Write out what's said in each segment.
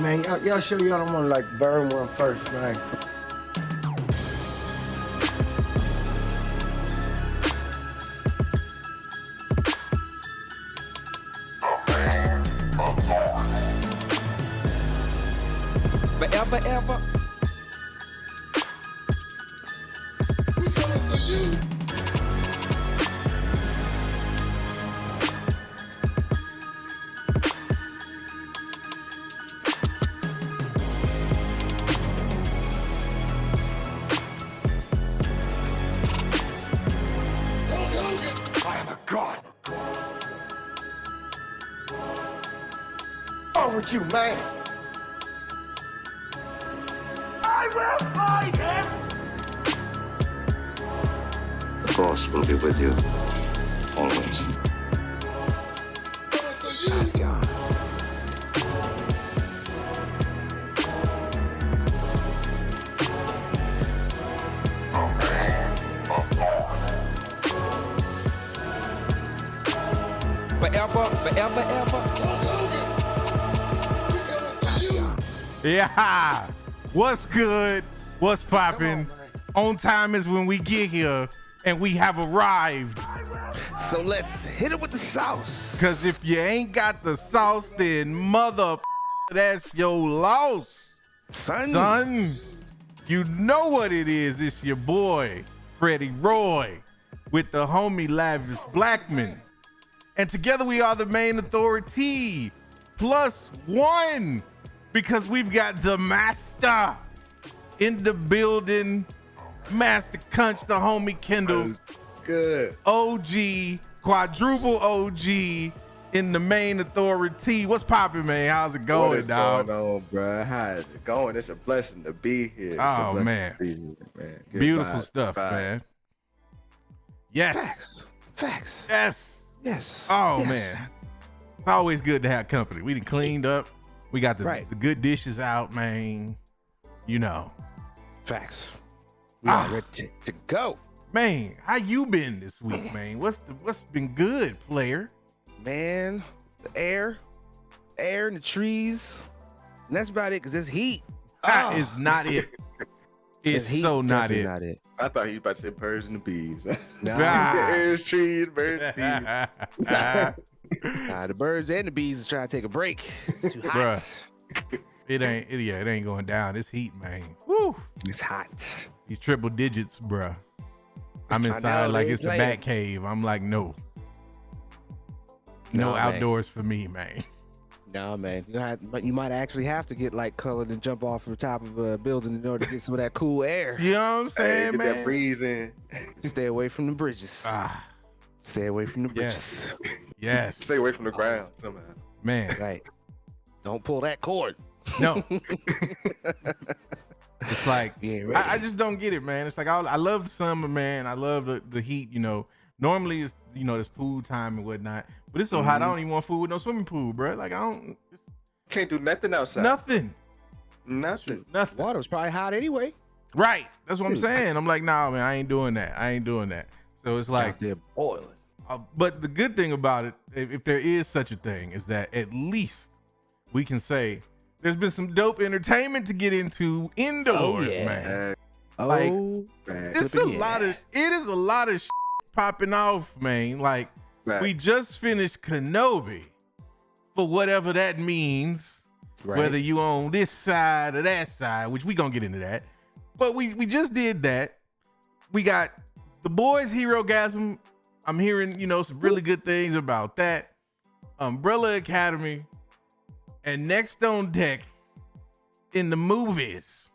man, y'all sure y'all don't want to like burn one first, man? Forever, ever. We coming for you. I am a god. What's wrong with you, man? I will find him! The Force will be with you, always. Coming for you. Let's go. Forever, forever, ever. We coming for you. Yeah. What's good? What's popping? Come on, man. On time is when we get here, and we have arrived. So let's hit it with the sauce. Cause if you ain't got the sauce, then mother, that's your loss, son. You know what it is. It's your boy Freddie Roy with the homie Lavish Blackman, and together we are the main authority +1 because we've got the master in the building. Master Kunch, the homie Kendall. Good. OG, quadruple OG in the main authority. What's popping, man? How's it going, What is dog? going on, bro? How is it going? It's a blessing to be here. It's Oh, a blessing man. to be here, man. Good Beautiful vibes, stuff, vibes. man. Yes. Facts. Yes. Yes. Oh, Yes. man. It's always good to have company. We done cleaned up. We got the good dishes out, man. You know. Facts. We are ready to go. Man, how you been this week, man? What's been good, player? Man, the air and the trees. And that's about it, because it's heat. That is not it. It's Heat's so not definitely it. Not it. I thought he was about to say birds and the bees. Nah. Ah. There's trees, birds, and bees. The birds and the bees is trying to take a break. It's too hot. Bruh. It ain't going down. It's heat, man. Woo. It's hot. These triple digits, bruh. I'm inside know, like they it's the playing. bat cave. I'm like, no. No Nah, man. outdoors for me, man. No, man. But you might actually have to get light colored and jump off the top of a building in order to get some of that cool air. You know what I'm Hey, saying, get man? that breeze in. Stay away from the bridges. Ah, Stay away from the Yes. bridges. yes. Stay away from the ground somehow. Man, Right. Don't pull that cord. no. It's like, You ain't ready. I just don't get it, man. It's like, I love the summer, man. I love the heat, you know. Normally, it's, you know, it's pool time and whatnot. But it's so hot, I don't even want food with no swimming pool, bro. Like, I don't, it's Can't do nothing outside. nothing. Nothing. Nothing. Water was probably hot anyway. Right. That's what I'm saying. I'm like, nah, man, I ain't doing that. So it's like, Out there boiling. but the good thing about it, if there is such a thing, is that at least we can say there's been some dope entertainment to get into indoors, yeah. man. Like, Man. It's a lot of shit popping off, man. Like, we just finished Kenobi, for whatever that means, whether you on this side or that side, which we gonna get into that. But we just did that. We got the boys Hero-gasm. I'm hearing, you know, some really good things about that. Umbrella Academy. And next on deck in the movies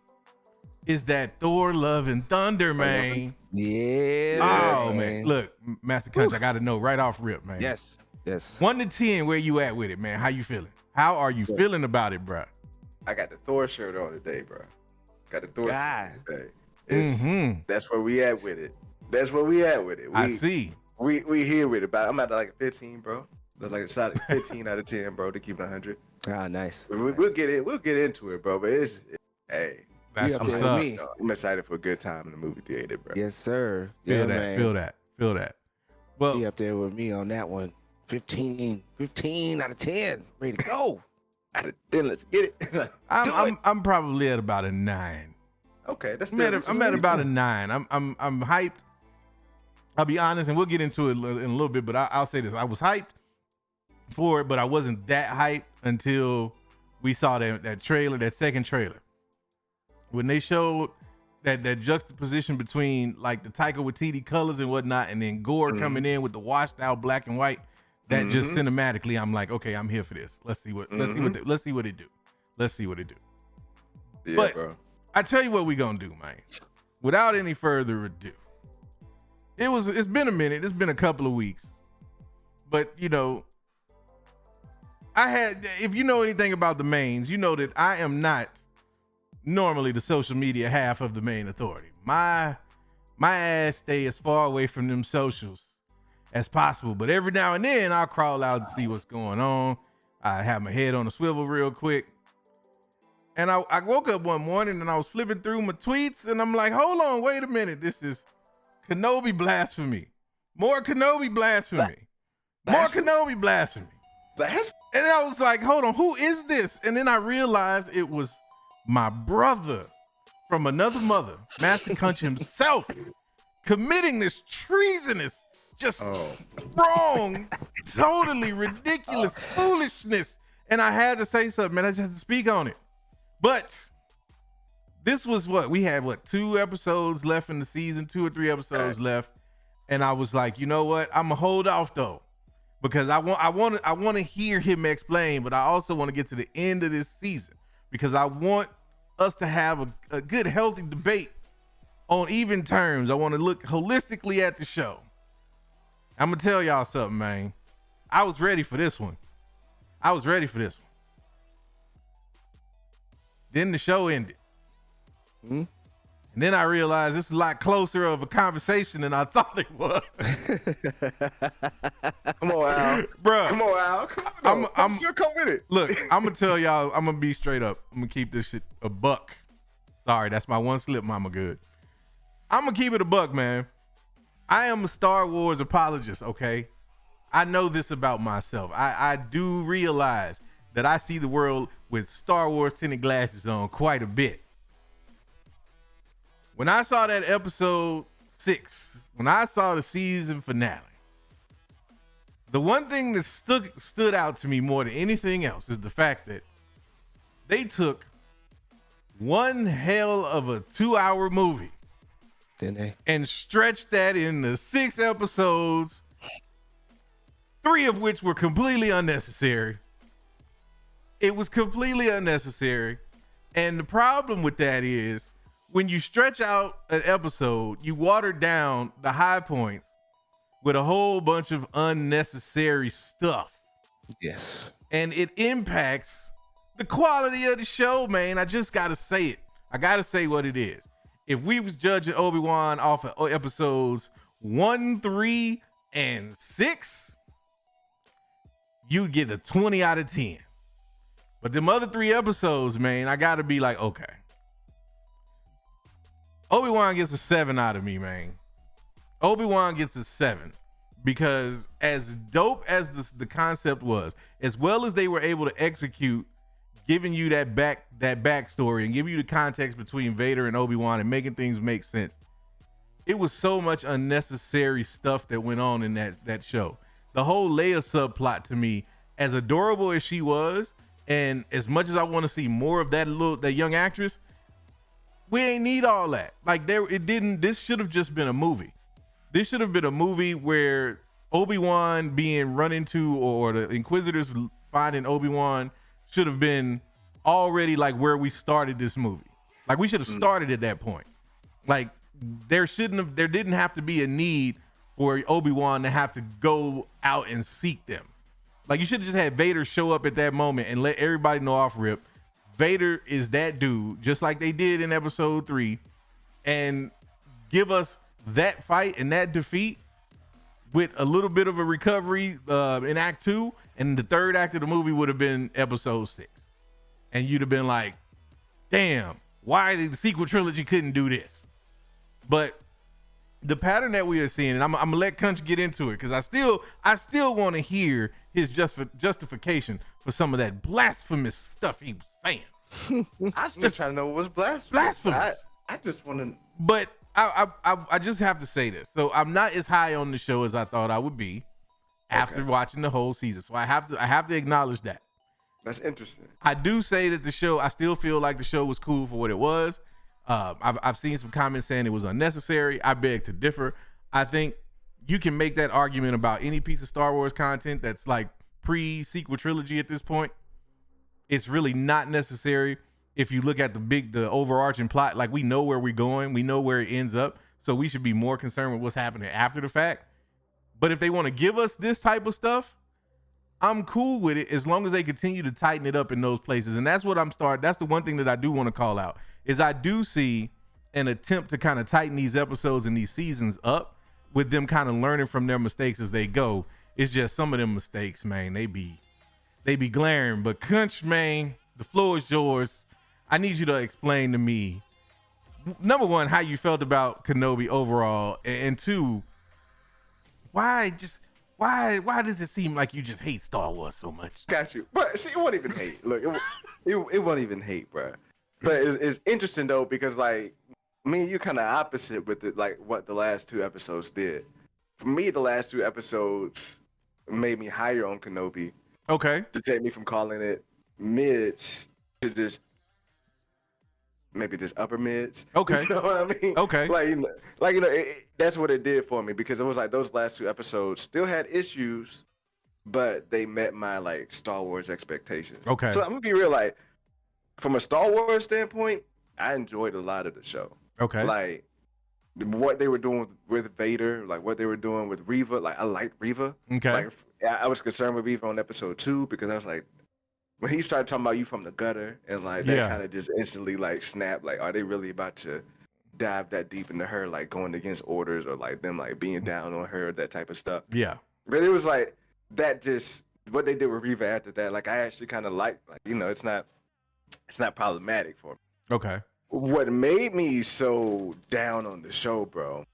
is that Thor Love and Thunder, man. yeah. Oh, man. Look, Master Kunch, I got to know right off rip, man. Yes. 1 to 10, where you at with it, man? How you feeling? How are you feeling about it, bro? I got the Thor shirt on today, bro. Got the Thor God. shirt today. It's, That's where we at with it. I see. We here with it. But I'm at like a 15, bro. That's like a solid 15 out of 10, bro, to keep it 100. Ah, nice. We'll get into it, bro. But hey, That's You up what's there with up. me. I'm excited for a good time in the movie theater, bro. Yes, sir. Feel Yeah, that, man. feel that. Well, He up there with me on that one. 15 out of 10. Ready to go. Then let's get it. I'm probably at about a 9. Okay, that's I'm at about a 9. I'm hyped. I'll be honest, and we'll get into it in a little bit, but I'll say this. I was hyped for it, but I wasn't that hyped until we saw that trailer, that second trailer. When they showed that juxtaposition between like the Taika Waititi colors and whatnot, and then Gore coming in with the washed out black and white, that just cinematically, I'm like, okay, I'm here for this. Let's see what it do. Let's see what it do. Yeah, but bro. I tell you what we gonna do, man. Without any further ado, it's been a minute. It's been a couple of weeks, but you know, if you know anything about the Maynes, you know that I am not normally the social media half of the Mayne Authority. My ass stay as far away from them socials as possible, but every now and then I'll crawl out to see what's going on. I have my head on a swivel real quick. And I woke up one morning and I was flipping through my tweets and I'm like, hold on, wait a minute. This is Kenobi blasphemy. More Kenobi blasphemy. More Kenobi blasphemy. And I was like, hold on, who is this? And then I realized it was my brother from another mother, Master Kunch himself, committing this treasonous, just wrong, totally ridiculous foolishness. And I had to say something, man. I just had to speak on it. But this was we had 2 episodes left in the season, 2 or 3 episodes left. And I was like, you know what? I'm gonna hold off though, because I want to hear him explain, but I also want to get to the end of this season because I want us to have a good, healthy debate on even terms. I want to look holistically at the show. I'm gonna tell y'all something, man. I was ready for this one. Then the show ended. And then I realized this is a lot closer of a conversation than I thought it was. Come on, Al. Bruh. Come on, Al. I'm still come with it. Look, I'm going to tell y'all, I'm going to be straight up. I'm going to keep this shit a buck. Sorry, that's my one slip, mama good. I'm going to keep it a buck, man. I am a Star Wars apologist, okay? I know this about myself. I do realize that I see the world with Star Wars tinted glasses on quite a bit. When I saw that episode 6, when I saw the season finale, the one thing that stood out to me more than anything else is the fact that they took one hell of a 2-hour movie, didn't they? And stretched that into 6 episodes, 3 of which were completely unnecessary. It was completely unnecessary. And the problem with that is when you stretch out an episode, you water down the high points with a whole bunch of unnecessary stuff. Yes. And it impacts the quality of the show, man. I just got to say it. I got to say what it is. If we was judging Obi-Wan off of episodes 1, 3, and 6, you'd get a 20 out of 10. But them other 3 episodes, man, I got to be like, okay. Obi-Wan gets a 7 out of me, man. Obi-Wan gets a 7 because as dope as the concept was, as well as they were able to execute, giving you that backstory and giving you the context between Vader and Obi-Wan and making things make sense, it was so much unnecessary stuff that went on in that show. The whole Leia subplot, to me, as adorable as she was, and as much as I want to see more of that young actress, we ain't need all that. Like this should have just been a movie. This should have been a movie where Obi-Wan being run into or the Inquisitors finding Obi-Wan should have been already like where we started this movie. Like we should have started at that point. Like there didn't have to be a need for Obi-Wan to have to go out and seek them. Like you should have just had Vader show up at that moment and let everybody know off rip, Vader is that dude, just like they did in episode 3, and give us that fight and that defeat with a little bit of a recovery in Act 2, and the third act of the movie would have been episode 6. And you'd have been like, damn, why the sequel trilogy couldn't do this? But the pattern that we are seeing, and I'm gonna let Kunch get into it because I still want to hear his justification for some of that blasphemous stuff he was saying. I just trying to know what was blasphemous. Blasphemous. I just want to. But I just have to say this. So I'm not as high on the show as I thought I would be after watching the whole season. So I have to acknowledge that. That's interesting. I do say that the show, I still feel like the show was cool for what it was. I've seen some comments saying it was unnecessary. I beg to differ. I think you can make that argument about any piece of Star Wars content that's like pre-sequel trilogy at this point. It's really not necessary if you look at the overarching plot. Like, we know where we're going. We know where it ends up. So we should be more concerned with what's happening after the fact. But if they want to give us this type of stuff, I'm cool with it as long as they continue to tighten it up in those places. And that's what that's the one thing that I do want to call out is I do see an attempt to kind of tighten these episodes and these seasons up with them kind of learning from their mistakes as they go. It's just some of them mistakes, man, they be glaring. But Kunch, man, the floor is yours. I need you to explain to me, number one, how you felt about Kenobi overall, and two, why does it seem like you just hate Star Wars so much? Got you. But see, it wasn't even hate. Look, it wasn't even hate, bro. But it's interesting though, because like me and you kind of opposite with it, like what the last two episodes did. For me, the last two episodes made me higher on Kenobi. Okay. To take me from calling it mids to just maybe just upper mids. Okay. You know what I mean? Okay. That's what it did for me, because it was like those last two episodes still had issues, but they met my like Star Wars expectations. Okay. So I'm gonna be real, like from a Star Wars standpoint, I enjoyed a lot of the show. Okay. Like what they were doing with Vader, like what they were doing with Reva. Like I liked Reva. Okay. Like I was concerned with Reva on episode 2 because I was like, when he started talking about you from the gutter, and like that kind of just instantly like snapped. Like, are they really about to dive that deep into her, like going against orders, or like them like being down on her, that type of stuff? Yeah. But it was like that, just what they did with Reva after that. Like I actually kind of liked, like, you know, it's not problematic for me. Okay. What made me so down on the show, bro,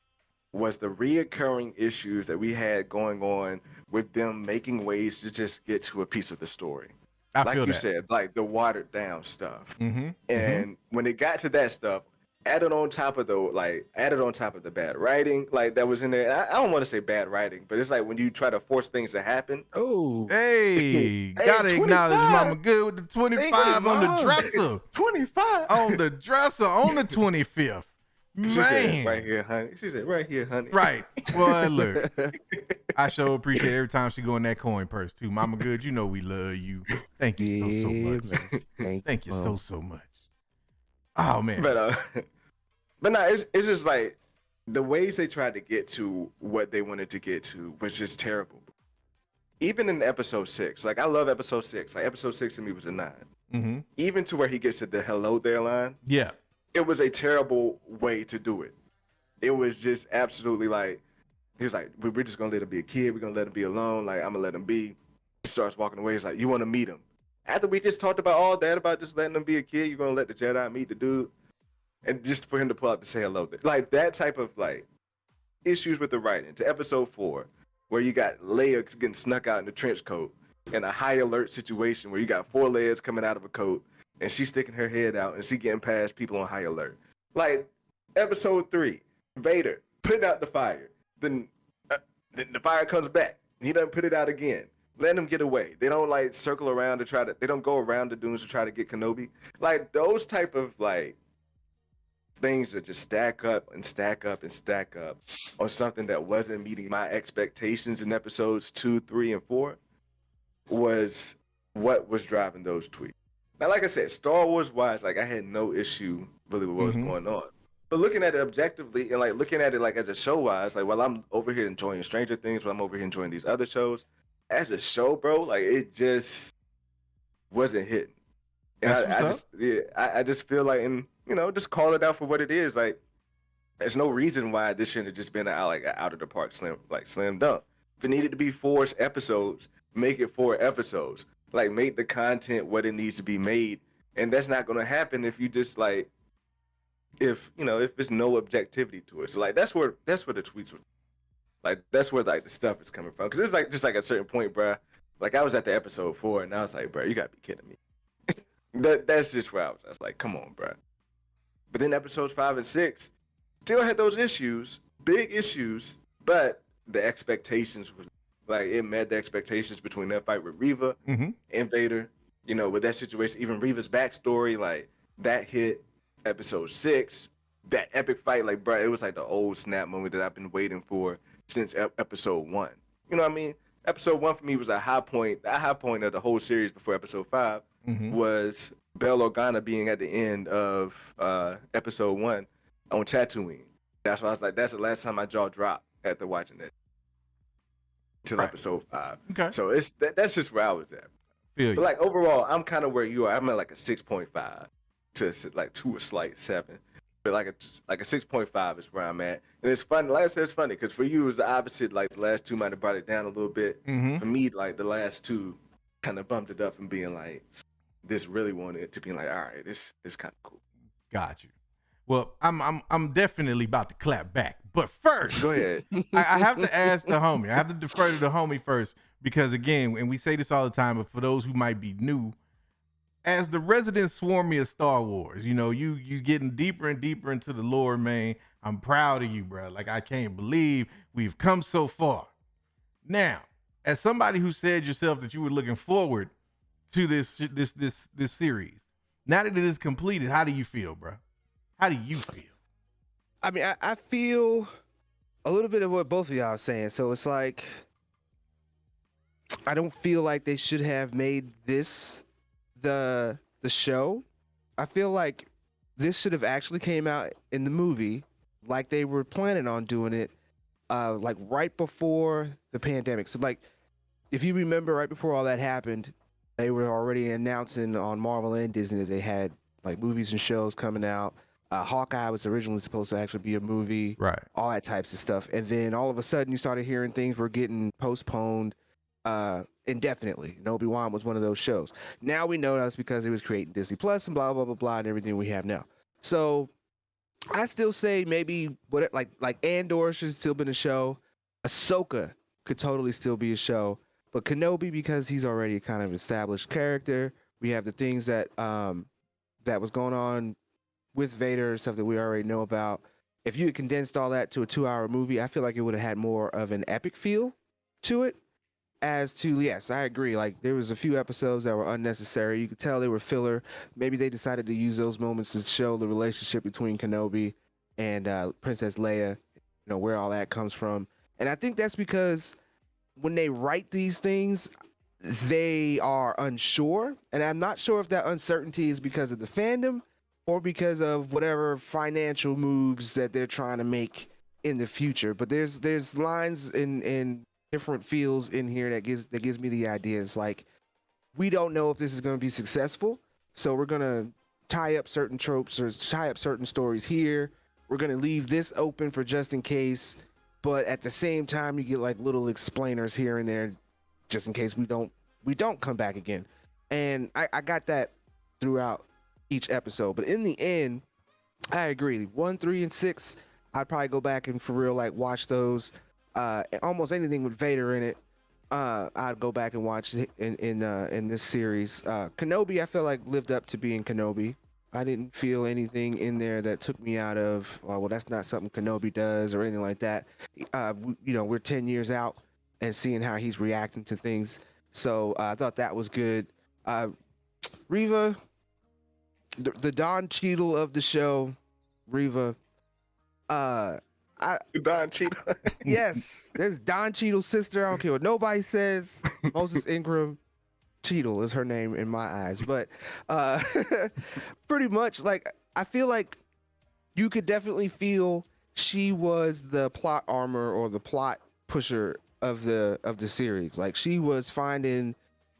was the reoccurring issues that we had going on with them making ways to just get to a piece of the story. Like you said, like the watered down stuff. Mm-hmm. And when it got to that stuff, added on top of the bad writing, like that was in there. I don't want to say bad writing, but it's like when you try to force things to happen. Oh, hey, gotta 25. acknowledge Mama Good with the 25 on the dresser. 25 on the dresser on the 25th. She said, Man. right here, honey. She said, right here, honey. Right. Boy, look. I sure appreciate every time she go in that coin purse too. Mama Good, you know we love you. Thank you so much. Thank you so much. Oh man. But no, it's just like the ways they tried to get to what they wanted to get to was just terrible. Even in episode 6, like I love episode 6. Like episode 6 to me was a 9. Mm-hmm. Even to where he gets to the hello there line. Yeah. It was a terrible way to do it. It was just absolutely like, he was like, we're just gonna let him be a kid. We're gonna let him be alone. Like, I'm gonna let him be. He starts walking away. He's like, you want to meet him? After we just talked about all that, about just letting him be a kid, you're gonna let the Jedi meet the dude, and just for him to pull up to say hello. Like that type of like issues with the writing. To episode 4, where you got Leia getting snuck out in the trench coat in a high alert situation where you got 4 Leias coming out of a coat, and she's sticking her head out, and she getting past people on high alert. Like episode 3, Vader putting out the fire. Then the fire comes back. He doesn't put it out again. Let him get away. They don't like circle around to try to. They don't go around the dunes to try to get Kenobi. Like those type of like things that just stack up and stack up and stack up on something that wasn't meeting my expectations in episodes 2, 3, and 4 was what was driving those tweets. Now, like I said, Star Wars wise, like I had no issue really with what was going on. But looking at it objectively and like looking at it like as a show wise, like while I'm over here enjoying Stranger Things, while I'm over here enjoying these other shows, as a show, bro, like it just wasn't hitting. And I just feel like, and you know, just call it out for what it is. Like, there's no reason why this shouldn't have just been an out of the park slam dunk. If it needed to be 4 episodes, make it 4 episodes. Like, make the content what it needs to be made. And that's not going to happen if you just like, if there's no objectivity to it. So like that's where the tweets were. Like that's where like the stuff is coming from. Because it's like just like at a certain point, bruh. Like I was at the episode 4 and I was like, bruh, you gotta be kidding me. That's just where I was like, come on, bruh. But then episodes 5 and 6 still had those issues, big issues, but the expectations was like it met the expectations between that fight with Reva and Vader. You know, with that situation, even Reva's backstory, like that hit episode 6, that epic fight, like bro, it was like the old snap moment that I've been waiting for since episode 1. You know what I mean? Episode 1 for me was a high point. The high point of the whole series before episode 5 was Bail Organa being at the end of episode 1 on Tatooine. That's why I was like, that's the last time my jaw dropped after watching that. Till episode 5. Okay. So it's that's just where I was at. But like overall, I'm kind of where you are. I'm at like a 6.5 to a slight 7. But like a 6.5 is where I'm at. And it's funny. Like I said, it's funny because for you it was the opposite. Like the last 2 might have brought it down a little bit. For me, like the last 2 kind of bumped it up from being like this really wanted it to being like, all right, this is kind of cool. Got you. Well, I'm definitely about to clap back. But first, go ahead. I have to ask the homie. I have to defer to the homie first because again, and we say this all the time, but for those who might be new, as the resident swarmy of Star Wars, you know, you getting deeper and deeper into the lore, man. I'm proud of you, bro. Like I can't believe we've come so far. Now, as somebody who said yourself that you were looking forward to this series, now that it is completed, how do you feel, bro? How do you feel? I mean, I feel a little bit of what both of y'all are saying. So it's like, I don't feel like they should have made this the show. I feel like this should have actually came out in the movie like they were planning on doing it, like right before the pandemic. So like, if you remember right before all that happened, they were already announcing on Marvel and Disney that they had like movies and shows coming out. Hawkeye was originally supposed to actually be a movie, right? All that types of stuff, and then all of a sudden you started hearing things were getting postponed indefinitely. And Obi-Wan was one of those shows. Now we know that's because it was creating Disney Plus and blah blah blah blah and everything we have now. So I still say maybe like Andor should have still been a show. Ahsoka could totally still be a show, but Kenobi, because he's already a kind of established character, we have the things that that was going on with Vader, stuff that we already know about. If you had condensed all that to a 2-hour movie, I feel like it would have had more of an epic feel to it. As to, yes, I agree. Like there was a few episodes that were unnecessary. You could tell they were filler. Maybe they decided to use those moments to show the relationship between Kenobi and Princess Leia, you know, where all that comes from. And I think that's because when they write these things, they are unsure. And I'm not sure if that uncertainty is because of the fandom or because of whatever financial moves that they're trying to make in the future. But there's lines in different feels in here that gives me the idea. It's like, we don't know if this is going to be successful, so we're going to tie up certain tropes or tie up certain stories here. We're going to leave this open for just in case, but at the same time, you get like little explainers here and there, just in case we don't come back again. And I got that throughout each episode, but in the end, I agree. 1, 3, and 6, I'd probably go back and for real like watch those. Almost anything with Vader in it, I'd go back and watch it in this series. Kenobi, I feel like lived up to being Kenobi. I didn't feel anything in there that took me out of, well, that's not something Kenobi does or anything like that. You know, we're 10 years out and seeing how he's reacting to things. So I thought that was good. Reva, the Don Cheadle of the show, Reva. Don Cheadle. Yes, there's Don Cheadle's sister. I don't care what nobody says. Moses Ingram Cheadle is her name in my eyes. But pretty much, like, I feel like you could definitely feel she was the plot armor or the plot pusher of the series. Like, she was finding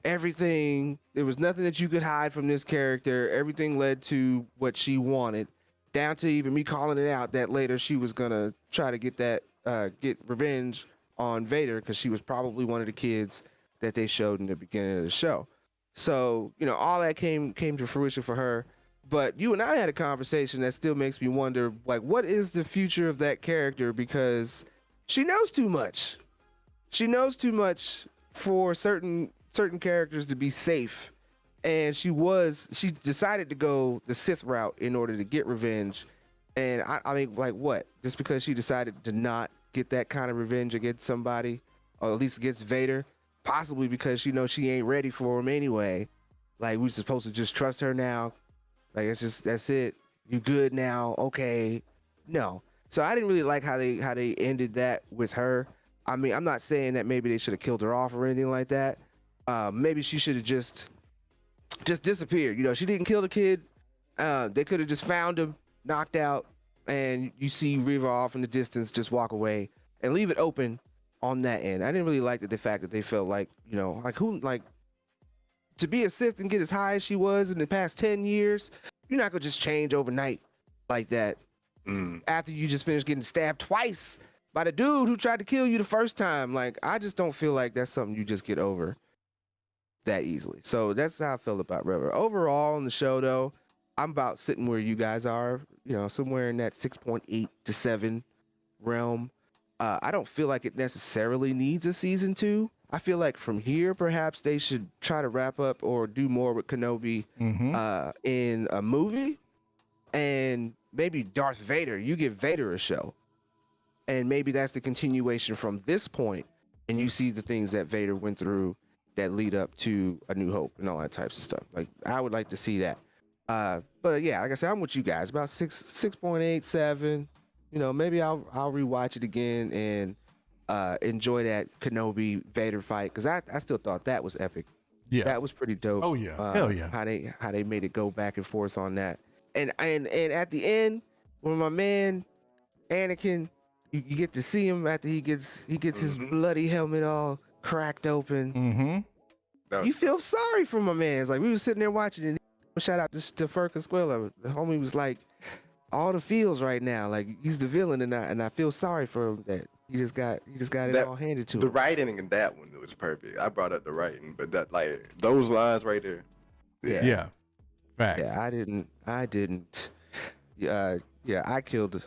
everything. There was nothing that you could hide from this character. Everything led to what she wanted, down to even me calling it out that later she was gonna try to get revenge on Vader because she was probably one of the kids that they showed in the beginning of the show. So, you know, all that came to fruition for her. But you and I had a conversation that still makes me wonder, like, what is the future of that character? Because she knows too much. She knows too much for certain characters to be safe. And she decided to go the Sith route in order to get revenge. And I mean, like, what? Just because she decided to not get that kind of revenge against somebody, or at least against Vader, possibly because she knows she ain't ready for him anyway. Like, we're supposed to just trust her now. Like, that's it. You good now? Okay. No. So I didn't really like how they ended that with her. I mean, I'm not saying that maybe they should have killed her off or anything like that. Maybe she should have just disappeared. You know, she didn't kill the kid. They could have just found him, knocked out, and you see Reva off in the distance just walk away and leave it open on that end. I didn't really like the fact that they felt like, you know, like to be a Sith and get as high as she was in the past 10 years, you're not gonna just change overnight like that. After you just finished getting stabbed twice by the dude who tried to kill you the first time. Like, I just don't feel like that's something you just get over that easily. So that's how I felt about Reva. Overall in the show, though, I'm about sitting where you guys are, you know, somewhere in that 6.8 to 7 realm. I don't feel like it necessarily needs a season 2. I feel like from here, perhaps they should try to wrap up or do more with Kenobi in a movie. And maybe Darth Vader, you give Vader a show. And maybe that's the continuation from this point. And you see the things that Vader went through that lead up to A New Hope and all that types of stuff. Like, I would like to see that. But yeah, like I said, I'm with you guys. About 6.8, 7. You know, maybe I'll rewatch it again and enjoy that Kenobi Vader fight, because I still thought that was epic. Yeah, that was pretty dope. Oh yeah, hell yeah. How they made it go back and forth on that, and at the end when my man Anakin, you get to see him after he gets his bloody helmet all cracked open. You feel sorry for my man. It's like we was sitting there watching, and shout out to Fur Casquilla. The homie was like, all the feels right now. Like, he's the villain, and I feel sorry for him that he just got it all handed to him. The writing in that one was perfect. I brought up the writing, but that, like, those lines right there. Yeah. Facts. Yeah, I didn't. I killed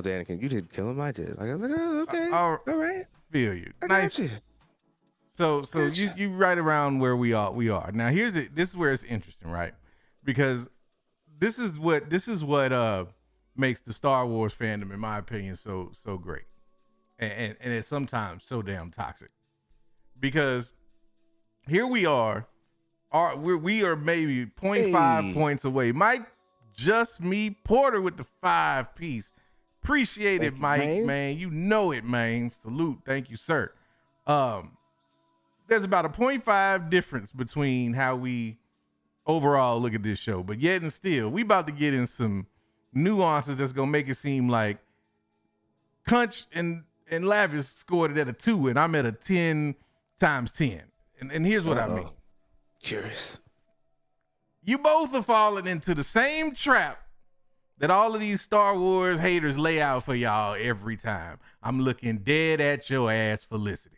Anakin. You didn't kill him. I did. Like, I was like, oh, okay, all right. Feel you. I Nice. got you. So you right around where we are. Now this is where it's interesting, right? Because this is what makes the Star Wars fandom, in my opinion, so great. And it's sometimes so damn toxic. Because here we are, we are maybe 0.5 points away. Mike, just me, Porter with the 5-piece. Appreciate it, Mike, man. You know it, man. Salute. Thank you, sir. There's about a 0.5 difference between how we overall look at this show, but yet and still, we about to get in some nuances that's gonna make it seem like Kunch and Lavish scored it at a 2, and I'm at a 10 times 10. And here's what I mean. Curious. You both are falling into the same trap that all of these Star Wars haters lay out for y'all every time. I'm looking dead at your ass, Felicity.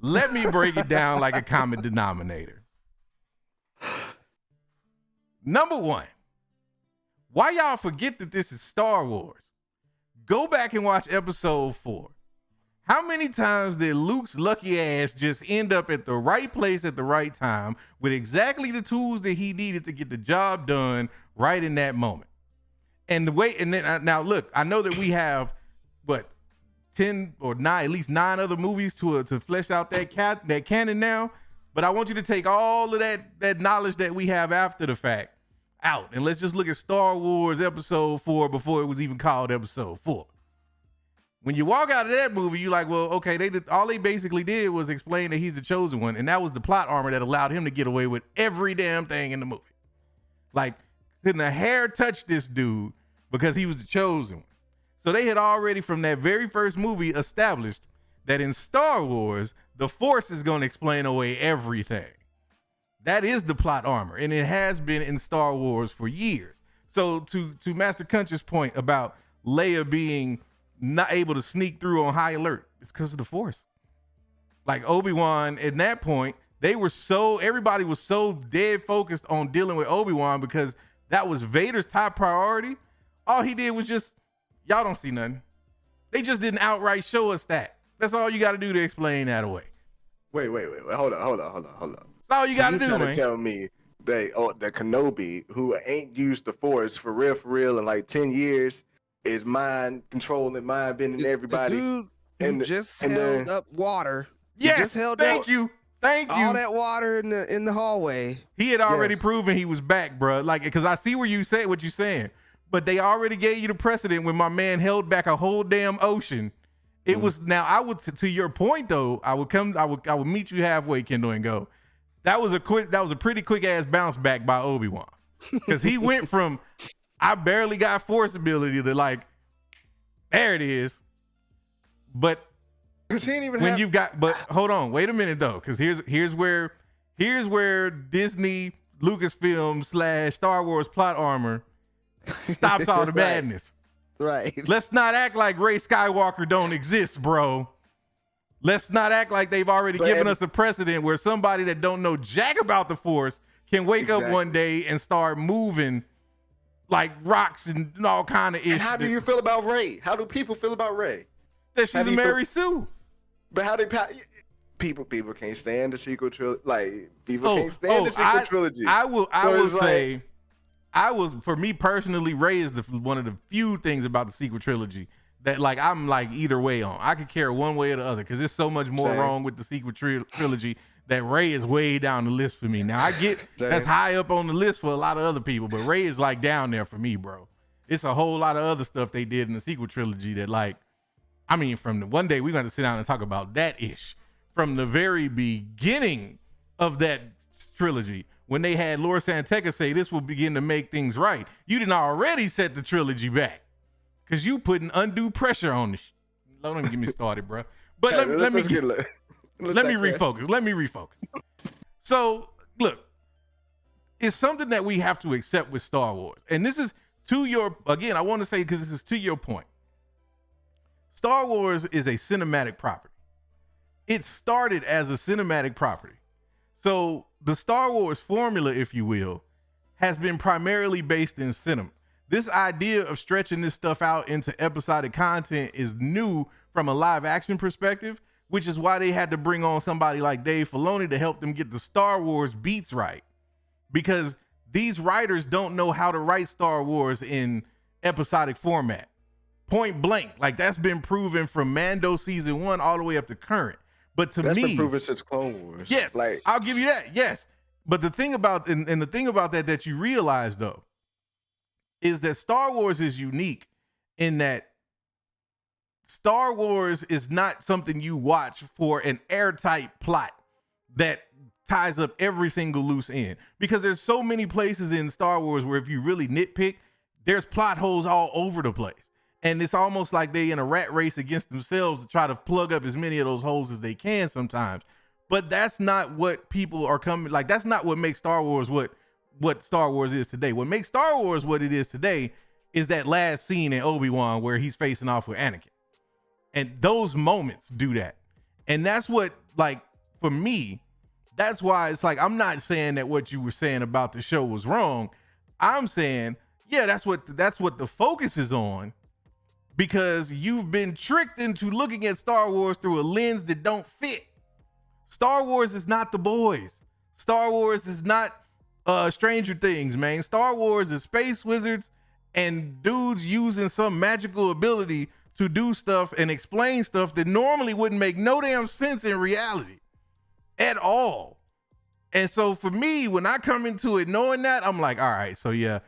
Let me break it down like a common denominator. Number 1, why y'all forget that this is Star Wars? Go back and watch episode 4. How many times did Luke's lucky ass just end up at the right place at the right time with exactly the tools that he needed to get the job done right in that moment? And now look, I know that we have 10 or 9, at least 9 other movies to flesh out that canon now. But I want you to take all of that knowledge that we have after the fact out, and let's just look at Star Wars Episode 4 before it was even called Episode 4. When you walk out of that movie, you're like, well, okay, all they basically did was explain that he's the chosen one, and that was the plot armor that allowed him to get away with every damn thing in the movie. Like, couldn't a hair touch this dude because he was the chosen one. So they had already, from that very first movie, established that in Star Wars, the Force is going to explain away everything. That is the plot armor, and it has been in Star Wars for years. So to Master Kunch's point about Leia being not able to sneak through on high alert, it's because of the Force. Like Obi-Wan, at that point, everybody was so dead focused on dealing with Obi-Wan because that was Vader's top priority, all he did was just, y'all don't see nothing. They just didn't outright show us that. That's all you got to do to explain that away. Wait. Hold on. That's all you got to do, man. To tell me that the Kenobi, who ain't used the Force for real in like 10 years, is mind controlling, mind bending everybody. The dude who just held up water. Yes, just held thank you. All that water in the hallway. He had already proven he was back, bro. Like, because I see where you say what you're saying, but they already gave you the precedent when my man held back a whole damn ocean. It was now. I would to your point though. I would meet you halfway, Kendall, and go. That was a pretty quick ass bounce back by Obi-Wan, because he went from I barely got Force ability to like there it is, but. Because he didn't even when have... you've got, but hold on, wait a minute though, because here's where Disney, Lucasfilm / Star Wars plot armor stops all the madness. Right. Let's not act like Rey Skywalker don't exist, bro. Let's not act like they've already given us a precedent where somebody that don't know jack about the Force can wake up one day and start moving like rocks and all kind of issues. And how do you feel about Rey? How do people feel about Rey? That she's a Mary Sue. But how they people can't stand the sequel trilogy. Like people can't stand the sequel trilogy. I will say, for me personally, Rey is one of the few things about the sequel trilogy that like I'm like either way on. I could care one way or the other because there's so much more wrong with the sequel trilogy that Rey is way down the list for me. Now I get that's high up on the list for a lot of other people, but Rey is like down there for me, bro. It's a whole lot of other stuff they did in the sequel trilogy that like. I mean, from the one day we're going to sit down and talk about that ish from the very beginning of that trilogy when they had Lord Santeca say this will begin to make things right. You didn't already set the trilogy back because you putting undue pressure on this. Don't even get me started, bro. But let me refocus. Let me refocus. So look, it's something that we have to accept with Star Wars, and this is to your again. I want to say because this is to your point. Star Wars is a cinematic property. It started as a cinematic property. So the Star Wars formula, if you will, has been primarily based in cinema. This idea of stretching this stuff out into episodic content is new from a live action perspective, which is why they had to bring on somebody like Dave Filoni to help them get the Star Wars beats right. Because these writers don't know how to write Star Wars in episodic format. Point blank, like that's been proven from Mando season 1 all the way up to current. But to that's me, been proven since Clone Wars. Yes, like I'll give you that. Yes, but the thing about and the thing about that you realize though is that Star Wars is unique in that Star Wars is not something you watch for an airtight plot that ties up every single loose end, because there's so many places in Star Wars where if you really nitpick, there's plot holes all over the place. And it's almost like they in a rat race against themselves to try to plug up as many of those holes as they can sometimes. But that's not what people are coming, like that's not what makes Star Wars what Star Wars is today. What makes Star Wars what it is today is that last scene in Obi-Wan where he's facing off with Anakin. And those moments do that. And that's what, like, for me, that's why it's like, I'm not saying that what you were saying about the show was wrong. I'm saying, yeah, that's what the focus is on. Because you've been tricked into looking at Star Wars through a lens that don't fit. Star Wars is not The Boys. Star Wars is not Stranger Things, man. Star Wars is space wizards and dudes using some magical ability to do stuff and explain stuff that normally wouldn't make no damn sense in reality at all. And so for me, when I come into it knowing that, I'm like, all right, so yeah,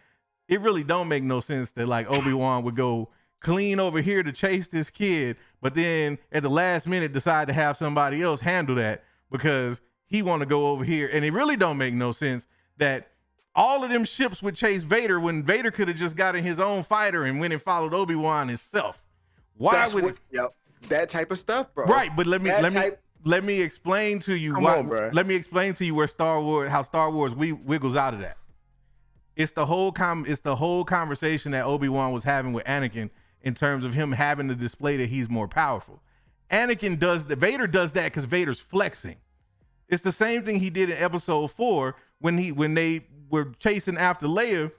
it really don't make no sense that like Obi-Wan would go clean over here to chase this kid, but then at the last minute decide to have somebody else handle that because he want to go over here. And it really don't make no sense that all of them ships would chase Vader when Vader could have just got in his own fighter and went and followed Obi-Wan himself. Why would that type of stuff, bro? Right, but let me explain to you let me explain to you where how Star Wars wiggles out of that. It's the whole conversation that Obi-Wan was having with Anakin in terms of him having to display that he's more powerful. Anakin does that. Vader does that because Vader's flexing. It's the same thing he did in episode 4 when they were chasing after Leia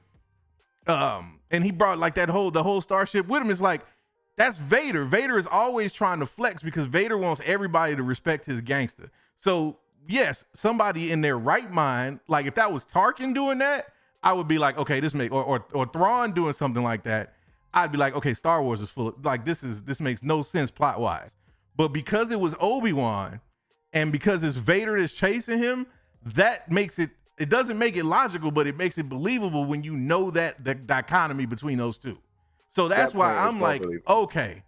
And he brought like the whole starship with him. It's like, that's Vader. Vader is always trying to flex because Vader wants everybody to respect his gangster. So yes, somebody in their right mind, like if that was Tarkin doing that, I would be like, okay, or Thrawn doing something like that, I'd be like, okay, Star Wars is full of, like, this makes no sense plot wise. But because it was Obi-Wan and because it's Vader that's chasing him, that makes it doesn't make it logical, but it makes it believable when you know that the dichotomy between those two. So that's why I'm like, okay.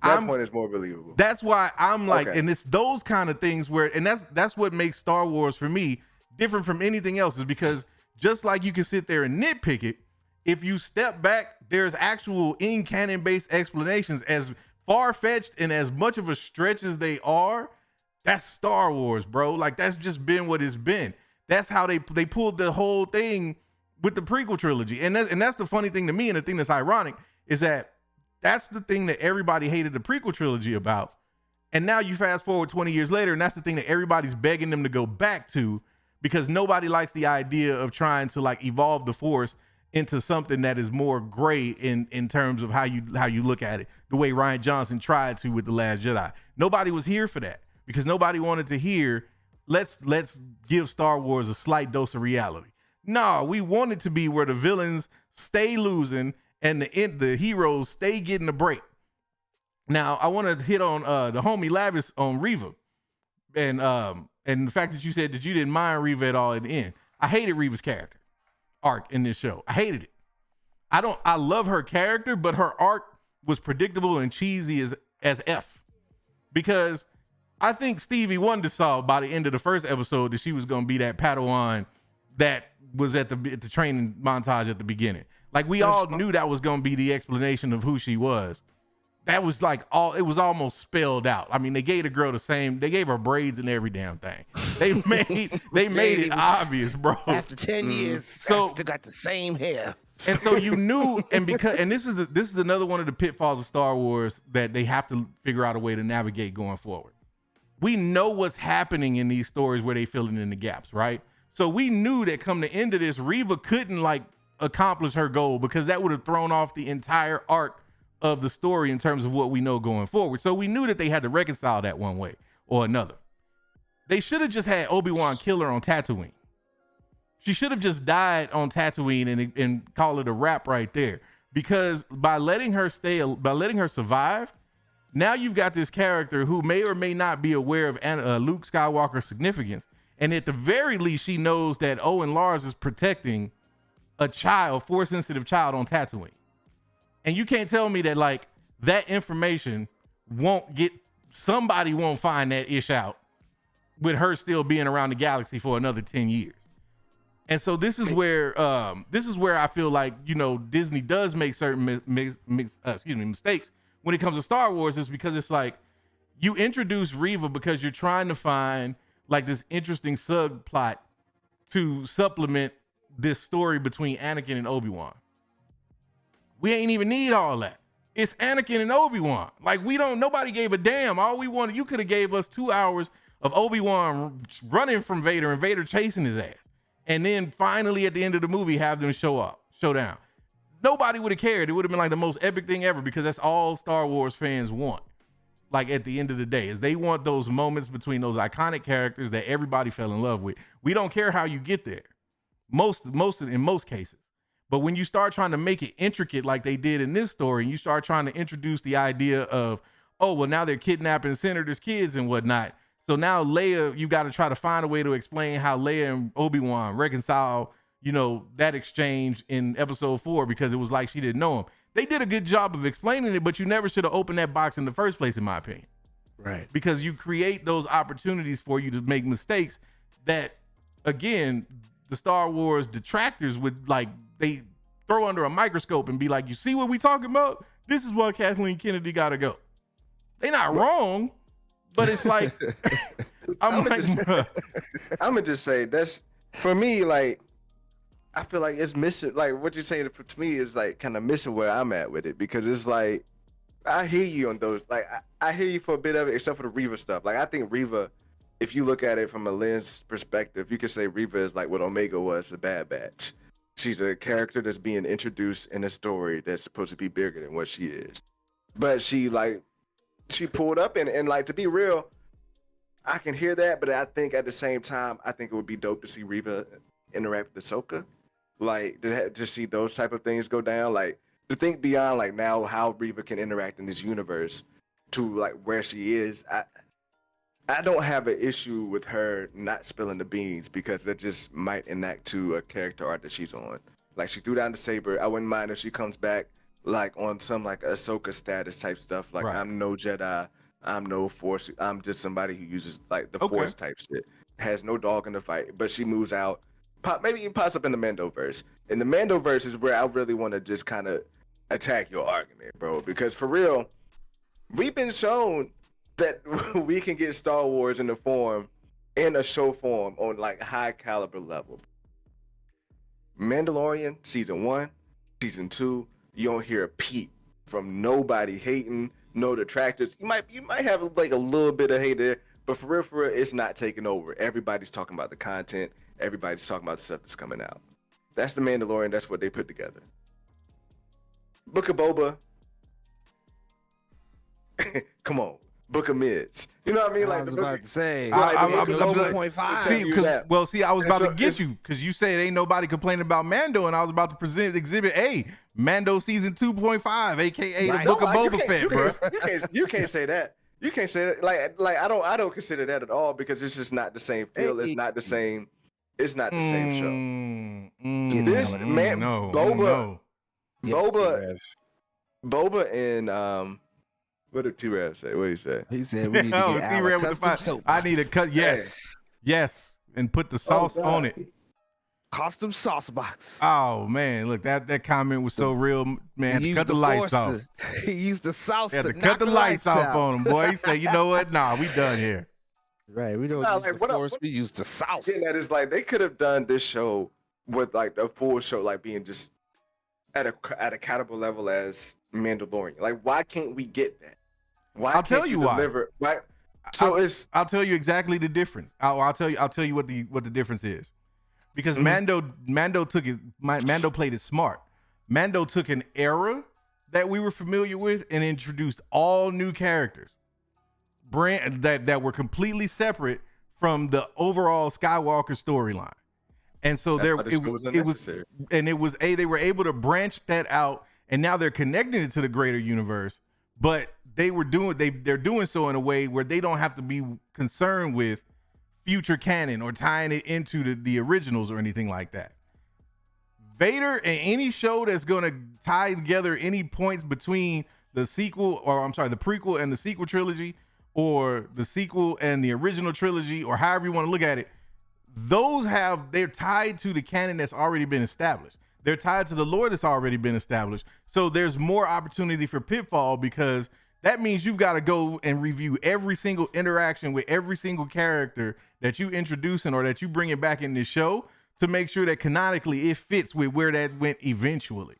That point is more believable. That's why I'm like, and it's those kind of things where, and that's what makes Star Wars for me different from anything else, is because just like you can sit there and nitpick it, if you step back, there's actual in-canon based explanations. As far-fetched and as much of a stretch as they are, that's Star Wars, bro. Like, that's just been what it's been. That's how they pulled the whole thing with the prequel trilogy. And that's the funny thing to me, and the thing that's ironic is that that's the thing that everybody hated the prequel trilogy about. And now you fast forward 20 years later, and that's the thing that everybody's begging them to go back to, because nobody likes the idea of trying to like evolve the Force into something that is more gray in terms of how you look at it, the way Rian Johnson tried to with The Last Jedi. Nobody was here for that, because nobody wanted to hear, let's give Star Wars a slight dose of reality. No, we want it to be where the villains stay losing and the heroes stay getting a break. Now, I want to hit on the homie Lavis on Reva, and the fact that you said that you didn't mind Reva at all in the end. I hated Reva's character arc in this show. I hated it. I love her character, but her arc was predictable and cheesy as F, because I think Stevie Wonder saw by the end of the first episode that she was going to be that Padawan that was at the training montage at the beginning. Like, we all knew that was going to be the explanation of who she was. That was like it was almost spelled out. I mean, they gave the girl they gave her braids and every damn thing. They made it obvious, bro. After 10 years, so still got the same hair. And so you knew, and this is another one of the pitfalls of Star Wars that they have to figure out a way to navigate going forward. We know what's happening in these stories where they filling in the gaps, right? So we knew that come the end of this, Reva couldn't like accomplish her goal, because that would have thrown off the entire arc of the story in terms of what we know going forward. So we knew that they had to reconcile that one way or another. They should have just had Obi-Wan kill her on Tatooine. She should have just died on Tatooine and call it a wrap right there. Because by letting her survive, now you've got this character who may or may not be aware of Luke Skywalker's significance. And at the very least, she knows that Owen Lars is protecting a child, Force-sensitive child on Tatooine. And you can't tell me that like that information somebody won't find that ish out with her still being around the galaxy for another 10 years. And so this is where I feel like, you know, Disney does make certain mistakes when it comes to Star Wars, is because it's like you introduce Reva because you're trying to find like this interesting subplot to supplement this story between Anakin and Obi-Wan. We ain't even need all that. It's Anakin and Obi-Wan. Like, nobody gave a damn. All we wanted, you could have gave us 2 hours of Obi-Wan running from Vader and Vader chasing his ass. And then finally at the end of the movie, have them show down. Nobody would have cared. It would have been like the most epic thing ever, because that's all Star Wars fans want. Like, at the end of the day, is they want those moments between those iconic characters that everybody fell in love with. We don't care how you get there. In most cases. But when you start trying to make it intricate like they did in this story, and you start trying to introduce the idea of, oh, well, now they're kidnapping senators' kids and whatnot. So now Leia, you got to try to find a way to explain how Leia and Obi-Wan reconcile, you know, that exchange in episode 4, because it was like she didn't know him. They did a good job of explaining it, but you never should have opened that box in the first place, in my opinion. Right. Because you create those opportunities for you to make mistakes that, again, the Star Wars detractors would like, they throw under a microscope and be like, you see what we talking about? This is why Kathleen Kennedy got to go. They not wrong, but it's like, I'm gonna just say that's, for me, like, I feel like it's missing, like what you're saying to me is like kind of missing where I'm at with it, because it's like, I hear you on those, like I hear you for a bit of it, except for the Reva stuff. Like, I think Reva, if you look at it from a lens perspective, you could say Reva is like what Omega was, the Bad Batch. She's a character that's being introduced in a story that's supposed to be bigger than what she is. But she pulled up and like, to be real, I can hear that, but I think at the same time, I think it would be dope to see Reva interact with Ahsoka. Like to see those type of things go down. Like to think beyond like now how Reva can interact in this universe to like where she is. I don't have an issue with her not spilling the beans because that just might enact to a character arc that she's on. Like she threw down the saber. I wouldn't mind if she comes back like on some like Ahsoka status type stuff. Like I'm no Jedi, I'm no Force. I'm just somebody who uses like the Force type shit. Has no dog in the fight, but she moves out. Maybe even pops up in the Mandoverse. In the Mandoverse is where I really want to just kind of attack your argument, bro. Because for real, we've been shown that we can get Star Wars in a show form on like high caliber level. Mandalorian season 1, season 2, you don't hear a peep from nobody hating, no detractors. You might have like a little bit of hate there, but for real, it's not taking over. Everybody's talking about the content. Everybody's talking about the stuff that's coming out. That's the Mandalorian. That's what they put together. Book of Boba. Come on. Book of Mids. You know what I mean? Like I was about to say. I'm 1.5. See, I was about to get you because you said ain't nobody complaining about Mando, and I was about to present Exhibit A, Mando season 2.5, aka the Book of Boba Fett, bro. You can't say that. You can't say that. Like I don't consider that at all because it's just not the same feel. It's not the same. It's not the same show. This man, Boba, Boba, and what did T-Rav say? What did he say? He said we need to get T-Rav with the five. I need to cut. Yes, and put the sauce on it. Custom sauce box. Oh man, look that comment was so real, man. Cut the lights off. He used the sauce to cut the lights off on him, boy. He said, you know what? Nah, we done here. Right, we don't use the force. We use the sauce. Yeah, that is like they could have done this show with like a full show, like being just at a caliber level as Mandalorian. Like, why can't we get that? Why I'll can't tell you deliver? Why. So I'll tell you exactly the difference. I'll tell you what the difference is. Because Mando played it smart. Mando took an era that we were familiar with and introduced all new characters, that were completely separate from the overall Skywalker storyline. And so they were able to branch that out, and now they're connecting it to the greater universe. But they're doing so in a way where they don't have to be concerned with future canon or tying it into the originals or anything like that. Vader and any show that's going to tie together any points between the prequel and the sequel trilogy, or the sequel and the original trilogy, or however you want to look at it, they're tied to the canon that's already been established. They're tied to the lore that's already been established. So there's more opportunity for pitfall, because that means you've got to go and review every single interaction with every single character that you introducing or that you bring it back in this show to make sure that canonically it fits with where that went eventually.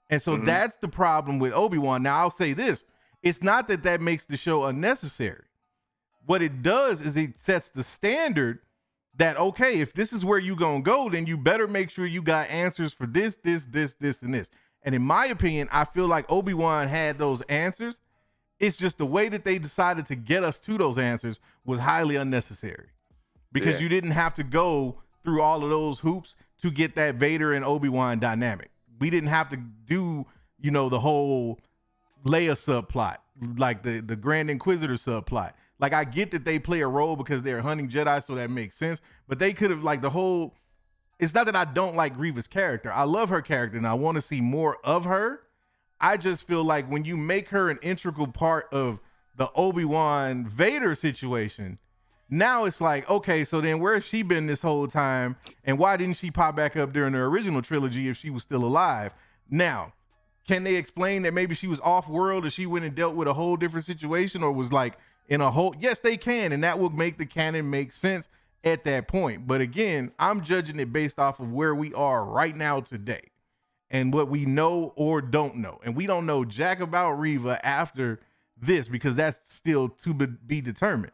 And so that's the problem with Obi-Wan. Now, I'll say this. It's not that makes the show unnecessary. What it does is it sets the standard that, okay, if this is where you gonna go, then you better make sure you got answers for this, and this. And in my opinion, I feel like Obi-Wan had those answers. It's just the way that they decided to get us to those answers was highly unnecessary, because you didn't have to go through all of those hoops to get that Vader and Obi-Wan dynamic. We didn't have to do, the whole Leia subplot, like the Grand Inquisitor subplot. Like, I get that they play a role because they're hunting Jedi, so that makes sense. But they could have, like, it's not that I don't like Reva's character. I love her character and I want to see more of her. I just feel like when you make her an integral part of the Obi-Wan Vader situation, now it's like, okay, so then where has she been this whole time? And why didn't she pop back up during the original trilogy if she was still alive? Now, can they explain that maybe she was off-world or she went and dealt with a whole different situation, or was like in a whole... Yes, they can, and that would make the canon make sense at that point. But again, I'm judging it based off of where we are right now today and what we know or don't know. And we don't know jack about Reva after this, because that's still to be determined.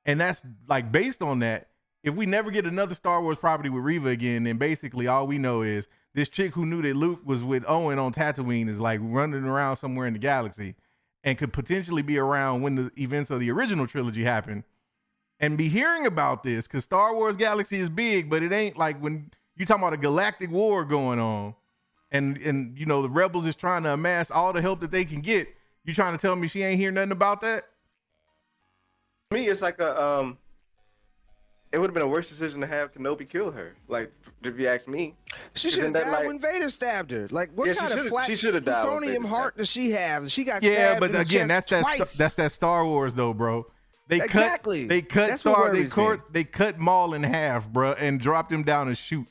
And that's like, based on that, if we never get another Star Wars property with Reva again, then basically all we know is this chick who knew that Luke was with Owen on Tatooine is like running around somewhere in the galaxy and could potentially be around when the events of the original trilogy happen and be hearing about this, because Star Wars Galaxy is big, but it ain't like when you talking about a galactic war going on and you know, the rebels is trying to amass all the help that they can get. You trying to tell me she ain't hear nothing about that? To me, it's like it would have been a worse decision to have Kenobi kill her. Like, if you ask me, she should have died when Vader stabbed her. Like, what kind of flat plutonium heart does she have? She got stabbed but in the again, chest that's that Star Wars though, bro. They cut Maul in half, bro, and dropped him down and shoot.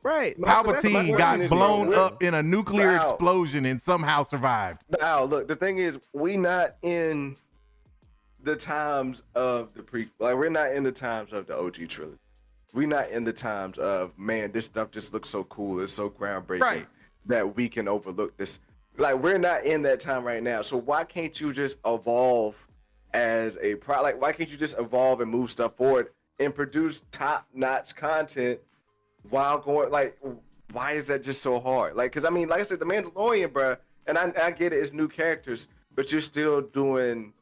Right. Palpatine got blown up in a nuclear explosion and somehow survived. Now, look, the thing is, we not in the times of the we're not in the times of the OG trilogy. We're not in the times of, man, this stuff just looks so cool, it's so groundbreaking that we can overlook this. Like, we're not in that time right now. So why can't you just evolve as a like, why can't you just evolve and move stuff forward and produce top-notch content while going, like, why is that just so hard? Like, because I mean, like I said, the Mandalorian, bro, and I get it, it's new characters, but you're still doing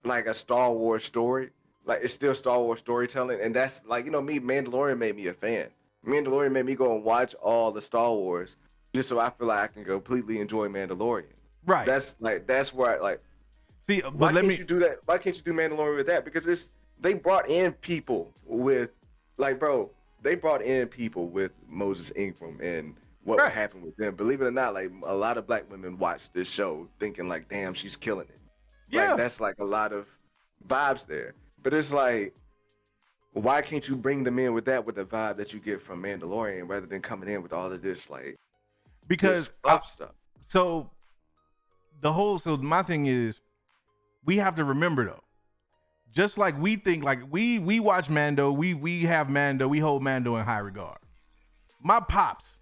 like a Star Wars story. Like, it's still Star Wars storytelling, and that's like, you know, me, Mandalorian made me a fan. Mandalorian made me go and watch all the Star Wars just so I feel like I can completely enjoy Mandalorian. Right. That's where I like. See, why can't you do that? Why can't you do Mandalorian with that? Because they brought in people with, like, bro, they brought in people with Moses Ingram and what would happen with them. Believe it or not, like, a lot of black women watch this show thinking like, damn, she's killing it. Yeah. Like, that's like a lot of vibes there. But it's like, why can't you bring them in with the vibe that you get from Mandalorian rather than coming in with all of this, like, because stuff. So my thing is, we have to remember though, just like we think, like we watch Mando, we have Mando, we hold Mando in high regard. My pops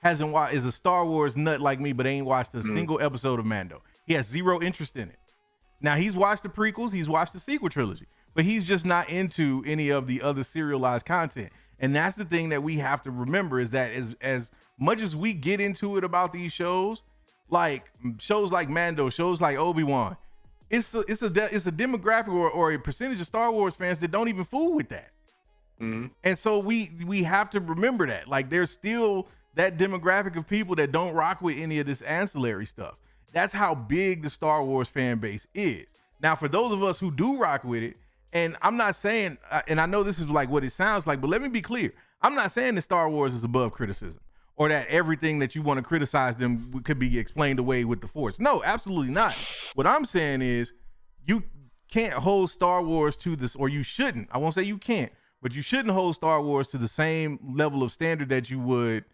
is a Star Wars nut like me, but ain't watched a single episode of Mando. He has zero interest in it. Now, he's watched the prequels, he's watched the sequel trilogy, but he's just not into any of the other serialized content. And that's the thing that we have to remember, is that as much as we get into it about these shows like Mando, shows like Obi-Wan, it's a demographic or a percentage of Star Wars fans that don't even fool with that. Mm-hmm. And so we have to remember that, like, there's still that demographic of people that don't rock with any of this ancillary stuff. That's how big the Star Wars fan base is. Now, for those of us who do rock with it, and I'm not saying, and I know this is like what it sounds like, but let me be clear. I'm not saying that Star Wars is above criticism or that everything that you want to criticize them could be explained away with the Force. No, absolutely not. What I'm saying is, you can't hold Star Wars to this, or you shouldn't. I won't say you can't, but you shouldn't hold Star Wars to the same level of standard that you would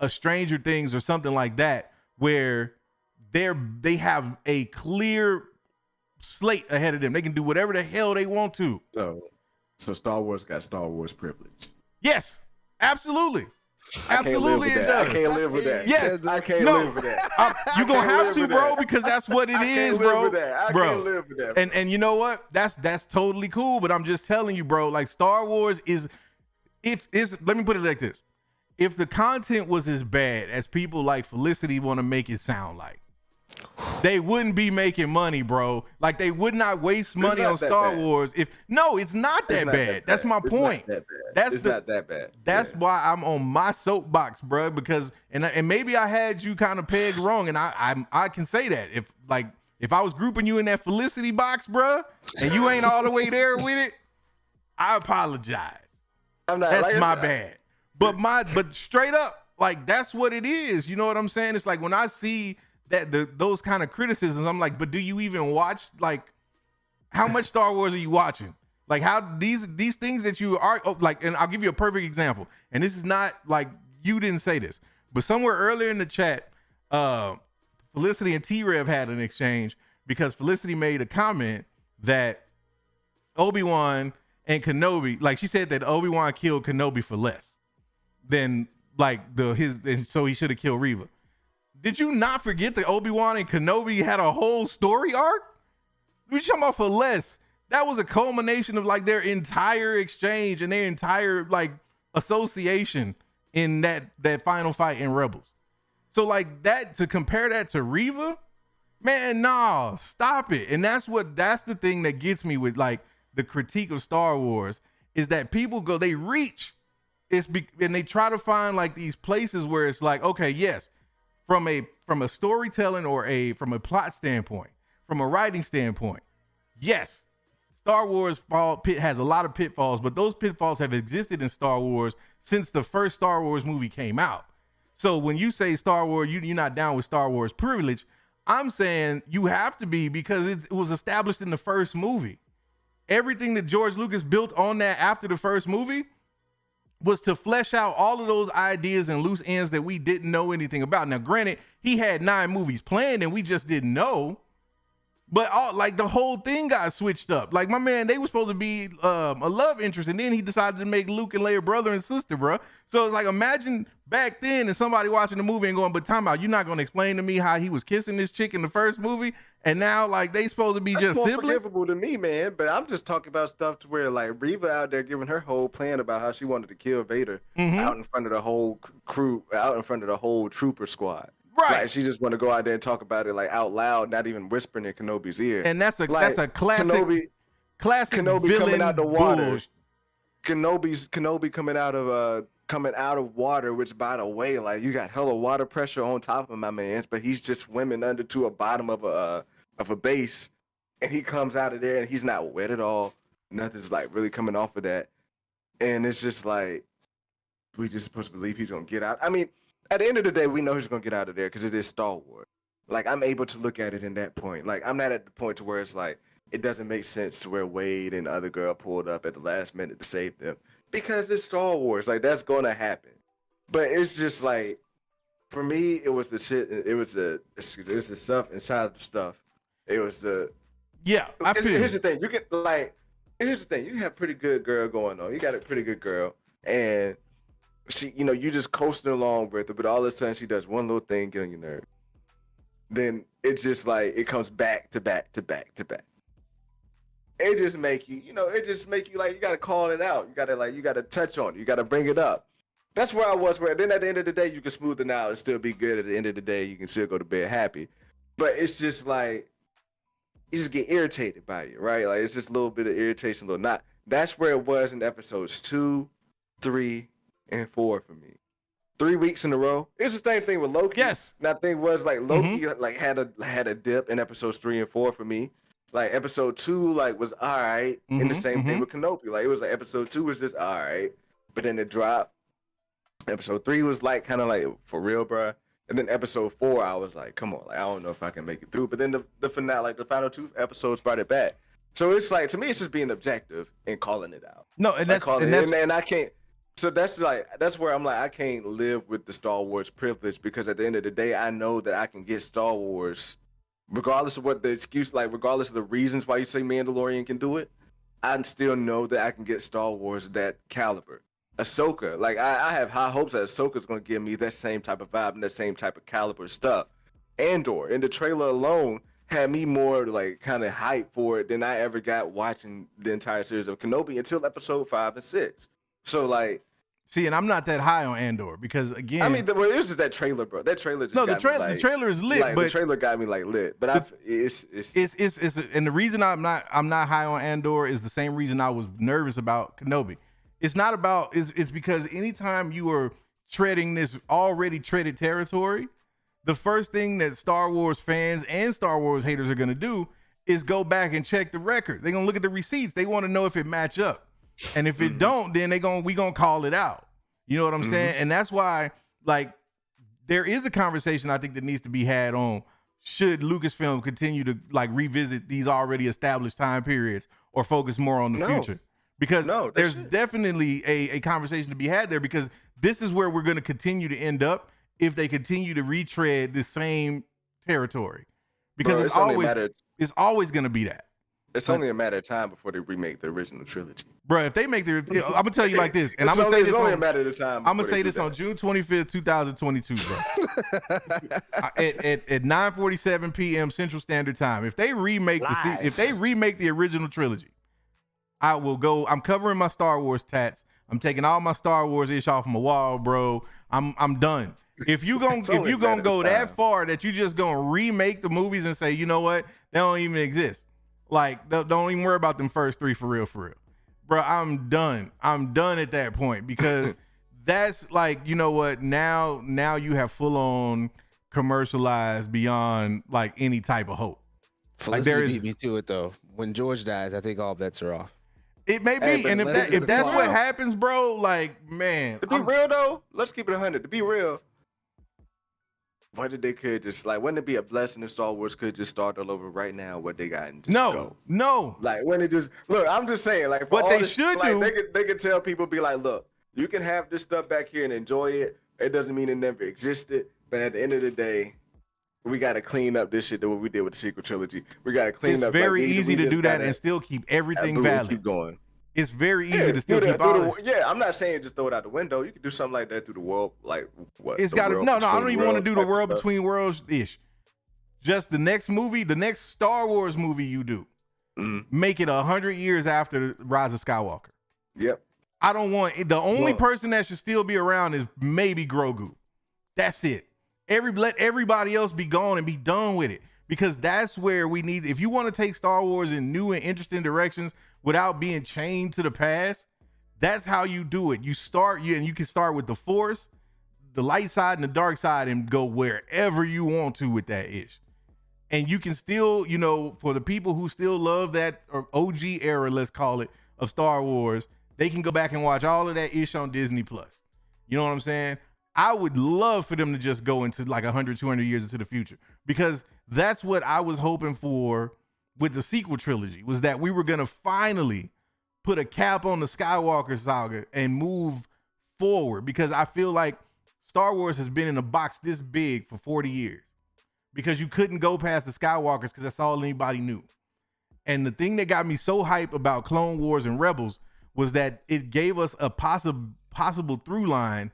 a Stranger Things or something like that, where they have a clear slate ahead of them. They can do whatever the hell they want to. So Star Wars got Star Wars privilege. Yes, absolutely. Absolutely, it does. I can't live with that. Yes, I can't live with that. You're gonna have to, bro, because that's what it is, bro. I can't live with that. And you know what? That's totally cool. But I'm just telling you, bro. Like, Star Wars is, let me put it like this: if the content was as bad as people like Felicity want to make it sound like, they wouldn't be making money, bro. Like, they would not waste money on Star Wars. It's not that bad. That's my point. It's not that bad. That's why I'm on my soapbox, bro. Because and maybe I had you kind of pegged wrong, and I can say that if I was grouping you in that Felicity box, bro, and you ain't all the way there with it, I apologize. I'm not. That's my bad. But straight up, like, that's what it is. You know what I'm saying? It's like, when I see that those kind of criticisms, I'm like, but do you even watch? Like, how much Star Wars are you watching? Like, how these things that you are like, and I'll give you a perfect example. And this is not like, you didn't say this, but somewhere earlier in the chat, Felicity and T-Rev had an exchange because Felicity made a comment that Obi-Wan and Kenobi, like, she said that Obi-Wan killed Kenobi for less than like and so he should have killed Reva. Did you not forget that Obi-Wan and Kenobi had a whole story arc? We talking about for less. That was a culmination of like their entire exchange and their entire like association in that final fight in Rebels. So like that, to compare that to Reva, man, nah, stop it. And that's the thing that gets me with like the critique of Star Wars is that people they reach, and they try to find like these places where it's like, okay, yes, from a storytelling or from a plot standpoint, from a writing standpoint, yes, Star Wars has a lot of pitfalls, but those pitfalls have existed in Star Wars since the first Star Wars movie came out. So when you say Star Wars, you're not down with Star Wars privilege, I'm saying you have to be, because it was established in the first movie. Everything that George Lucas built on that after the first movie was to flesh out all of those ideas and loose ends that we didn't know anything about. Now, granted, he had 9 movies planned and we just didn't know. But like the whole thing got switched up. Like my man, they were supposed to be a love interest, and then he decided to make Luke and Leia brother and sister, bro. So it's like, imagine back then and somebody watching the movie and going, "But time out, you're not going to explain to me how he was kissing this chick in the first movie, and now like they supposed to be That's just more siblings." forgivable to me, man. But I'm just talking about stuff to where like Reva out there giving her whole plan about how she wanted to kill Vader out in front of the whole crew, out in front of the whole trooper squad. Right. Like, she just want to go out there and talk about it like out loud, not even whispering in Kenobi's ear. And that's a classic Kenobi villain coming out the water. bullshit. Kenobi coming out of water, which by the way, like you got hella water pressure on top of my man's, but he's just swimming under to a bottom of a base, and he comes out of there and he's not wet at all. Nothing's like really coming off of that, and it's just like we just supposed to believe he's gonna get out. I mean, at the end of the day, we know he's gonna get out of there because it is Star Wars. Like I'm able to look at it in that point. Like I'm not at the point to where it's like it doesn't make sense to where Wade and the other girl pulled up at the last minute to save them, because it's Star Wars. Like that's gonna happen. But it's just like, for me, it was the shit. It was the stuff inside the stuff. It was the Here's the thing. Here's the thing. You have a pretty good girl going on. You got a pretty good girl, and she, you just coasting along with her, but all of a sudden she does one little thing, get on your nerve. Then it's just like it comes back to back to back to back. It just make you, like you gotta call it out. You gotta touch on it. You gotta bring it up. That's where I was. Where then at the end of the day, you can smooth it out and still be good. At the end of the day, you can still go to bed happy. But it's just like you just get irritated by it, right? Like it's just a little bit of irritation, little not. That's where it was in episodes 2, 3, and 4 for me. 3 weeks in a row. It's the same thing with Loki. Yes. And I think was like Loki like had a dip in episodes 3 and 4 for me. Like episode 2 like was all right, and the same thing with Kenobi. Like it was like episode 2 was just all right, but then it dropped. Episode 3 was like kind of like for real, bruh. And then episode 4, I was like, come on, like I don't know if I can make it through. But then the finale, like the final 2 episodes, brought it back. So it's like, to me, it's just being objective and calling it out. No, and and I can't. So that's where I'm like, I can't live with the Star Wars privilege, because at the end of the day, I know that I can get Star Wars, regardless of what the excuse, like regardless of the reasons why you say Mandalorian can do it. I still know that I can get Star Wars that caliber. Ahsoka, like I have high hopes that Ahsoka's gonna give me that same type of vibe and that same type of caliber stuff. Andor, in the trailer alone, had me more like kind of hyped for it than I ever got watching the entire series of Kenobi until episode 5 and 6. So like, see, and I'm not that high on Andor because again, I mean, it was just that trailer, bro. That trailer just the trailer is lit, like, but the trailer got me like lit. But it's and the reason I'm not high on Andor is the same reason I was nervous about Kenobi. It's not about it's because anytime you are treading this already treaded territory, the first thing that Star Wars fans and Star Wars haters are gonna do is go back and check the records. They're gonna look at the receipts. They want to know if it match up. And if it don't, then we gonna call it out. You know what I'm saying? And that's why, like, there is a conversation I think that needs to be had on should Lucasfilm continue to like revisit these already established time periods or focus more on the future. Because there's definitely a conversation to be had there, because this is where we're going to continue to end up if they continue to retread the same territory. Because it's always going to be that. It's only a matter of time before they remake the original trilogy. Bro, if they make I'm gonna tell you like this, and I'm gonna say this. It's only a matter of time. I'm gonna say this on June 25th, 2022, bro. at 9:47 p.m. Central Standard Time. If they remake the original trilogy, I will go. I'm covering my Star Wars tats. I'm taking all my Star Wars ish off my wall, bro. I'm done. If you gonna go that far that you just gonna remake the movies and say, you know what, they don't even exist. Like, don't even worry about them first three for real, bro. I'm done. I'm done at that point because that's like, you know what? Now you have full on commercialized beyond like any type of hope. Felicity beat me to it though. When George dies, I think all bets are off. It may be, and if that's what happens, bro, like, man. To be real though, let's keep it 100. To be real, what if they could just like, wouldn't it be a blessing if Star Wars could just start all over right now? What they got and just go? No. Like when it just look, I'm just saying, like what they should do, they could tell people, be like, look, you can have this stuff back here and enjoy it. It doesn't mean it never existed, but at the end of the day, we got to clean up this shit that what we did with the sequel trilogy. We got to clean up. It's very easy to do that and still keep everything valid. Keep going. It's very easy to still keep all. Yeah, I'm not saying just throw it out the window. You can do something like that through the world, like what? It's got to. No, I don't even want to do the world between worlds ish. Just the next movie, the next Star Wars movie you do, make it 100 years after Rise of Skywalker. Yep. I don't want the only person that should still be around is maybe Grogu. That's it. Let everybody else be gone and be done with it, because that's where we need. If you want to take Star Wars in new and interesting directions without being chained to the past, that's how you do it. You can start with the Force, the light side and the dark side, and go wherever you want to with that ish. And you can still, you know, for the people who still love that or OG era, let's call it, of Star Wars, they can go back and watch all of that ish on Disney Plus. You know what I'm saying? I would love for them to just go into like 100, 200 years into the future, because that's what I was hoping for with the sequel trilogy, was that we were going to finally put a cap on the Skywalker saga and move forward, because I feel like Star Wars has been in a box this big for 40 years because you couldn't go past the Skywalkers because that's all anybody knew. And the thing that got me so hype about Clone Wars and Rebels was that it gave us a possible through line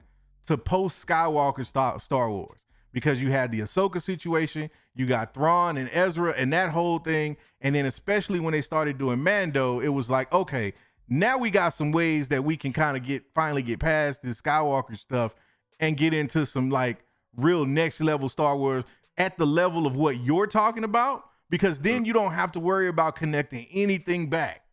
to post Skywalker Star Wars, because you had the Ahsoka situation, you got Thrawn and Ezra and that whole thing. And then especially when they started doing Mando, it was like, okay, now we got some ways that we can kind of finally get past this Skywalker stuff and get into some like real next level Star Wars at the level of what you're talking about, because then you don't have to worry about connecting anything back.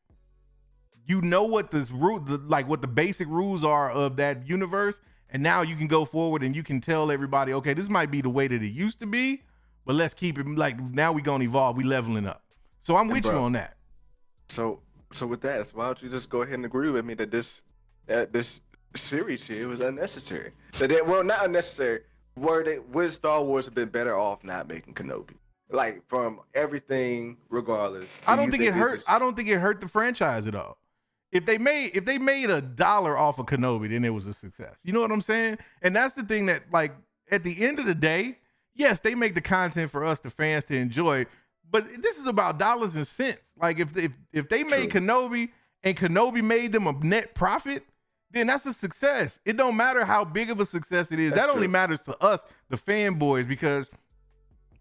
You know what what the basic rules are of that universe. And now you can go forward and you can tell everybody, okay, this might be the way that it used to be, but let's keep it like, now we're going to evolve. We leveling up. So I'm with you on that. So with that, why don't you just go ahead and agree with me that this series here was unnecessary? Not unnecessary. Would Star Wars have been better off not making Kenobi? Like, from everything, regardless. I don't think it hurt. I don't think it hurt the franchise at all. If they made $1 off of Kenobi, then it was a success. You know what I'm saying? And that's the thing that, like, at the end of the day, yes, they make the content for us, the fans, to enjoy. But this is about dollars and cents. Like, if they made Kenobi and Kenobi made them a net profit, then that's a success. It don't matter how big of a success it is. That only matters to us, the fanboys, because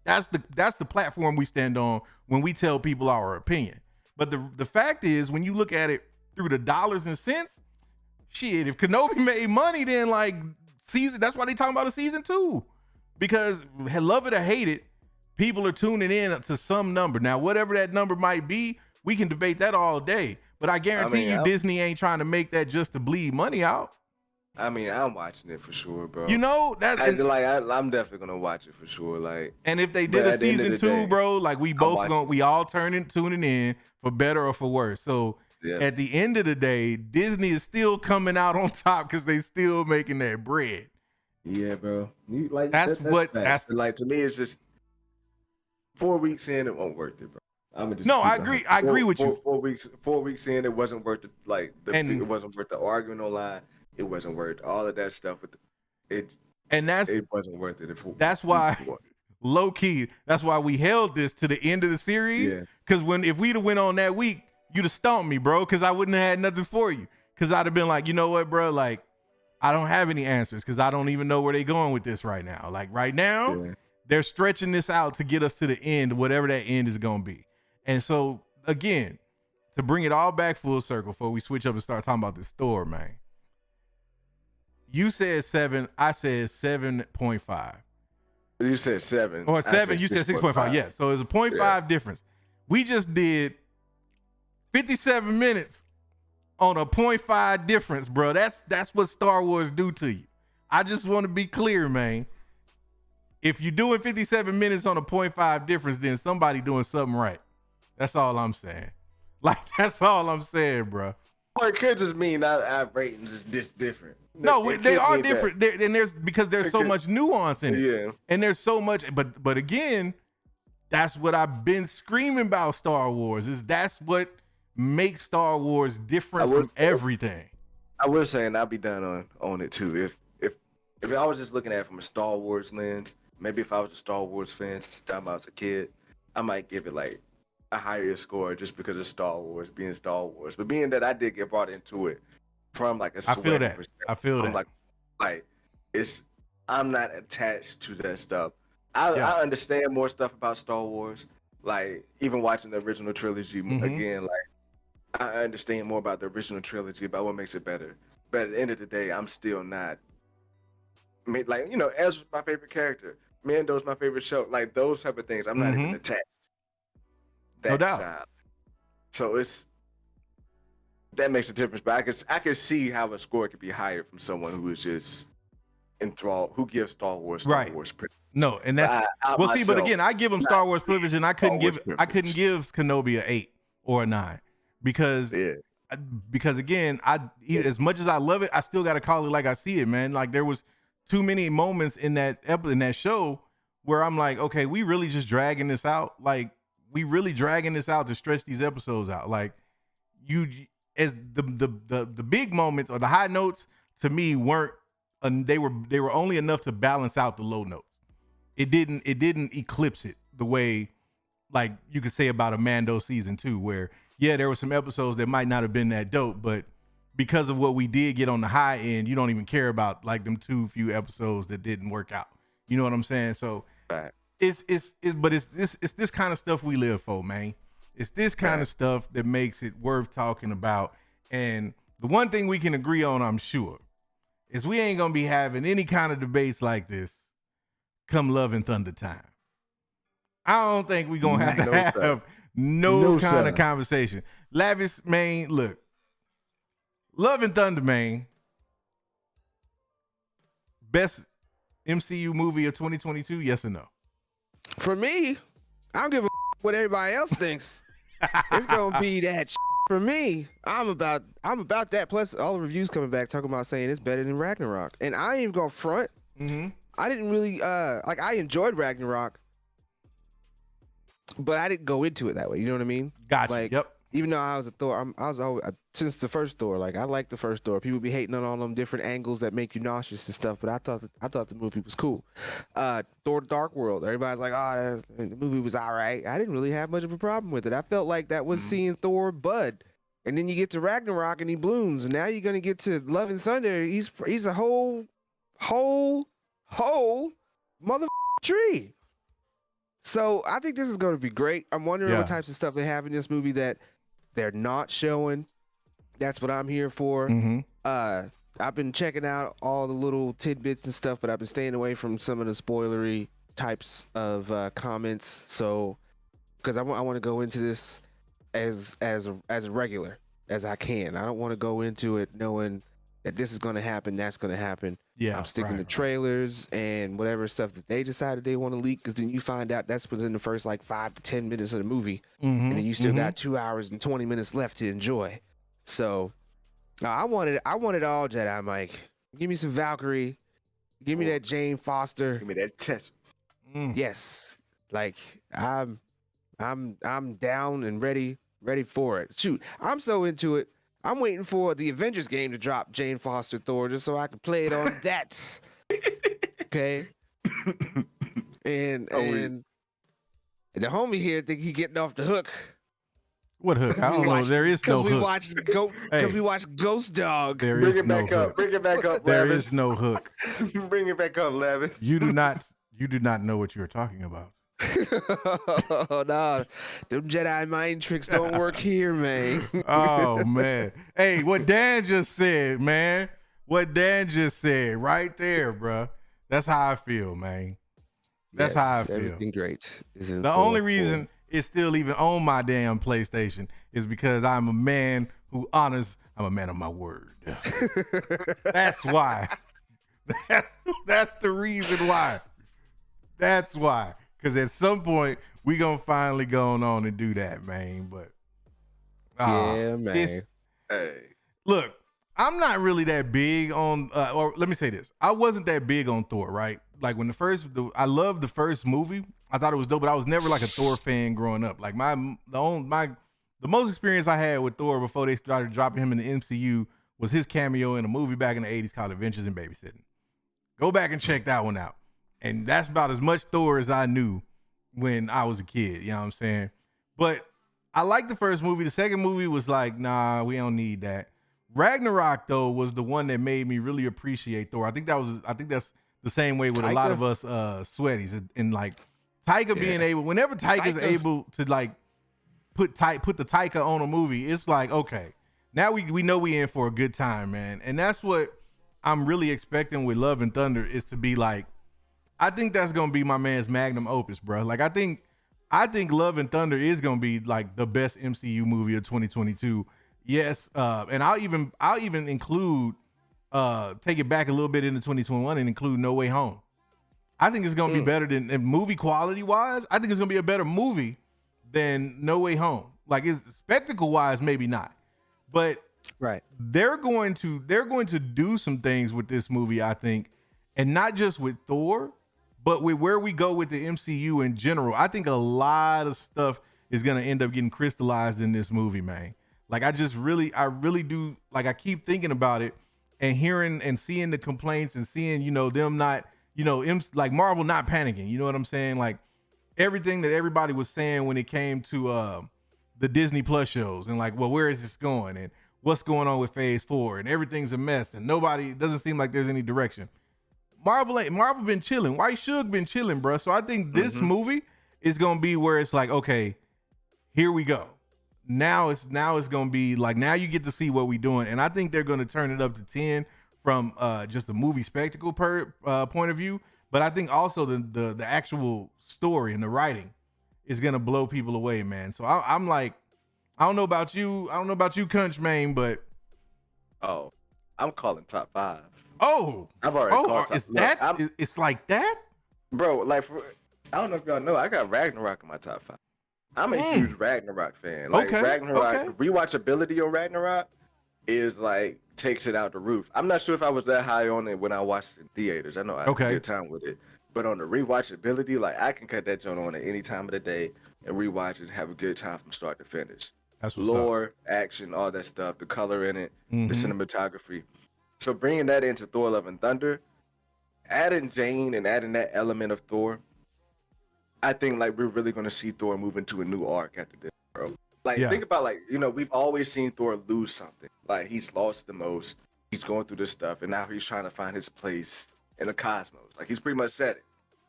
that's the platform we stand on when we tell people our opinion. But the fact is, when you look at it through the dollars and cents, shit, if Kenobi made money, then like that's why they talking about a season 2, because love it or hate it, people are tuning in to some number. Now, whatever that number might be, we can debate that all day, but I guarantee Disney ain't trying to make that just to bleed money out. I mean, I'm watching it for sure, bro. You know, I'm definitely gonna watch it for sure. Like, and if they did a season 2, bro, like we all tuning in for better or for worse. So at the end of the day, Disney is still coming out on top because they still making that bread. Yeah, bro. That's like, to me, it's just 4 weeks in, it won't worth it, bro. I agree with you. 4 weeks in, it wasn't worth it. Like, it wasn't worth the arguing online. It wasn't worth all of that stuff. It wasn't worth it. That's why, low key, that's why we held this to the end of the series. Because if we'd have went on that week, you'd have stomped me, bro. Because I wouldn't have had nothing for you. Because I'd have been like, you know what, bro? Like, I don't have any answers because I don't even know where they're going with this right now. Like, right now, they're stretching this out to get us to the end, whatever that end is going to be. And so, again, to bring it all back full circle before we switch up and start talking about this Thor, man. You said 7, I said 7.5. You said 7. Or 7, you said 6.5. Yeah, so it's a 0.5 difference. We just did 57 minutes on a 0.5 difference, bro. That's what Star Wars do to you. I just want to be clear, man. If you're doing 57 minutes on a 0.5 difference, then somebody doing something right. That's all I'm saying. Like, that's all I'm saying, bro. Or it could just mean our ratings is just different. No, It they could are mean different. And there's so much nuance in it. Yeah. And there's so much, but again, that's what I've been screaming about Star Wars, is that's what makes Star Wars different from everything. I was saying I'd be done on it too. If I was just looking at it from a Star Wars lens, maybe if I was a Star Wars fan since the time I was a kid, I might give it like a higher score just because of Star Wars being Star Wars. But being that I did get brought into it from like a sweaty perspective, I feel that. Like I'm not attached to that stuff. I understand more stuff about Star Wars. Like even watching the original trilogy again, like I understand more about the original trilogy, about what makes it better. But at the end of the day, I'm still not. Like, you know, Ezra's my favorite character. Mando's my favorite show. Like those type of things, I'm not even attached. That No doubt. side. So that makes a difference. But I can see how a score could be higher from someone who is just enthralled, who gives Star Wars privilege. No, and that's but again, I give them Star Wars privilege, and I couldn't give Kenobi a 8 or a 9 because again, as much as I love it, I still got to call it like I see it, man. Like there was too many moments in that show where I'm like, okay, we really just dragging this out. Like we really dragging this out to stretch these episodes out. Like as the big moments or the high notes to me weren't, they were only enough to balance out the low notes. It didn't eclipse it the way like you could say about a Mando season 2, where there were some episodes that might not have been that dope, but because of what we did get on the high end, you don't even care about like them few episodes that didn't work out. You know what I'm saying? So it's this kind of stuff we live for, man. It's this kind of stuff that makes it worth talking about. And the one thing we can agree on, I'm sure, is we ain't gonna be having any kind of debates like this come Love and Thunder time. I don't think we're gonna have to have no kind of conversation. Lavish, man, look. Love and Thunder, man. Best MCU movie of 2022, yes or no? For me, I don't give a what everybody else thinks. It's gonna be that for me. I'm about that. Plus, all the reviews coming back talking about saying it's better than Ragnarok, and I ain't even gonna front. I didn't really like. I enjoyed Ragnarok, but I didn't go into it that way. You know what I mean? Gotcha. Like, even though I was a Thor, I was always since the first Thor. Like I liked the first Thor. People be hating on all them different angles that make you nauseous and stuff, but I thought the movie was cool. Thor: Dark World. Everybody's like, oh, the movie was all right. I didn't really have much of a problem with it. I felt like that was seeing Thor bud, and then you get to Ragnarok and he blooms, and now you're gonna get to Love and Thunder. He's a whole mother tree. So I think this is going to be great. I'm wondering what types of stuff they have in this movie that they're not showing. That's what I'm here for. I've been checking out all the little tidbits and stuff, but I've been staying away from some of the spoilery types of comments. So, because I want to go into this as regular as I can. I don't want to go into it knowing that this is going to happen, that's going to happen. I'm sticking to trailers and whatever stuff that they decided they want to leak, because then you find out that's within the first like 5 to 10 minutes of the movie, and then you still got 2 hours and 20 minutes left to enjoy. So I wanted all Jedi, Mike. Give me some Valkyrie. Give me that Jane Foster. Give me that test. Yes, like I'm down and ready for it. Shoot, I'm so into it. I'm waiting for the Avengers game to drop Jane Foster Thor just so I can play it on that. Okay. And the homie here think he getting off the hook. What hook? I don't know. There is no hook. Because we watched Ghost Dog. There is no hook. Bring it back up, There is no hook. Bring it back up, Lavin. You do not know what you're talking about. Oh, no, them Jedi mind tricks don't work here, man. Oh man. Hey, what Dan just said, man. What Dan just said right there, bro. That's how I feel, man. That's how I feel. Everything great is in The Thor only 4. reason it's still even on my damn PlayStation is because I'm a man who honors. I'm a man of my word. That's why. That's the reason why. That's why. Because at some point we gonna finally go on and do that, man. But Yeah, man. Hey, look, I'm not really that big on. Or let me say this: I wasn't that big on Thor, right? Like when I loved the first movie. I thought it was dope, but I was never like a Thor fan growing up. Like the most experience I had with Thor before they started dropping him in the MCU was his cameo in a movie back in the 80s called Adventures in Babysitting. Go back and check that one out. And that's about as much Thor as I knew when I was a kid. You know what I'm saying? But I liked the first movie. The second movie was like, nah, we don't need that. Ragnarok, though, was the one that made me really appreciate Thor. I think that's the same way with a lot of us sweaties. And like Taika being able, whenever Taika's able to like put the Taika on a movie, it's like, okay, now we know we in for a good time, man. And that's what I'm really expecting with Love and Thunder is to be like, I think that's gonna be my man's magnum opus, bro. Like I think Love and Thunder is gonna be like the best MCU movie of 2022. Yes, and I'll even include take it back a little bit into 2021 and include No Way Home. I think it's gonna be better than movie quality wise. I think it's gonna be a better movie than No Way Home. Like it's spectacle wise, maybe not, but Right. they're going to do some things with this movie, I think, and not just with Thor, but with where we go with the MCU in general. I think a lot of stuff is gonna end up getting crystallized in this movie, man. Like I really do. Like I keep thinking about it and hearing and seeing the complaints and seeing, them not, like Marvel not panicking. You know what I'm saying? Like everything that everybody was saying when it came to the Disney Plus shows and like, well, where is this going and what's going on with Phase 4 and everything's a mess and doesn't seem like there's any direction. Marvel been chilling. Why Suge been chilling, bro? So I think this movie is gonna be where it's like, okay, here we go. Now it's gonna be like, now you get to see what we doing, and I think they're gonna turn it up to 10 from just the movie spectacle point of view. But I think also the actual story and the writing is gonna blow people away, man. So I'm like, I don't know about you, Kunch, man, but I'm calling top 5. Oh, I've already called top. Is that? It's like that, Bro. Like, I don't know if y'all know, I got Ragnarok in my top 5. I'm a huge Ragnarok fan. Like Ragnarok, rewatchability on Ragnarok is like takes it out the roof. I'm not sure if I was that high on it when I watched it in theaters. I know I had a good time with it, but on the rewatchability, like I can cut that joint on at any time of the day and rewatch it and have a good time from start to finish. That's what's Lore, action, all that stuff, the color in it, the cinematography. So bringing that into Thor: Love and Thunder, adding Jane and adding that element of Thor, I think like we're really gonna see Thor move into a new arc after this, bro. Like think about like, we've always seen Thor lose something. Like he's lost the most. He's going through this stuff, and now he's trying to find his place in the cosmos. Like he's pretty much said it.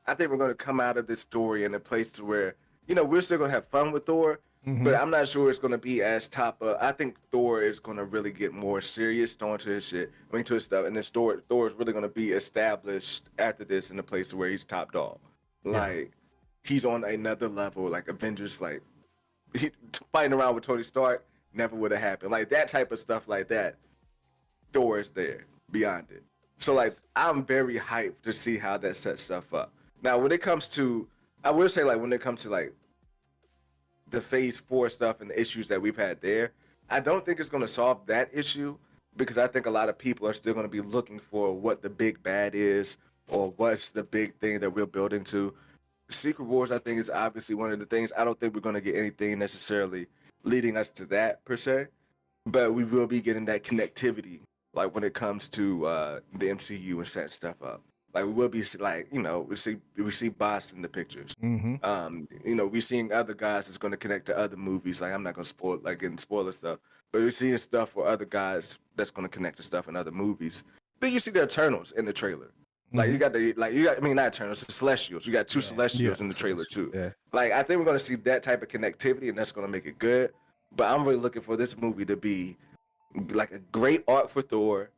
I think we're gonna come out of this story in a place to where, we're still gonna have fun with Thor, but I'm not sure it's gonna be as top. I think Thor is gonna really get more serious, to his shit, to his stuff, and then Thor is really gonna be established after this in a place to where he's top dog. Like he's on another level, like Avengers, like he fighting around with Tony Stark never would have happened. Like that type of stuff like that, Thor is there beyond it. So like I'm very hyped to see how that sets stuff up. Now when it comes to, I will say like when it comes to like the Phase 4 stuff and the issues that we've had there, I don't think it's going to solve that issue because I think a lot of people are still going to be looking for what the big bad is or what's the big thing that we're building to. Secret Wars, I think, is obviously one of the things. I don't think we're going to get anything necessarily leading us to that per se, but we will be getting that connectivity, like when it comes to the MCU and setting stuff up. Like we will be like, we see Boss in the pictures. We're seeing other guys that's going to connect to other movies. Like I'm not going to spoil, like getting spoiler stuff, but we're seeing stuff for other guys that's going to connect to stuff in other movies. Then you see the Eternals in the trailer. Like you got I mean, not Eternals, the Celestials. You got two Celestials in the trailer too. Yeah. Like I think we're gonna see that type of connectivity, and that's gonna make it good. But I'm really looking for this movie to be like a great arc for Thor,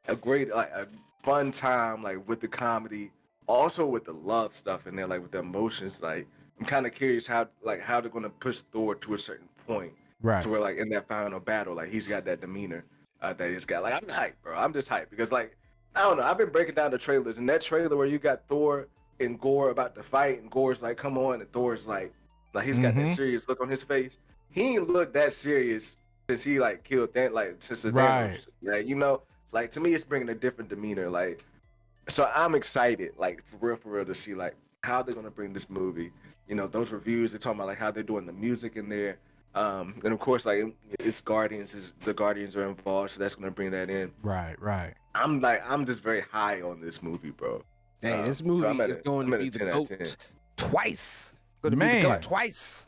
a great a fun time like with the comedy, also with the love stuff in there, like with the emotions. Like I'm kind of curious how they're gonna push Thor to a certain point, Right. to where like in that final battle, like he's got that demeanor that he's got. Like I'm hyped, bro. I'm just hyped because like. I don't know. I've been breaking down the trailers, and that trailer where you got Thor and Gore about to fight, and Gore's like, "Come on," and Thor's like he's got that serious look on his face. He ain't looked that serious since he like killed that, like since the Thanos. Like like to me, it's bringing a different demeanor. Like, so I'm excited, like for real, to see like how they're gonna bring this movie. Those reviews they're talking about like how they're doing the music in there. And of course, like it's Guardians. The Guardians are involved, so that's gonna bring that in. Right. I'm just very high on this movie, bro. Hey, this movie is going to be the GOAT twice. It's going to be the GOAT twice.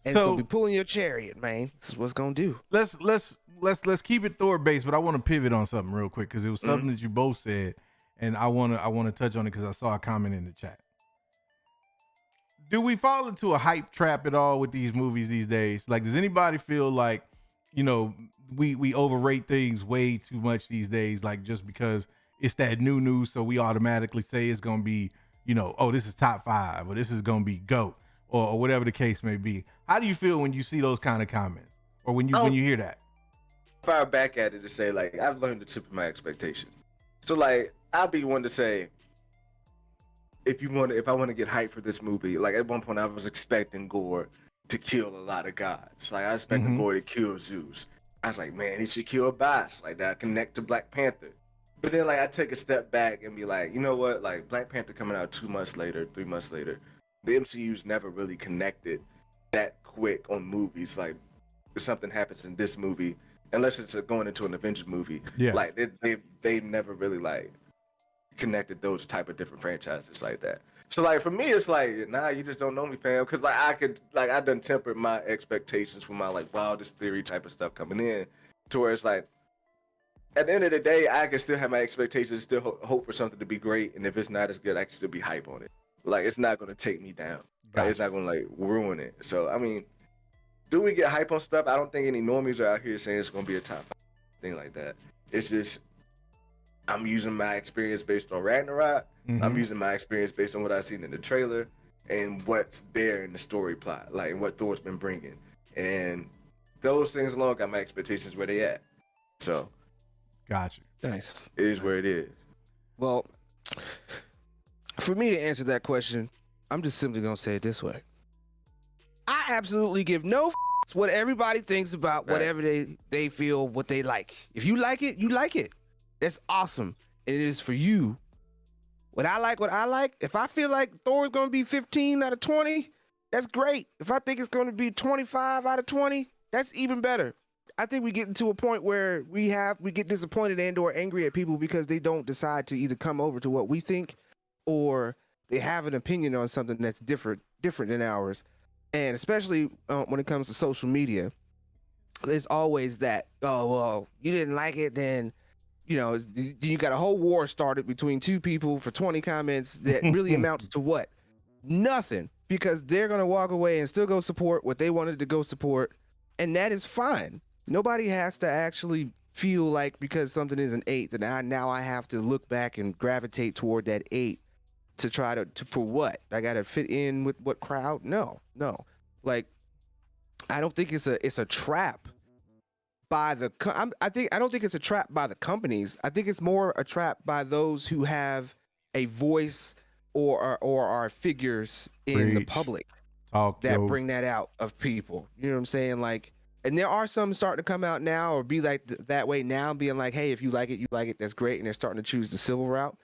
And it's going to be pulling your chariot, man. This is what's going to do. Let's keep it Thor based, but I want to pivot on something real quick because it was something that you both said, and I want to touch on it because I saw a comment in the chat. Do we fall into a hype trap at all with these movies these days? Like, does anybody feel like, we overrate things way too much these days, like just because it's that new news, so we automatically say it's gonna be, oh, this is top 5 or this is gonna be GOAT or whatever the case may be. How do you feel when you see those kind of comments or when you hear that? Fire back at it to say like I've learned to temper my expectations. So like I'll be one to say if I want to get hyped for this movie, like at one point I was expecting Gore to kill a lot of gods. Like I was expecting Gore to kill Zeus. I was like, man, he should kill Bass. Like that connect to Black Panther. But then like I take a step back and be like, you know what? Like Black Panther coming out 2 months later, 3 months later, the MCU's never really connected that quick on movies. Like if something happens in this movie, unless it's going into an Avengers movie, like they never really like connected those type of different franchises like that. So like for me, it's like, nah, you just don't know me, fam. Because like I done tempered my expectations for my like wildest theory type of stuff coming in, to where it's like, at the end of the day, I can still have my expectations, still hope for something to be great, and if it's not as good, I can still be hype on it. Like it's not gonna take me down. Like, it's not gonna like ruin it. So I mean, do we get hype on stuff? I don't think any normies are out here saying it's gonna be a top 5 thing like that. It's just I'm using my experience based on Ragnarok. I'm using my experience based on what I've seen in the trailer and what's there in the story plot, like what Thor's been bringing. And those things alone got my expectations where they at. So, got you. Nice. It is where it is. Well, for me to answer that question, I'm just simply going to say it this way. I absolutely give no f***s what everybody thinks about whatever they feel, what they like. If you like it, you like it. That's awesome. And it is for you. What I like. If I feel like Thor is going to be 15 out of 20, that's great. If I think it's going to be 25 out of 20, that's even better. I think we get into a point where we get disappointed and or angry at people because they don't decide to either come over to what we think or they have an opinion on something that's different than ours. And especially when it comes to social media, there's always that, oh, well, you didn't like it, then you got a whole war started between two people for 20 comments that really amounts to what? Nothing, because they're going to walk away and still go support what they wanted to go support. And that is fine. Nobody has to actually feel like because something is an 8 that now I have to look back and gravitate toward that 8 to try to for what? I got to fit in with what crowd? No. Like, I don't think it's a trap by the I don't think it's a trap by the companies. I think it's more a trap by those who have a voice or are figures in the public that bring that out of people. You know what I'm saying? Like, and there are some starting to come out now or be like that way now, being like, hey, if you like it, you like it. That's great. And they're starting to choose the civil route.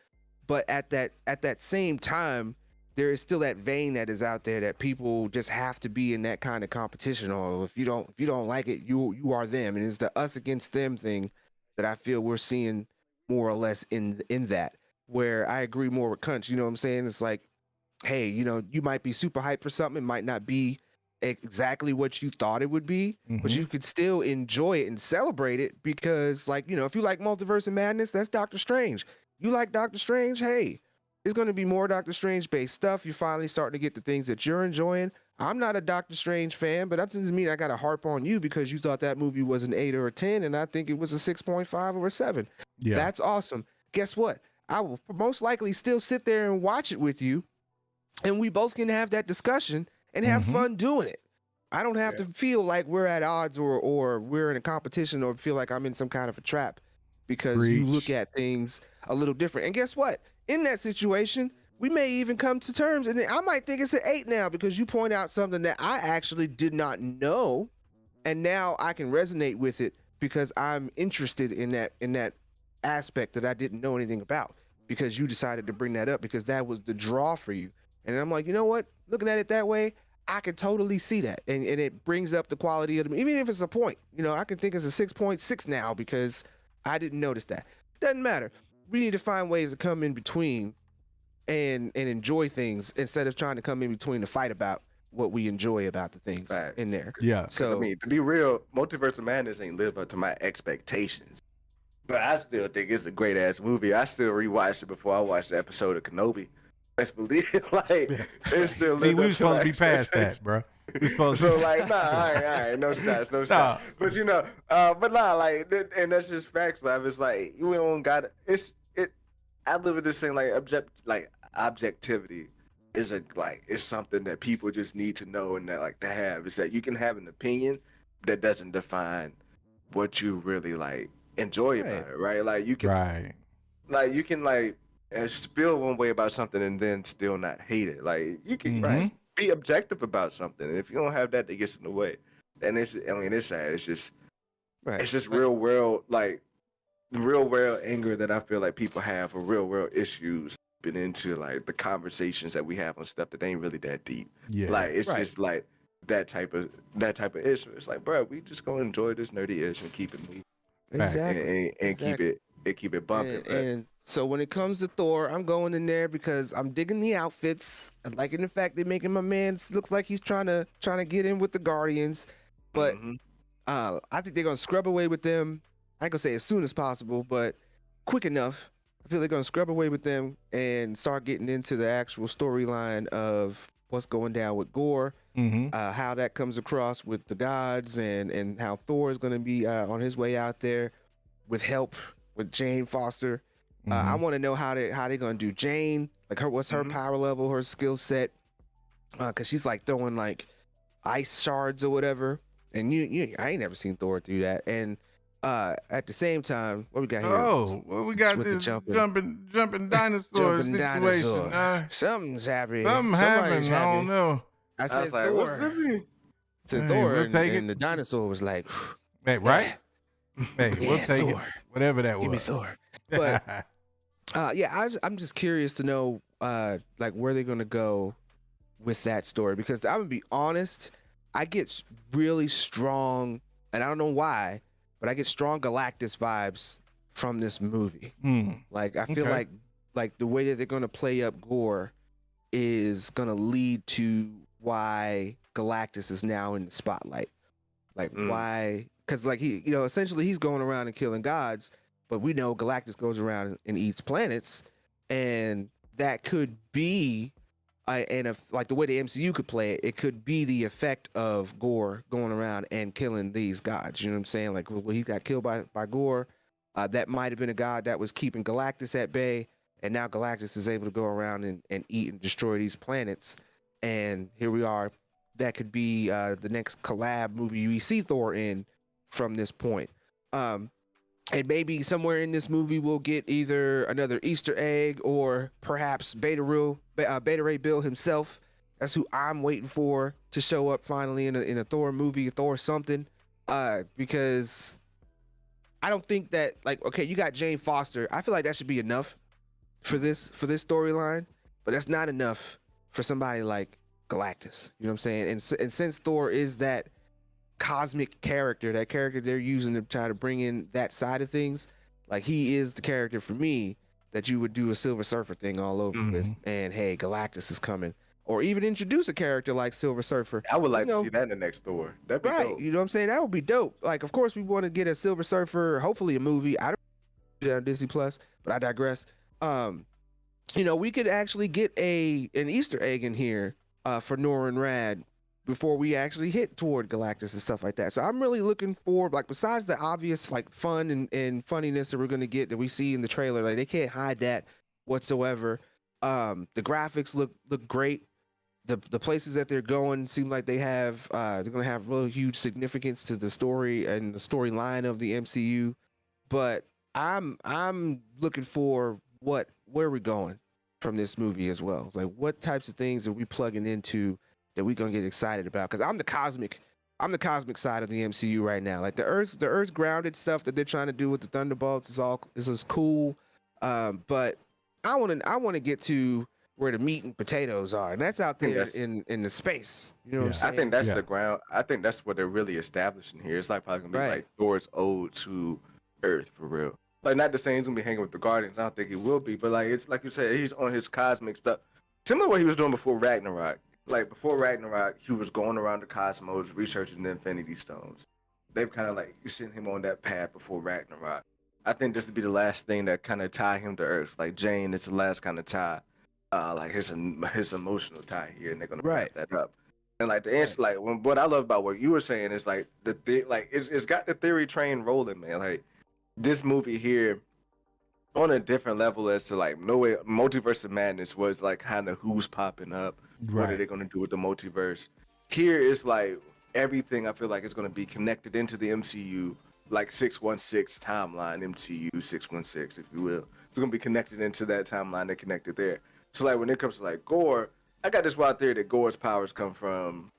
But at that same time, there is still that vein that is out there that people just have to be in that kind of competition. Or if you don't like it, you are them. And it's the us against them thing that I feel we're seeing more or less in that, where I agree more with Kunch. You know what I'm saying? It's like, hey, you might be super hyped for something. It might not be exactly what you thought it would be, but you could still enjoy it and celebrate it because, like, if you like Multiverse of Madness, that's Doctor Strange. You like Doctor Strange? Hey, it's going to be more Doctor Strange based stuff. You're finally starting to get the things that you're enjoying. I'm not a Doctor Strange fan, but that doesn't mean I got to harp on you because you thought that movie was an 8 or a 10, and I think it was a 6.5 or a 7. Yeah. That's awesome. Guess what? I will most likely still sit there and watch it with you, and we both can have that discussion and have fun doing it. I don't have to feel like we're at odds or we're in a competition or feel like I'm in some kind of a trap because you look at things a little different. And guess what? In that situation, we may even come to terms, and I might think it's an 8 now because you point out something that I actually did not know, and now I can resonate with it because I'm interested in that aspect that I didn't know anything about because you decided to bring that up because that was the draw for you. And I'm like, you know what? Looking at it that way, I can totally see that, and it brings up the quality of them. Even if it's a point, I can think it's a 6.6 now because I didn't notice that. Doesn't matter. We need to find ways to come in between and enjoy things instead of trying to come in between to fight about what we enjoy about the things in there. Yeah. So I mean, to be real, Multiverse of Madness ain't lived up to my expectations. But I still think it's a great ass movie. I still rewatched it before I watched the episode of Kenobi. Let's believe it. Like it's still. See, we were supposed to be past that, bro. We supposed So to. like, nah, all right, no shots. But but like, and that's just facts, love. It's like you don't got it. I live with this thing like objectivity is it's something that people just need to know and that like to have. Is that you can have an opinion that doesn't define what you really like enjoy about it, right? Like you can, you can feel one way about something and then still not hate it. Like you can be objective about something, and if you don't have that gets in the way. And it's sad. It's just real world anger that I feel like people have for real world issues. Been into like the conversations that we have on stuff that ain't really that deep. Yeah, like it's just like that type of issue. It's like, bro, we just gonna enjoy this nerdy ish and keep it moving. Exactly. And keep it bumping. And so when it comes to Thor, I'm going in there because I'm digging the outfits. I'm liking the fact they're making my man looks like he's trying to get in with the Guardians. But I think they're gonna scrub away with them. I ain't gonna say as soon as possible, but quick enough. I feel they're gonna scrub away with them and start getting into the actual storyline of what's going down with Gore, how that comes across with the gods, and how Thor is gonna be on his way out there with help with Jane Foster. I want to know how they're gonna do Jane, like what's her power level, her skill set, because she's like throwing like ice shards or whatever, and I ain't never seen Thor do that. And at the same time, what we got here? Oh, well, we got this jumping dinosaur situation. Something's happening. Something happened. I don't know. I said like, Thor. what's it? To Thor, and the dinosaur was like, hey, right? Hey, we'll take Thor. it. Whatever that was. Give me Thor. But I'm just curious to know like where they're gonna go with that story, because I'm gonna be honest, I get really strong, and I don't know why, but I get strong Galactus vibes from this movie. Like I feel like the way that they're gonna play up Gore is gonna lead to why Galactus is now in the spotlight. Like why? Because like he, essentially he's going around and killing gods, but we know Galactus goes around and eats planets, and that could be, and if like the way the MCU could play it, it could be the effect of Gore going around and killing these gods. You know what I'm saying? Like when he got killed by Gore, that might have been a god that was keeping Galactus at bay, and now Galactus is able to go around and eat and destroy these planets. And here we are. That could be the next collab movie we see Thor in from this point. And maybe somewhere in this movie we'll get either another Easter egg or perhaps Beta Ray Bill himself. That's who I'm waiting for to show up finally in a Thor movie, Thor something. Because I don't think that, like, okay, you got Jane Foster. I feel like that should be enough for this storyline, but that's not enough for somebody like Galactus. You know what I'm saying? And since Thor is that cosmic character, that character they're using to try to bring in that side of things, like he is the character for me that you would do a Silver Surfer thing all over with, and hey, Galactus is coming. Or even introduce a character like Silver Surfer. I would like to see that in the next Thor. That'd be dope. You know what I'm saying? That would be dope. Like, of course, we want to get a Silver Surfer, hopefully a movie. I don't know Disney Plus, but I digress. we could actually get an Easter egg in here for Nora and Rad before we actually hit toward Galactus and stuff like that. So I'm really looking for, like, besides the obvious like fun and funniness that we're gonna get that we see in the trailer, like they can't hide that whatsoever. The graphics look great. The places that they're going seem like they're gonna have real huge significance to the story and the storyline of the MCU. But I'm looking for where we're going from this movie as well. Like, what types of things are we plugging into that we're gonna get excited about? Because I'm the cosmic side of the MCU right now. Like the Earth grounded stuff that they're trying to do with the Thunderbolts is cool. But I want to get to where the meat and potatoes are, and that's out there in the space. You know what I'm saying? I think that's the ground. I think that's what they're really establishing here. It's like probably gonna be like Thor's ode to Earth for real. Like, not to say he's gonna be hanging with the Guardians. I don't think he will be, but like, it's like you said, he's on his cosmic stuff, similar to what he was doing before Ragnarok. Like before Ragnarok, he was going around the cosmos researching the Infinity Stones. They've kind of like sent him on that path before Ragnarok. I think this would be the last thing that kind of tie him to Earth. Like Jane is the last kind of tie, like his emotional tie here, and they're gonna wrap that up. And like the answer, like what I love about what you were saying is like it's got the theory train rolling, man. Like this movie here, on a different level as to like no way Multiverse of Madness was like kind of who's popping up, what are they gonna do with the multiverse. Here is like everything I feel like is gonna be connected into the MCU, like 616 timeline, MCU 616, if you will. It's gonna be connected into that timeline. They're connected there. So like when it comes to like Gore, I got this wild theory that Gore's powers come from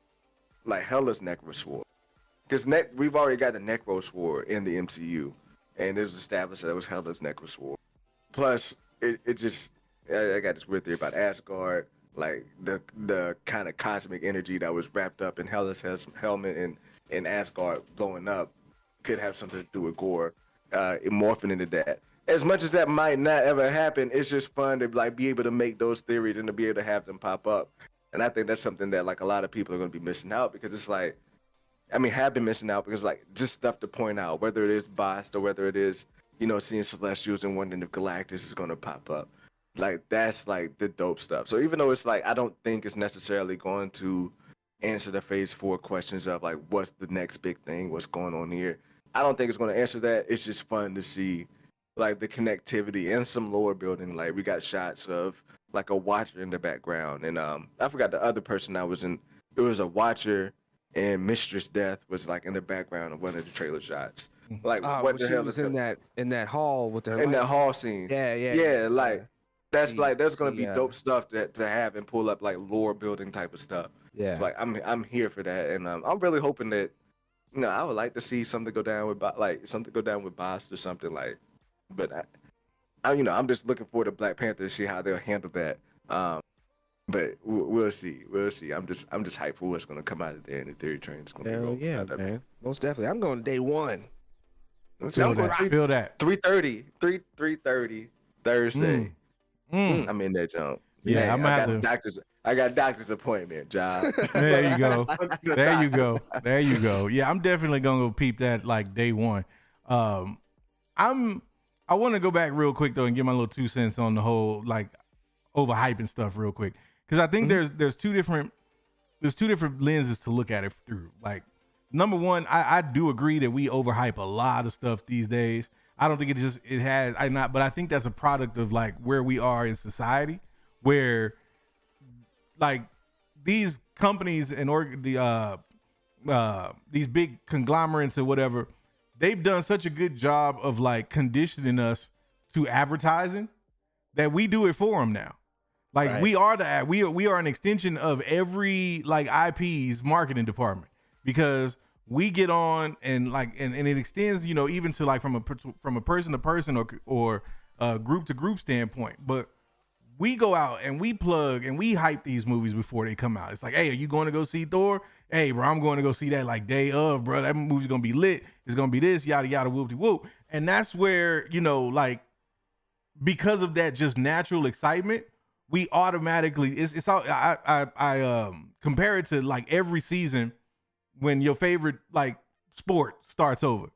like Hela's Necro Sword, because we've already got the Necro Sword in the MCU, and it's established that it was Hela's Necro Sword. Plus, it just I got this weird theory about Asgard, like the kind of cosmic energy that was wrapped up in Hela's helmet and Asgard blowing up could have something to do with Gore, morphing into that. As much as that might not ever happen, it's just fun to like be able to make those theories and to be able to have them pop up. And I think that's something that like a lot of people are going to be missing out, because it's like, I mean, have been missing out because like just stuff to point out, whether it is Bast or whether it is, seeing Celestials and wondering if Galactus is going to pop up. Like that's like the dope stuff. So even though it's like, I don't think it's necessarily going to answer the Phase 4 questions of like, what's the next big thing, what's going on here. I don't think it's going to answer that. It's just fun to see like the connectivity and some lore building. Like we got shots of like a Watcher in the background, and I forgot the other person I was in. It was a Watcher, and Mistress Death was like in the background of one of the trailer shots. Like what the hell was in that hall with her in that hall scene? Yeah. Like that's gonna be dope stuff to have and pull up like lore building type of stuff. Yeah, so, like I'm here for that, and I'm really hoping that I would like to see something go down with Bast or something like. But I'm just looking forward to Black Panther to see how they'll handle that. But we'll see. I'm just hyped for what's gonna come out of there, and the theory train is gonna be rolling. Yeah, man. Most definitely. I'm going day one. Feel that. 3:30 Thursday. I'm in that jump. Yeah, man, I got doctor's appointment, job. There you go. There you go. Yeah, I'm definitely gonna go peep that like day one. I want to go back real quick though and give my little 2 cents on the whole like overhyping stuff real quick, because I think there's two different lenses to look at it through. Like, number one, I do agree that we overhype a lot of stuff these days. I don't think but I think that's a product of like where we are in society, where like these companies and these big conglomerates or whatever, they've done such a good job of like conditioning us to advertising that we do it for them now. Like we are an extension of every like IP's marketing department, because we get on and like and it extends, even to like from a person to person or group to group standpoint. But we go out and we plug and we hype these movies before they come out. It's like, hey, are you going to go see Thor? Hey, bro, I'm going to go see that like day of, bro. That movie's going to be lit. It's going to be this, yada, yada, whoop-de-whoop. And that's where, like, because of that just natural excitement, we automatically, I compare it to like every season when your favorite like sport starts over.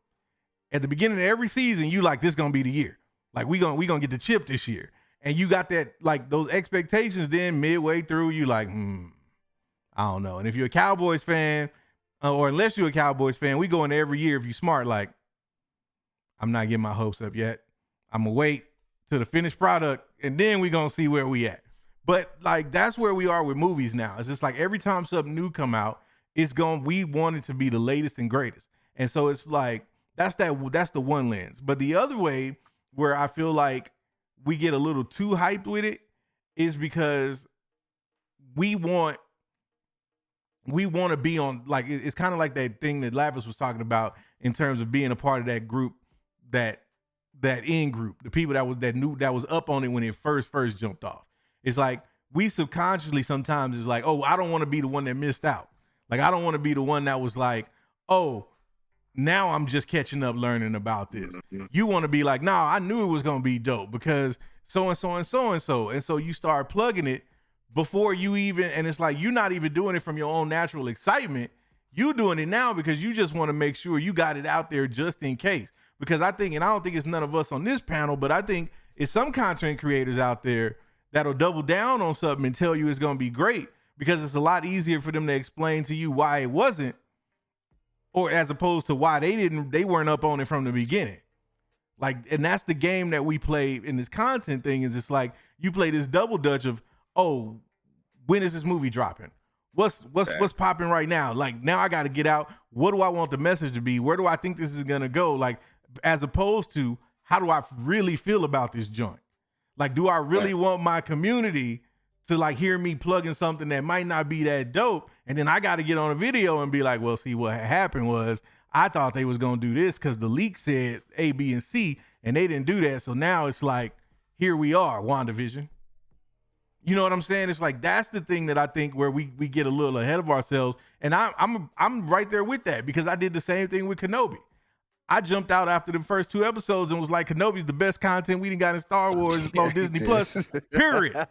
At the beginning of every season, you like, this going to be the year. Like we gonna get the chip this year. and you got that like those expectations. Then midway through, you like, I don't know. And if you're a Cowboys fan, or unless you're a Cowboys fan, we go in every year. If you smart, like, I'm not getting my hopes up yet. I'm gonna wait to the finished product, and then we gonna see where we at. But like that's where we are with movies now. It's just like every time something new come out, we want it to be the latest and greatest. And so it's like that's the one lens. But the other way where I feel like we get a little too hyped with it is because we want to be on, like, it's kind of like that thing that Lapis was talking about in terms of being a part of that group, that in group, the people that was up on it when it first jumped off. It's like we subconsciously sometimes is like, oh, I don't want to be the one that missed out. Like, I don't want to be the one that was like, oh, now I'm just catching up learning about this. You want to be like, nah, I knew it was going to be dope because so-and-so and so-and-so. And so you start plugging it before you even, and it's like, you're not even doing it from your own natural excitement. You doing it now because you just want to make sure you got it out there just in case. Because I think, and I don't think it's none of us on this panel, but I think it's some content creators out there that'll double down on something and tell you it's going to be great because it's a lot easier for them to explain to you why it wasn't, or as opposed to why they weren't up on it from the beginning. Like, and that's the game that we play in this content thing, is it's like you play this double dutch of, oh, when is this movie dropping? What's popping right now? Like, now I got to get out. What do I want the message to be? Where do I think this is going to go? Like, as opposed to, how do I really feel about this joint? Like, do I really want my community to like hear me plugging something that might not be that dope? And then I got to get on a video and be like, well, see, what happened was I thought they was going to do this because the leak said A, B, and C, and they didn't do that. So now it's like, here we are, WandaVision. You know what I'm saying? It's like, that's the thing that I think where we get a little ahead of ourselves. And I'm right there with that because I did the same thing with Kenobi. I jumped out after the first 2 episodes and was like, Kenobi's the best content we done got in Star Wars on Disney Plus. Period.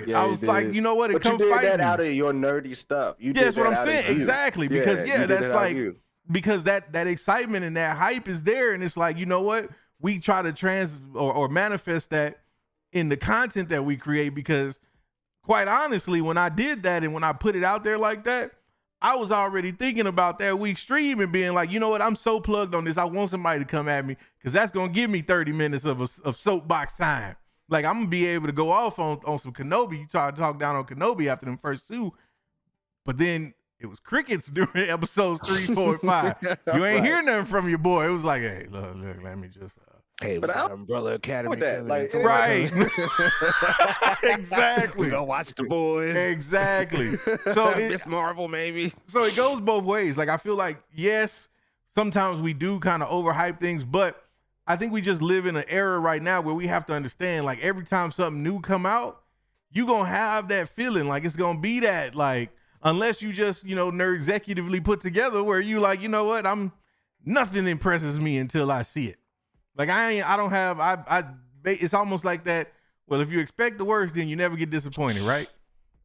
Yeah, I was like, you know what? But you did that out of your nerdy stuff. You did that's what I'm saying. Exactly. Because that's like, because that excitement and that hype is there. And it's like, you know what? We try to or manifest that in the content that we create, because quite honestly, when I did that and when I put it out there like that, I was already thinking about that week's stream and being like, you know what? I'm so plugged on this. I want somebody to come at me because that's going to give me 30 minutes of soapbox time. Like, I'm going to be able to go off on some Kenobi. You try to talk down on Kenobi after them first 2, but then it was crickets during episodes 3, 4, and 5. You ain't hear nothing from your boy. It was like, hey, look, let me just... Hey, but Umbrella Academy. That, like, right. Exactly. We gonna watch The Boys. Exactly. So Miss Marvel, maybe. So it goes both ways. Like, I feel like, yes, sometimes we do kind of overhype things, but I think we just live in an era right now where we have to understand, like, every time something new come out, you gonna have that feeling. Like, it's gonna be that, like, unless you just, nerd executively put together where you like, you know what, nothing impresses me until I see it. Like, it's almost like that. Well, if you expect the worst, then you never get disappointed, right?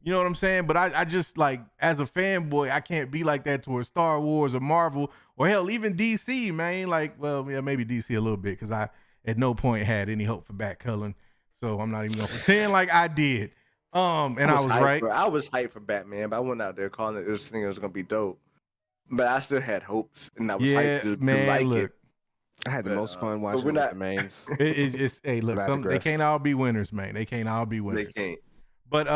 You know what I'm saying? But I just, like, as a fanboy, I can't be like that towards Star Wars or Marvel or hell, even DC, man. Like, well, yeah, maybe DC a little bit, because I at no point had any hope for Bat Cullen. So I'm not even gonna pretend like I did. And I was right. I was hyped for Batman, but I went out there calling it, thinking it was gonna be dope. But I still had hopes, and I was hyped to like it. I had the most fun watching with the mains. It's just, hey, look, they can't all be winners, man. They can't all be winners. They can't. But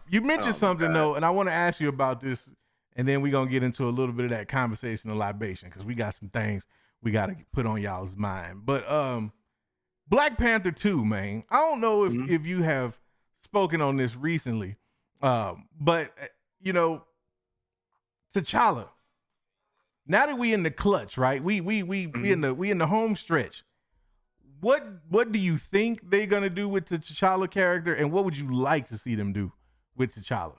you mentioned something, though, and I want to ask you about this, and then we're going to get into a little bit of that conversation of libation, because we got some things we got to put on y'all's mind. But Black Panther 2, man, I don't know if you have spoken on this recently, but, T'Challa. Now that we in the clutch, right? We in the home stretch. What do you think they're gonna do with the T'Challa character, and what would you like to see them do with T'Challa?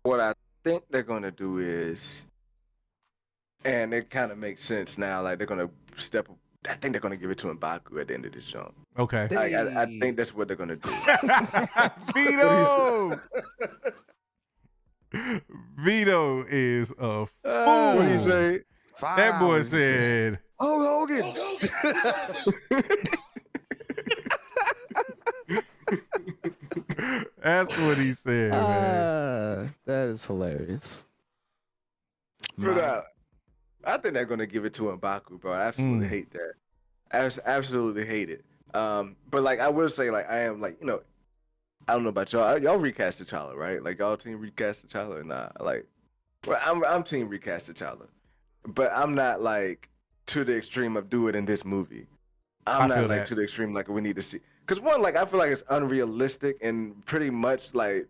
What I think they're gonna do is, and it kind of makes sense now. Like, they're gonna I think they're gonna give it to M'Baku at the end of this jump. Okay. I think that's what they're gonna do. Vito. Vito is a fool. What do you say? That boy said, "Oh, Hogan." That's what he said, man. That is hilarious. But I think they're gonna give it to M'Baku, bro. I absolutely hate that. I absolutely hate it. But like I will say, like I am like, I don't know about y'all. Y'all recast T'Challa, right? Like y'all team recast T'Challa or not? Like, well, I'm team recast T'Challa, but I'm not like to the extreme of do it in this movie. I'm not like to the extreme like we need to see. Cause one, like I feel like it's unrealistic and pretty much like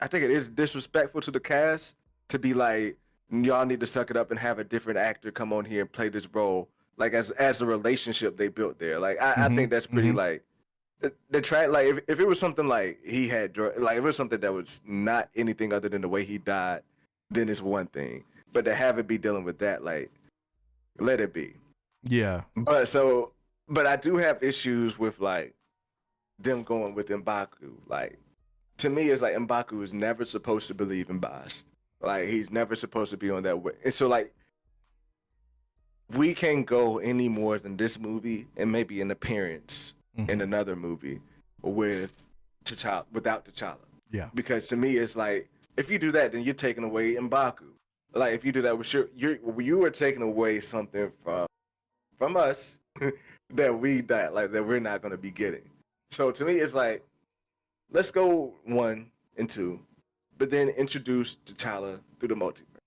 I think it is disrespectful to the cast to be like y'all need to suck it up and have a different actor come on here and play this role. Like as a relationship they built there. Like I think that's pretty like the track. Like if it was something like he had like if it was something that was not anything other than the way he died, then it's one thing. But to have it be dealing with that, like let it be. Yeah. But I do have issues with like them going with M'Baku. Like to me, it's like M'Baku is never supposed to believe in Bast. Like he's never supposed to be on that way. And so like we can't go any more than this movie and maybe an appearance in another movie with T'Challa without T'Challa. Yeah. Because to me, it's like if you do that, then you're taking away M'Baku. Like if you do that, you are taking away something from us that we're not gonna be getting. So to me, it's like let's go 1 and 2, but then introduce T'Challa through the multiverse.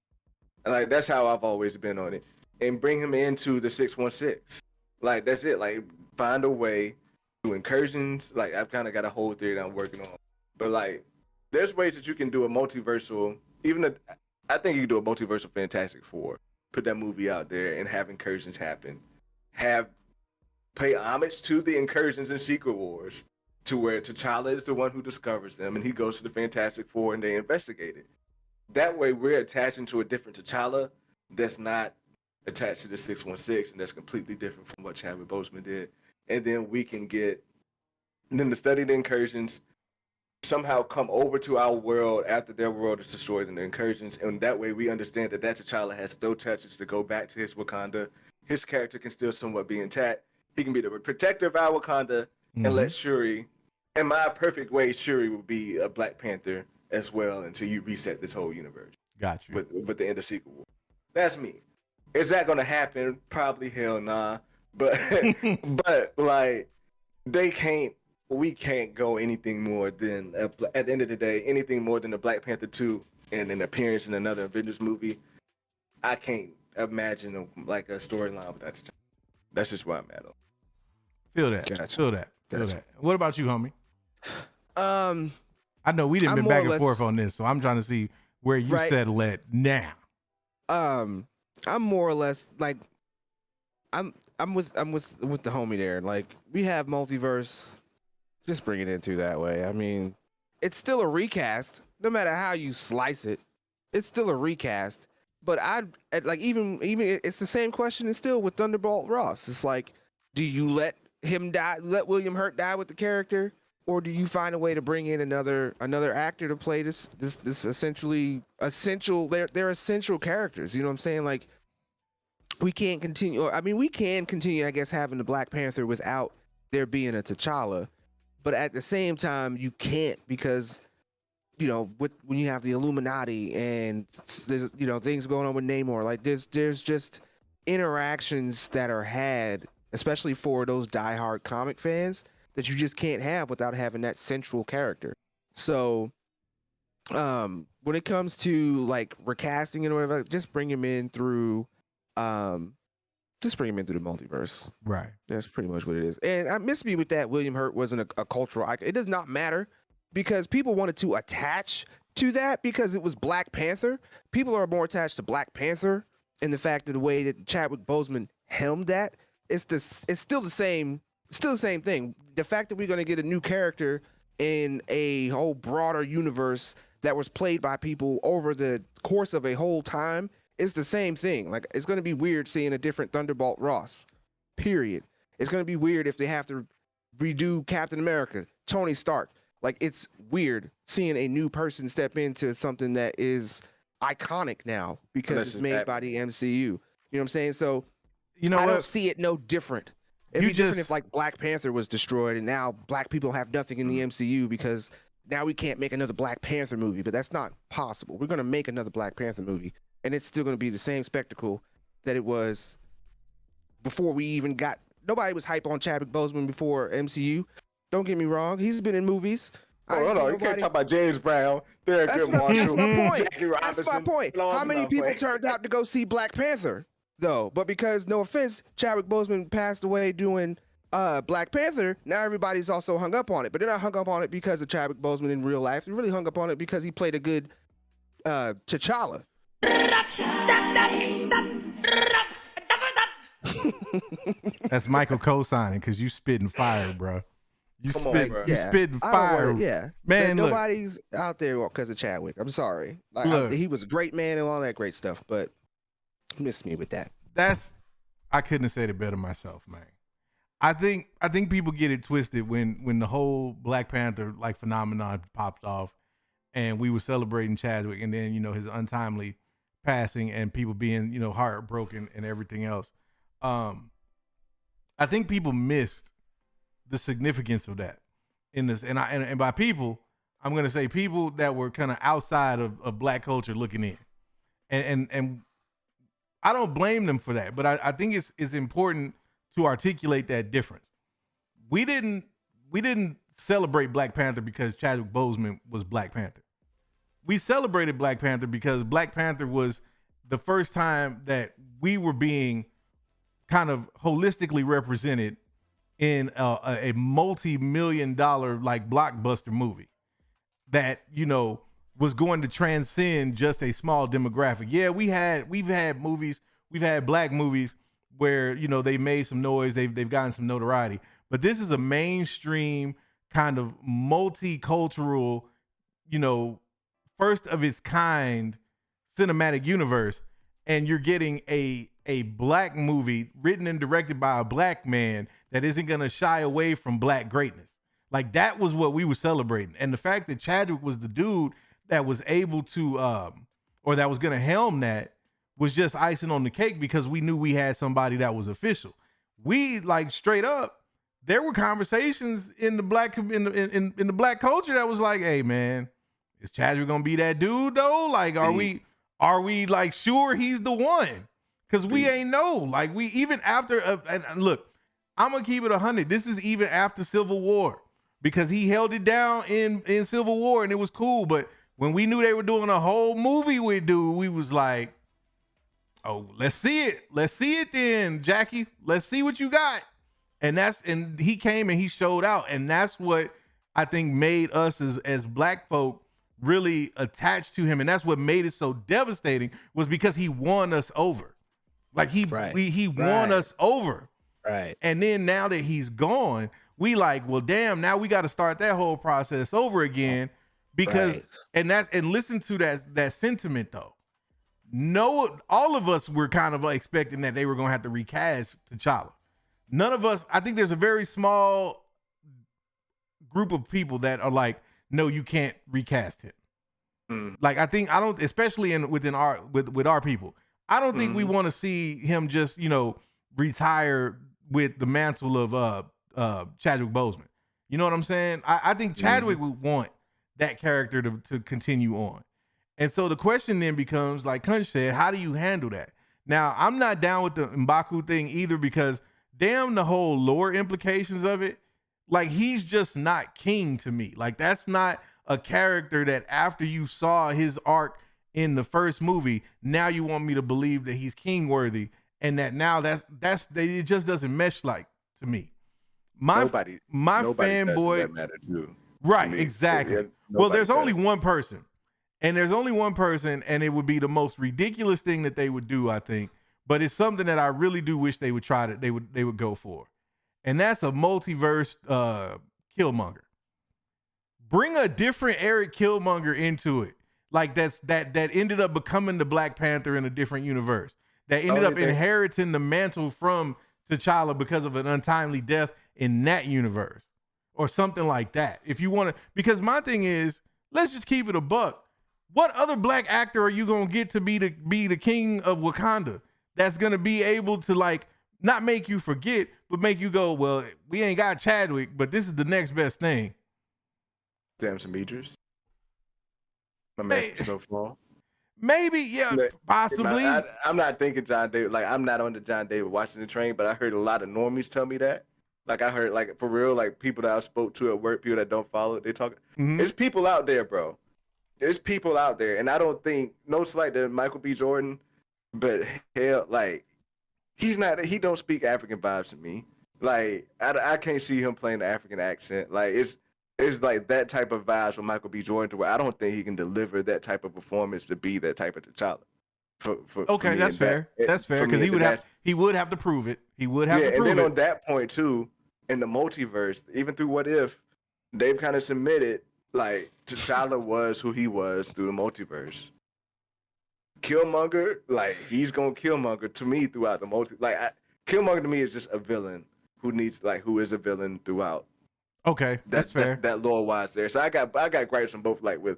And like that's how I've always been on it. And bring him into the 616. Like that's it. Like find a way to incursions. Like I've kind of got a whole theory that I'm working on. But like there's ways that you can do a multiversal. I think you can do a multiversal Fantastic Four. Put that movie out there and have incursions happen. Pay homage to the incursions in Secret Wars, to where T'Challa is the one who discovers them and he goes to the Fantastic Four and they investigate it. That way we're attaching to a different T'Challa that's not attached to the 616 and that's completely different from what Chadwick Boseman did. And then we can get them to study the incursions, somehow come over to our world after their world is destroyed in the incursions, and that way we understand that T'Challa has still touches to go back to his Wakanda. His character can still somewhat be intact. He can be the protector of our Wakanda and let Shuri, in my perfect way, Shuri will be a Black Panther as well until you reset this whole universe. Got you. With the end of Secret War. That's me. Is that gonna happen? Probably hell nah. But but like we can't go anything more than at the end of the day, anything more than a Black Panther 2 and an appearance in another Avengers movie. I can't imagine like a storyline without T'Challa. That's just where I'm at. Feel that. Gotcha. Feel that. What about you, homie? I know we didn't I'm been more back or and less- forth on this, so I'm trying to see where you settle at now. I'm more or less like I'm with the homie there. Like we have multiverse, just bring it into that way. I mean, it's still a recast, no matter how you slice it. It's still a recast. But even it's the same question. It's still with Thunderbolt Ross. It's like, do you let him die? Let William Hurt die with the character, or do you find a way to bring in another actor to play this essentially essential? They're essential characters. You know what I'm saying? Like, we can't continue. I mean, we can continue, I guess, having the Black Panther without there being a T'Challa, but at the same time, you can't because, when you have the Illuminati and there's things going on with Namor, like there's just interactions that are had, especially for those diehard comic fans, that you just can't have without having that central character. So, when it comes to like recasting and whatever, just bring him in through the multiverse. Right. That's pretty much what it is. And I miss me with that. William Hurt wasn't a cultural icon. It does not matter because people wanted to attach to that because it was Black Panther. People are more attached to Black Panther and the fact that the way that Chadwick Boseman helmed that. It's still the same thing. The fact that we're going to get a new character in a whole broader universe that was played by people over the course of a whole time is the same thing. Like, it's going to be weird seeing a different Thunderbolt Ross, period. It's going to be weird if they have to redo Captain America, Tony Stark. Like, it's weird seeing a new person step into something that is iconic now because it's made by the MCU. You know what I'm saying? So, I don't see it no different. It'd be different if like Black Panther was destroyed and now Black people have nothing in the MCU because now we can't make another Black Panther movie, but that's not possible. We're gonna make another Black Panther movie, and it's still gonna be the same spectacle that it was before we even got. Nobody was hype on Chadwick Boseman before MCU. Don't get me wrong; he's been in movies. Oh, hold on. You can't talk about James Brown, Thurgood Marshall, Jackie Robinson. That's my point. How many people turned out to go see Black Panther, though? But because, no offense, Chadwick Boseman passed away doing Black Panther, now everybody's also hung up on it. But they're not hung up on it because of Chadwick Boseman in real life. They're really hung up on it because he played a good T'Challa. That's Michael co-signing because you spitting fire, bro. You spitting fire. Yeah, man. But nobody's out there because of Chadwick. I'm sorry. Like, he was a great man and all that great stuff, but missed me with that. I couldn't have said it better myself, man. I think people get it twisted when the whole Black Panther like phenomenon popped off, and we were celebrating Chadwick, and then his untimely passing, and people being heartbroken and everything else. I think people missed the significance of that in this, and by people, I'm gonna say people that were kind of outside of Black culture looking in, and I don't blame them for that, but I think it's important to articulate that difference. We didn't celebrate Black Panther because Chadwick Boseman was Black Panther. We celebrated Black Panther because Black Panther was the first time that we were being kind of holistically represented in a multi-million-dollar like blockbuster movie that was going to transcend just a small demographic. Yeah, we've had movies, we've had Black movies where they made some noise, they've gotten some notoriety, but this is a mainstream kind of multicultural, first of its kind cinematic universe, and you're getting a Black movie written and directed by a Black man that isn't going to shy away from Black greatness. Like, that was what we were celebrating. And the fact that Chadwick was the dude that was able to, or that was going to helm that, was just icing on the cake because we knew we had somebody that was official. We, like, straight up, there were conversations in the Black in the Black culture that was like, hey man, is Chadwick gonna be that dude though? Like, are we like sure he's the one? Because we ain't know. Like, we even after and look, I'm gonna keep it 100. This is even after Civil War, because he held it down in Civil War and it was cool. But when we knew they were doing a whole movie with dude, we was like, oh, let's see it. Let's see it then, Jackie. Let's see what you got. And he came and he showed out. And that's what I think made us as Black folk really attached to him. And that's what made it so devastating, was because he won us over. Like he won us over. Right. And then now that he's gone, we like, well, damn, now we got to start that whole process over again. Because and listen to that sentiment though. No, all of us were kind of expecting that they were gonna have to recast T'Challa. None of us, I think there's a very small group of people that are like, no, you can't recast him. Like, especially with our people, I don't think we want to see him just, retire with the mantle of Chadwick Boseman. You know what I'm saying? I think Chadwick would want that character to continue on. And so the question then becomes, like Kunch said, how do you handle that? Now, I'm not down with the M'Baku thing either, because damn the whole lore implications of it. Like, he's just not king to me. Like, that's not a character that after you saw his arc in the first movie, now you want me to believe that he's king worthy, and that now it just doesn't mesh like to me. Nobody fanboy that matter too. Right, to exactly. Well, there's only one person. And there's only one person, and it would be the most ridiculous thing that they would do, I think. But it's something that I really do wish they would try to they would go for. And that's a multiverse Killmonger. Bring a different Eric Killmonger into it. Like, that ended up becoming the Black Panther in a different universe. That ended up inheriting the mantle from T'Challa because of an untimely death in that universe. Or something like that. If you want to, because my thing is, let's just keep it a buck. What other Black actor are you gonna get to be the king of Wakanda that's gonna be able to, like, not make you forget, but make you go, well, we ain't got Chadwick, but this is the next best thing. Damn some Idris. My man from Snowfall. Maybe, yeah, But, possibly. I'm not thinking John David. Like, I'm not on the John David Washington train, but I heard a lot of normies tell me that. Like, I heard, like, for real, like, people that I spoke to at work, people that don't follow it, they talk. There's people out there, bro. There's people out there. And I don't think, no slight to Michael B. Jordan, but hell, like, he don't speak African vibes to me. Like, I can't see him playing the African accent. Like, it's like that type of vibes from Michael B. Jordan to where I don't think he can deliver that type of performance to be that type of T'Challa. Okay, that's fair. That's fair because he would have to prove it. He would have to prove it. And then on that point too, in the multiverse, even through What If, they've kind of submitted like T'Challa was who he was through the multiverse. Killmonger, like he's gonna Killmonger to me throughout the Killmonger to me is just a villain who is a villain throughout. Okay, that's fair. That lore wise there. So I got gripes on both, like with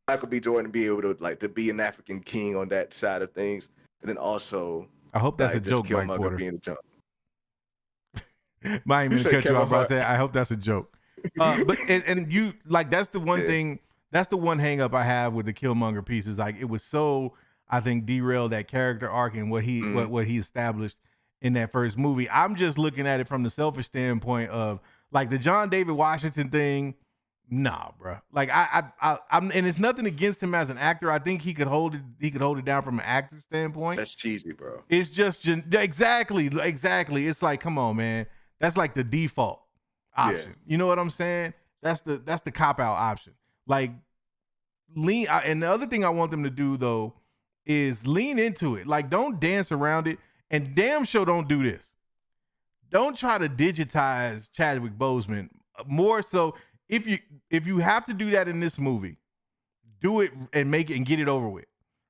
Michael B. Jordan be able to be an African king on that side of things, and then also I hope that's a joke, Mike Porter. Being a jump. Might even cut you off, but I said I hope that's a joke. But and you like that's the one thing. That's the one hang up I have with the Killmonger piece is like it was so I think derailed that character arc and what he what he established in that first movie. I'm just looking at it from the selfish standpoint of like the John David Washington thing, nah, bro. Like I'm, and it's nothing against him as an actor. I think he could hold it. He could hold it down from an actor standpoint. That's cheesy, bro. It's just exactly. It's like, come on, man. That's like the default option. Yeah. You know what I'm saying? That's the cop out option. Like lean. And the other thing I want them to do though is lean into it. Like don't dance around it. And damn sure don't do this. Don't try to digitize Chadwick Boseman. More so, if you have to do that in this movie, do it and make it and get it over with.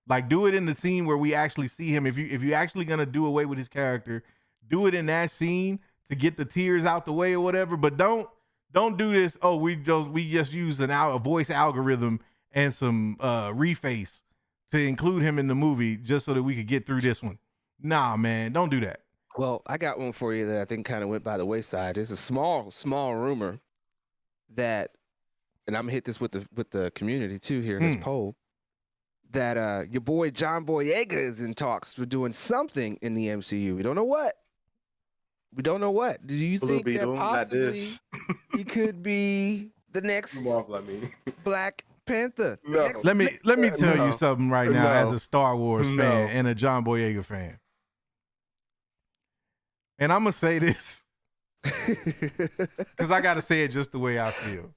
Like do it in the scene where we actually see him. If you actually gonna do away with his character, do it in that scene to get the tears out the way or whatever. But don't do this. Oh, we just use a voice algorithm and some reface to include him in the movie just so that we could get through this one. Nah, man, don't do that. Well, I got one for you that I think kind of went by the wayside. There's a small rumor that, and I'm gonna hit this with the community too here in this poll, that your boy John Boyega is in talks for doing something in the MCU. We don't know what. Do you think that possibly he could be the next Black Panther? No. Let me tell you something right now as a Star Wars fan and a John Boyega fan. And I'm going to say this because I got to say it just the way I feel.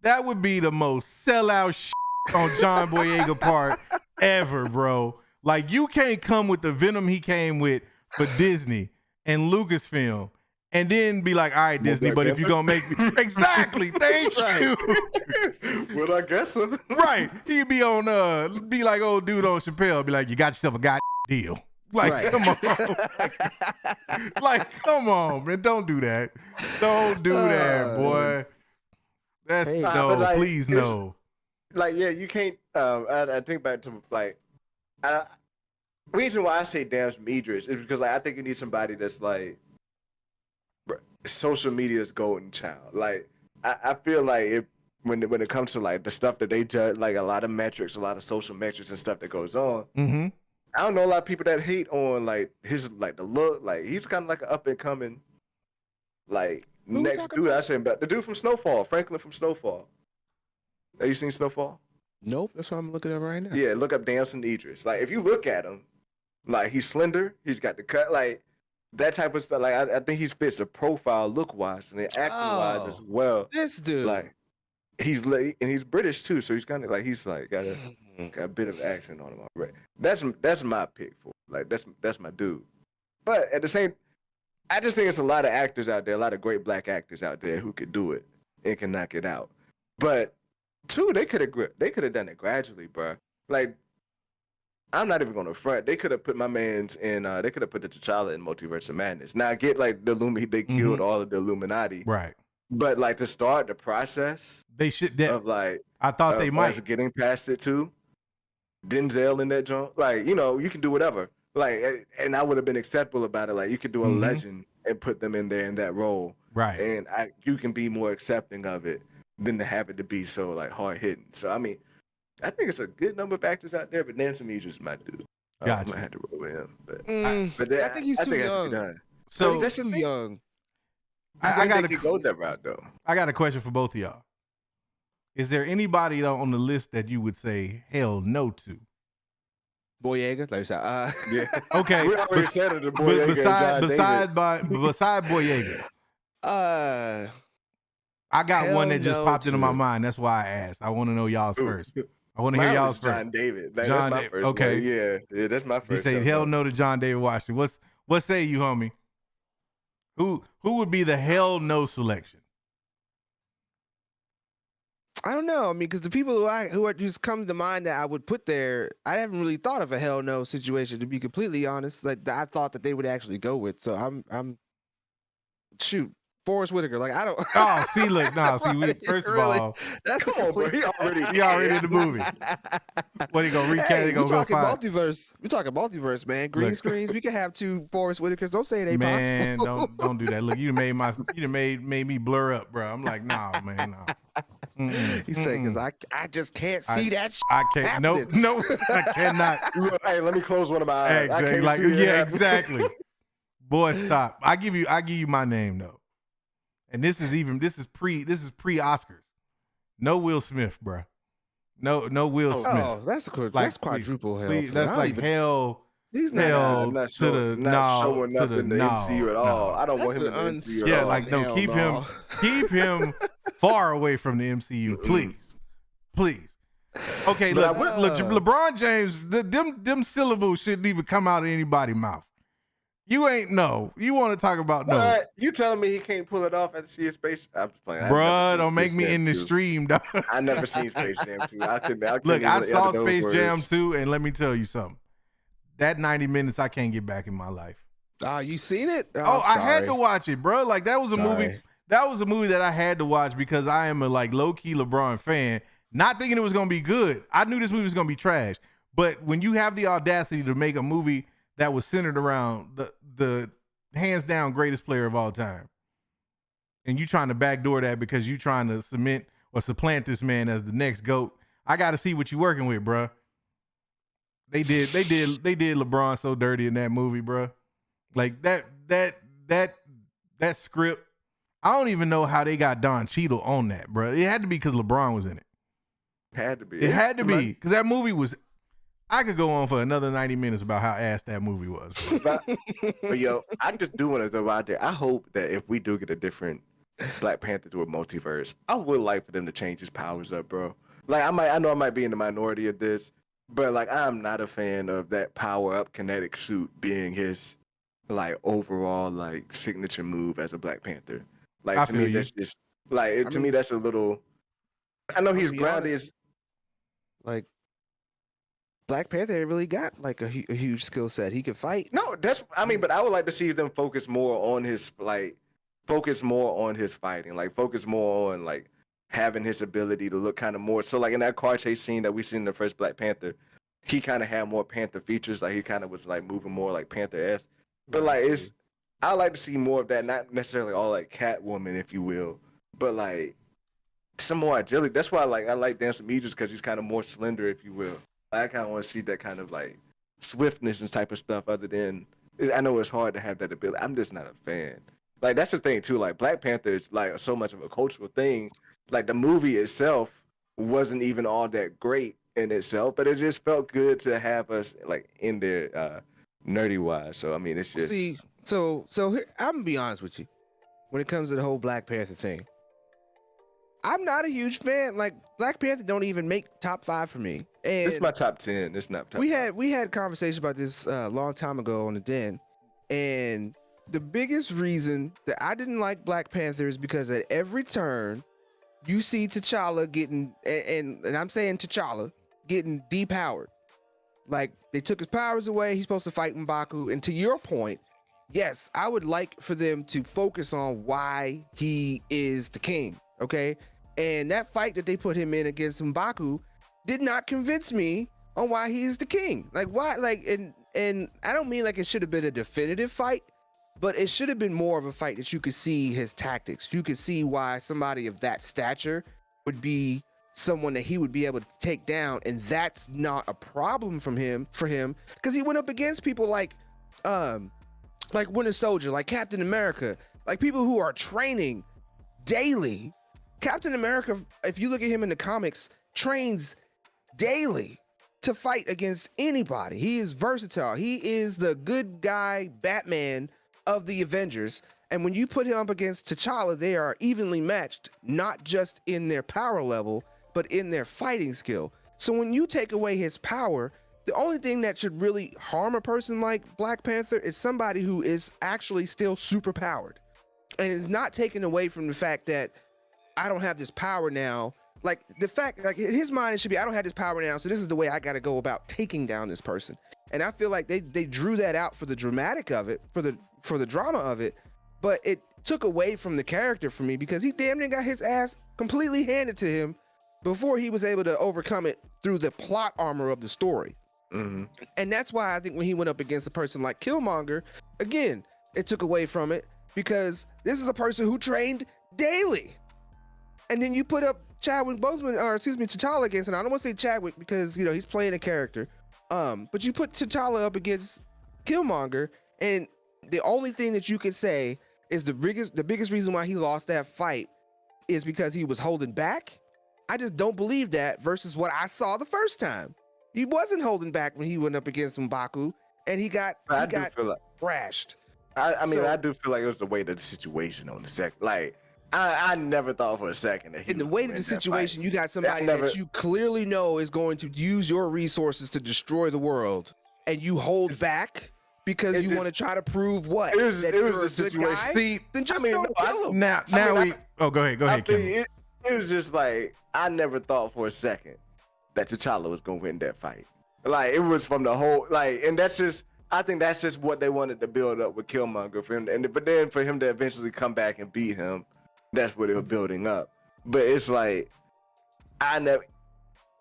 That would be the most sellout shit on John Boyega part ever, bro. Like, you can't come with the venom he came with for Disney and Lucasfilm and then be like, all right, Disney, but if you're going to make me... Exactly. Thank you. Well, I guess so. Right. He'd be on, be like old dude on Chappelle, be like, you got yourself a goddamn deal. Like, come on. Like, come on, man. Don't do that. Don't do that, boy. That's no, please no. Like, yeah, you can't, I think back to, like, reason why I say damn Idris is because, like, I think you need somebody that's, like, social media's golden child. Like, I feel like when it comes to, like, the stuff that they judge, like, a lot of metrics, a lot of social metrics and stuff that goes on, I don't know a lot of people that hate on, like, his, like, the look. Like, he's kind of like an up-and-coming, like, next dude. I say about the dude from Snowfall, Franklin from Snowfall. Have you seen Snowfall? Nope, that's what I'm looking at right now. Yeah, look up Damson Idris. Like, if you look at him, like, he's slender, he's got the cut, like, that type of stuff. Like, I think he fits a profile look-wise and then acting-wise as well. This dude. Like, he's like, and he's British, too, so he's kind of, like, he's, like, got a bit of accent on him already. That's my pick for. Like, that's my dude. But at the same, I just think it's a lot of actors out there, a lot of great black actors out there who could do it and can knock it out. But two, they could have done it gradually, bro. Like, I'm not even gonna front. They could have put my man's in. They could have put the T'Challa in Multiverse of Madness. Now I get like the they killed all of the Illuminati, right? But like to start the process, they should. Of like, I thought they might getting past it too. Denzel in that joint, like, you know, you can do whatever. Like, and I would have been acceptable about it. Like, you could do a legend and put them in there in that role, right? And you can be more accepting of it. than to have it to be so like hard hitting. So I mean, I think it's a good number of actors out there, but Nancy Meager's my dude. I'm Gotcha. gonna have to roll with him. But, I think he's too it has to be young. done. So that's Too the thing. young. I got they could go that route though. I got a question for both of y'all. Is there anybody on the list that you would say hell no to? Boyega, like Yeah. Okay. We already said it. The boy beside Boyega, I got hell one that just no popped into my to- mind. That's why I asked. I want to know y'all's first. I want to hear Mine y'all's was first. John David. Like, John that's my Da- first. okay. One. Yeah, that's my You first. say hell no to John David Washington. What say you, homie? Who would be the hell no selection? I don't know. I mean, because the people who are just come to mind that I would put there, I haven't really thought of a hell no situation, to be completely honest. Like I thought that they would actually go with. So I'm shoot, Forrest Whitaker. Like I don't. Oh, see, look, no, see, first of Really? all, That's Come a on, bro. complete. he already in the movie. What, he gonna recast? Hey, He we gonna go talking find? multiverse. We talking multiverse, man. Green Look. screens. We can have two Forrest Whitakers. Don't say it ain't Man, possible. don't do that. Look, you done made me blur up, bro. I'm like, nah, man, nah. He said, because I just can't see that shit. I can't. Nope, I cannot. Look, hey, let me close one of my eyes. I Exactly. can't Like, see it yeah, happen. exactly. Boy, stop. I give you my name though. And this is pre Oscars. No Will Smith, bro. No Will Smith. Oh, that's that's quadruple hell. Please, too. that's I don't like even- hell. He's hell Not to the not showing no, up to the in the no, MCU at all. no. I don't want him in That's the the MCU at Yeah, all. like no, Hell keep no. him far away from the MCU, please. Okay, But look, LeBron James, them syllables shouldn't even come out of anybody's mouth. You ain't no. You want to talk about no, What? You telling me he can't pull it off after seeing Space? I'm just playing. I've never bruh. seen Don't make Space me Jam in the 2. stream, dog. I never seen Space Jam 2. I couldn't Look, even I utter saw those Space Jam words. 2, and let me tell you something. That 90 minutes I can't get back in my life. You seen it? Oh, I had sorry. to watch it, bro. Like that was a movie. Sorry. That was a movie that I had to watch because I am a like low key LeBron fan. Not thinking it was gonna be good. I knew this movie was gonna be trash. But when you have the audacity to make a movie that was centered around the hands down greatest player of all time, and you trying to backdoor that because you trying to cement or supplant this man as the next GOAT, I got to see what you working with, bro. They did LeBron so dirty in that movie, bro. Like that script. I don't even know how they got Don Cheadle on that, bro. It had to be because LeBron was in it. Had to be. It had to be because that movie was. I could go on for another 90 minutes about how ass that movie was. Bro. But yo, I just do want to throw out there. I hope that if we do get a different Black Panther through a multiverse, I would like for them to change his powers up, bro. Like I know I might be in the minority of this, but like I'm not a fan of that power up kinetic suit being his like overall like signature move as a Black Panther. Like I to me, feel you. that's just like to me that's a little. I know he's be grounded. honest. Like Black Panther ain't really got like a huge skill set. He could fight. No, that's I mean, but I would like to see them focus more on his fighting, like focus more on like having his ability to look kind of more. So like in that car chase scene that we seen in the first Black Panther, he kind of had more Panther features. Like he kind of was like moving more like Panther-esque. But like I like to see more of that, not necessarily all like Catwoman, if you will, but like some more agility. That's why I like Dancer Meejers because he's kind of more slender, if you will. I kind of want to see that kind of like swiftness and type of stuff. Other than I know it's hard to have that ability. I'm just not a fan. Like that's the thing too. Like Black Panther is like so much of a cultural thing. Like the movie itself wasn't even all that great in itself, but it just felt good to have us like in there nerdy wise. So I mean, it's just See, so here, I'm gonna be honest with you. When it comes to the whole Black Panther thing, I'm not a huge fan. Like Black Panther don't even make top 5 for me. And this is my top 10. It's not top. we 5. had conversation about this a long time ago on the Den, and the biggest reason that I didn't like Black Panther is because at every turn you see T'Challa getting and I'm saying T'Challa getting depowered. Like they took his powers away. He's supposed to fight M'Baku. And to your point, yes, I would like for them to focus on why he is the king. Okay, and that fight that they put him in against M'Baku did not convince me on why he's the king. Like why? Like and I don't mean like it should have been a definitive fight, but it should have been more of a fight that you could see his tactics. You could see why somebody of that stature would be someone that he would be able to take down, and that's not a problem for him because he went up against people like Winter Soldier, like Captain America, like people who are training daily. Captain America, if you look at him in the comics, trains daily to fight against anybody. He is versatile. He is the good guy Batman of the Avengers. And when you put him up against T'Challa, they are evenly matched, not just in their power level, but in their fighting skill. So when you take away his power, the only thing that should really harm a person like Black Panther is somebody who is actually still super powered. And is not taken away from the fact that I don't have this power now. Like the fact, like in his mind, it should be, I don't have this power now, so this is the way I got to go about taking down this person. And I feel like they drew that out for the dramatic of it, for the drama of it, but it took away from the character for me because he damn near got his ass completely handed to him before he was able to overcome it through the plot armor of the story. Mm-hmm. And that's why I think when he went up against a person like Killmonger, again, it took away from it because this is a person who trained daily. And then you put up Chadwick Boseman, or excuse me, T'Challa against, and I don't want to say Chadwick because, you know, he's playing a character. But you put T'Challa up against Killmonger, and the only thing that you could say is the biggest reason why he lost that fight is because he was holding back. I just don't believe that versus what I saw the first time. He wasn't holding back when he went up against M'Baku, and he got thrashed. I mean, I do feel like it was the weight of the situation on the second. Like, I never thought for a second that he in the weight of the situation, you got somebody that you clearly know is going to use your resources to destroy the world, and you hold back because you want to try to prove what? It was you're a situation. Guy? See, then just don't kill him. Now go ahead, Kim. It was just like, I never thought for a second that T'Challa was gonna win that fight. Like, it was from the whole, like, and that's just, I think that's just what they wanted to build up with Killmonger for him, but then for him to eventually come back and beat him, that's what they were building up. But it's like,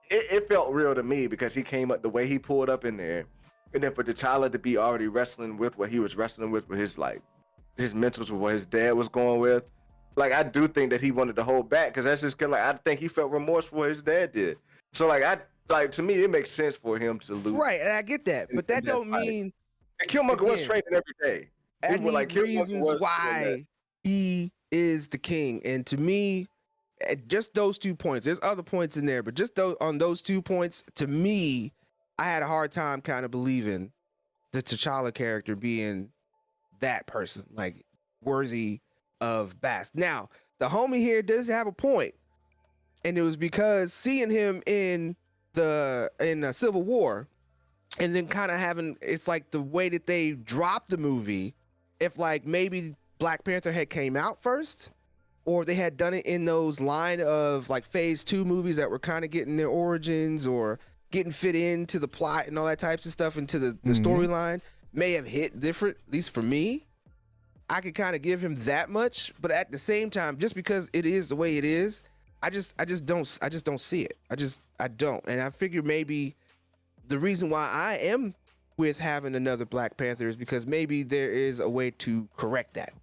it felt real to me because he came up the way he pulled up in there, and then for T'Challa to be already wrestling with what he was wrestling with his mentals, with what his dad was going with. Like, I do think that he wanted to hold back because that's just like, I think he felt remorse for what his dad did. So to me, it makes sense for him to lose. Right, and I get that, but that don't mean. And Killmonger was training every day. I need reasons why he is the king, and to me, just those 2 points. There's other points in there, but just on those 2 points, to me, I had a hard time kind of believing the T'Challa character being that person, like worthy of Bast. Now, the homie here does have a point, and it was because seeing him in Civil War, and then kind of having, it's like the way that they dropped the movie, if like maybe Black Panther had came out first, or they had done it in those line of like phase 2 movies that were kind of getting their origins or getting fit into the plot and all that types of stuff into the storyline, may have hit different, at least for me. I could kind of give him that much, but at the same time, just because it is the way it is, I just don't see it. I don't. And I figure maybe the reason why I am with having another Black Panther is because maybe there is a way to correct that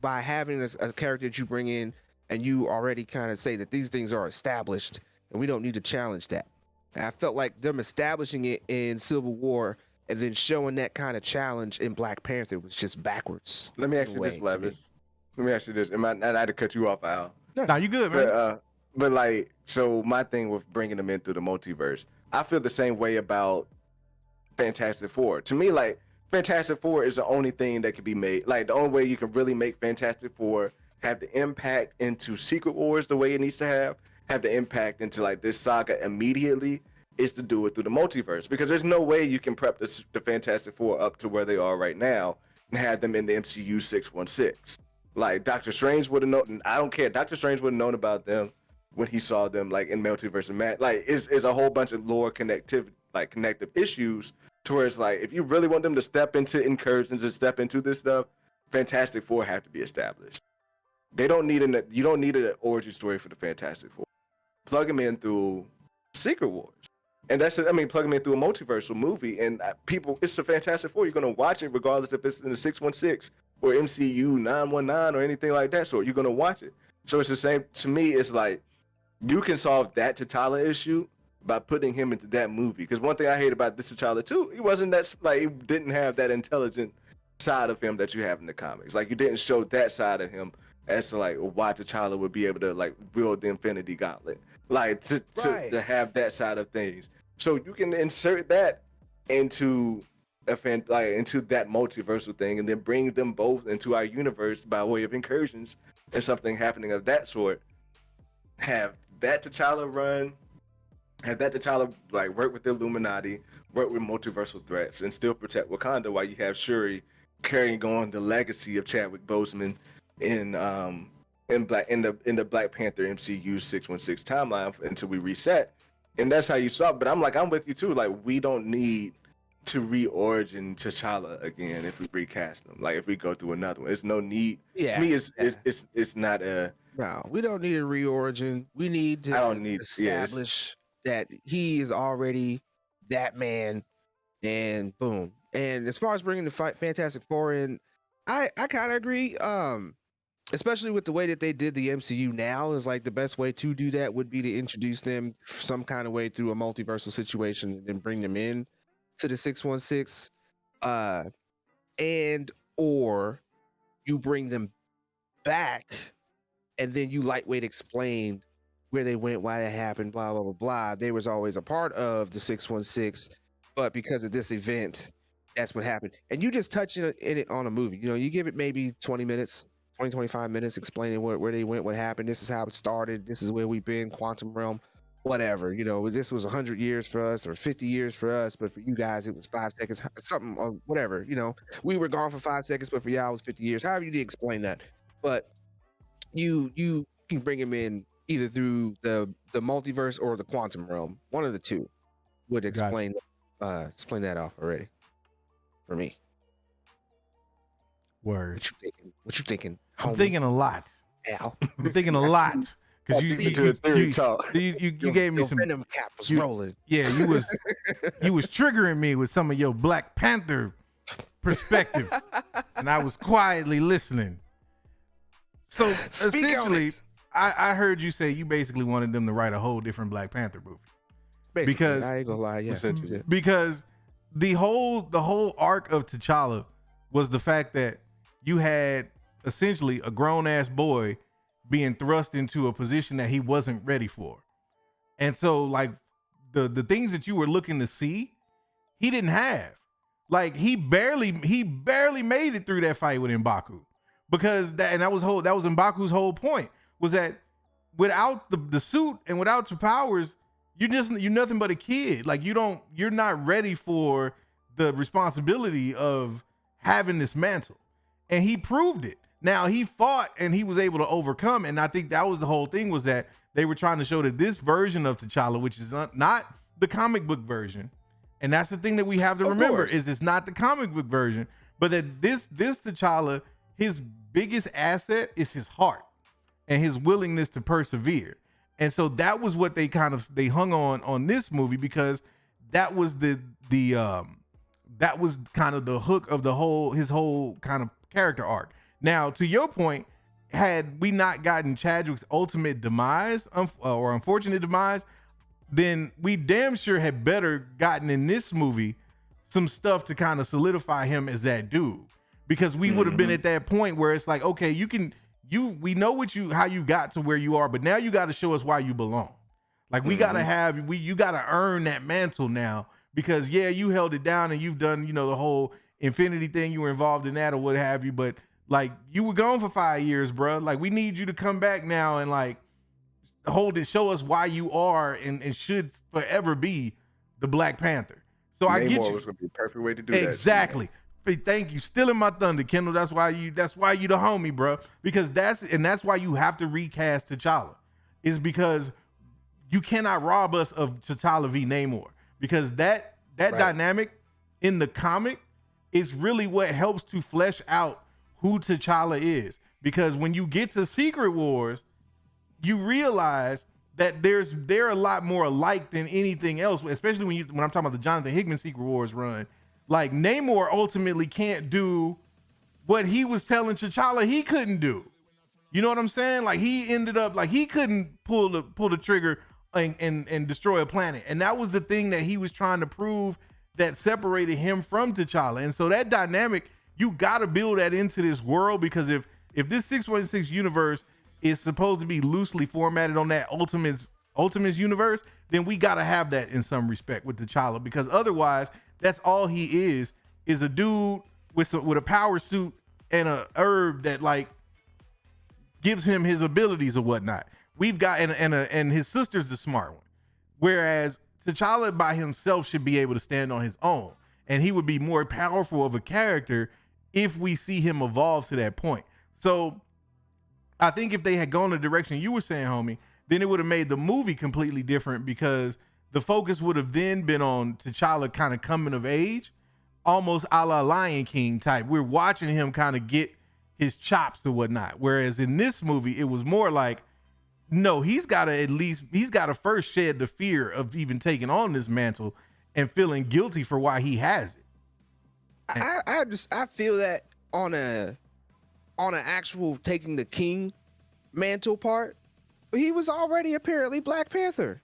by having a character that you bring in and you already kind of say that these things are established and we don't need to challenge that. And I felt like them establishing it in Civil War and then showing that kind of challenge in Black Panther was just backwards. Let me ask you this, Levis. Let me ask you this. I had to cut you off, Al. No, you good, man. But like, so my thing with bringing them in through the multiverse, I feel the same way about Fantastic Four. To me, like, Fantastic Four is the only thing that can be made. Like, the only way you can really make Fantastic Four have the impact into Secret Wars the way it needs to have the impact into like this saga immediately, is to do it through the multiverse. Because there's no way you can prep the Fantastic Four up to where they are right now and have them in the MCU 616. Like, Doctor Strange would have known. I don't care. Doctor Strange would have known about them when he saw them like in Multiverse of Madness. Like, it's a whole bunch of lore connective issues to where it's like, if you really want them to step into incursions and step into this stuff, Fantastic Four have to be established. You don't need an origin story for the Fantastic Four. Plug them in through Secret Wars. And that's it. I mean, plug them in through a multiversal movie, and it's the Fantastic Four. You're going to watch it regardless if it's in the 616 or MCU 919 or anything like that. So you're going to watch it. So it's the same. To me, it's like, you can solve that T'Challa issue by putting him into that movie. Because one thing I hate about this T'Challa too, he wasn't that like he didn't have that intelligent side of him that you have in the comics. Like you didn't show that side of him as to like why T'Challa would be able to like wield the Infinity Gauntlet, like to have that side of things. So you can insert that into into that multiversal thing, and then bring them both into our universe by way of incursions and something happening of that sort. Have that T'Challa run, have that T'Challa like work with the Illuminati, work with multiversal threats, and still protect Wakanda while you have Shuri carrying on the legacy of Chadwick Boseman in the Black Panther MCU 616 timeline until we reset. And that's how you saw it. But I'm with you too. Like, we don't need to re-origin T'Challa again if we recast him. Like, if we go through another one, there's no need. Yeah. To me, it's not a. No, we don't need a re-origin. We need to establish that he is already that man, and boom. And as far as bringing the Fantastic Four in, I kind of agree. Especially with the way that they did the MCU now, is like the best way to do that would be to introduce them some kind of way through a multiversal situation and then bring them in to the 616, and or you bring them back and then you lightweight explain where they went, why it happened, blah blah blah blah. They was always a part of the 616, but because of this event, that's what happened. And you just touch it on a movie. You know, you give it maybe 20 minutes. 25 minutes explaining where they went, what happened. This is how it started. This is where we've been, quantum realm, whatever. You know, this was 100 years for us or 50 years for us, but for you guys, it was 5 seconds, something or whatever. You know, we were gone for 5 seconds, but for y'all, it was 50 years. However you did explain that. But you can bring him in either through the multiverse or the quantum realm. One of the two would explain that off already for me. Word. What you thinking? I'm thinking a lot. Al. I'm thinking a lot because you gave me some. Venom cap was rolling. Yeah, you was triggering me with some of your Black Panther perspective, and I was quietly listening. So essentially, I heard you say you basically wanted them to write a whole different Black Panther movie. Basically, because I ain't gonna lie, yeah. Because the whole arc of T'Challa was the fact that you had essentially a grown-ass boy being thrust into a position that he wasn't ready for. And so, like, the things that you were looking to see, he didn't have. Like, he barely made it through that fight with M'Baku. Because that was M'Baku's whole point, was that without the suit and without your powers, you're nothing but a kid. Like, you're not ready for the responsibility of having this mantle. And he proved it. Now, he fought and he was able to overcome. And I think that was the whole thing, was that they were trying to show that this version of T'Challa, which is not the comic book version, and that's the thing that we have to remember, is it's not the comic book version, but that this T'Challa, his biggest asset is his heart and his willingness to persevere. And so that was what they hung on this movie, because that was that was kind of the hook of his whole kind of character arc. Now, to your point, had we not gotten Chadwick's ultimate demise or unfortunate demise, then we damn sure had better gotten in this movie some stuff to kind of solidify him as that dude, because we would have been at that point where it's like, okay, we know how you got to where you are, but now you got to show us why you belong. Like, we got to you got to earn that mantle now, because yeah, you held it down and you've done, the whole Infinity thing, you were involved in that or what have you, but like, you were gone for 5 years, bro. Like, we need you to come back now and like show us why you are and should forever be the Black Panther. So I get you. Was going to be a perfect way to do exactly. That. Thank you. Stealing my thunder, Kendall. That's why you the homie, bro. Because that's why you have to recast T'Challa, is because you cannot rob us of T'Challa v. Namor, because that dynamic in the comic is really what helps to flesh out who T'Challa is. Because when you get to Secret Wars, you realize that they're a lot more alike than anything else, especially when I'm talking about the Jonathan Hickman Secret Wars run. Like, Namor ultimately can't do what he was telling T'Challa he couldn't do. You know what I'm saying? Like he ended up like he couldn't pull the trigger and destroy a planet. And that was the thing that he was trying to prove that separated him from T'Challa. And so that dynamic, you got to build that into this world, because if this 616 universe is supposed to be loosely formatted on that Ultimates universe, then we got to have that in some respect with T'Challa, because otherwise that's all he is a dude with a power suit and a herb that like gives him his abilities or whatnot. We've got and his sister's the smart one, whereas T'Challa by himself should be able to stand on his own, and he would be more powerful of a character if we see him evolve to that point. So I think if they had gone the direction you were saying, homie, then it would have made the movie completely different, because the focus would have then been on T'Challa kind of coming of age, almost a la Lion King type. We're watching him kind of get his chops or whatnot. Whereas in this movie, it was more like, no, he's got to first shed the fear of even taking on this mantle and feeling guilty for why he has it. I feel that on an actual taking the king mantle part, he was already apparently Black Panther.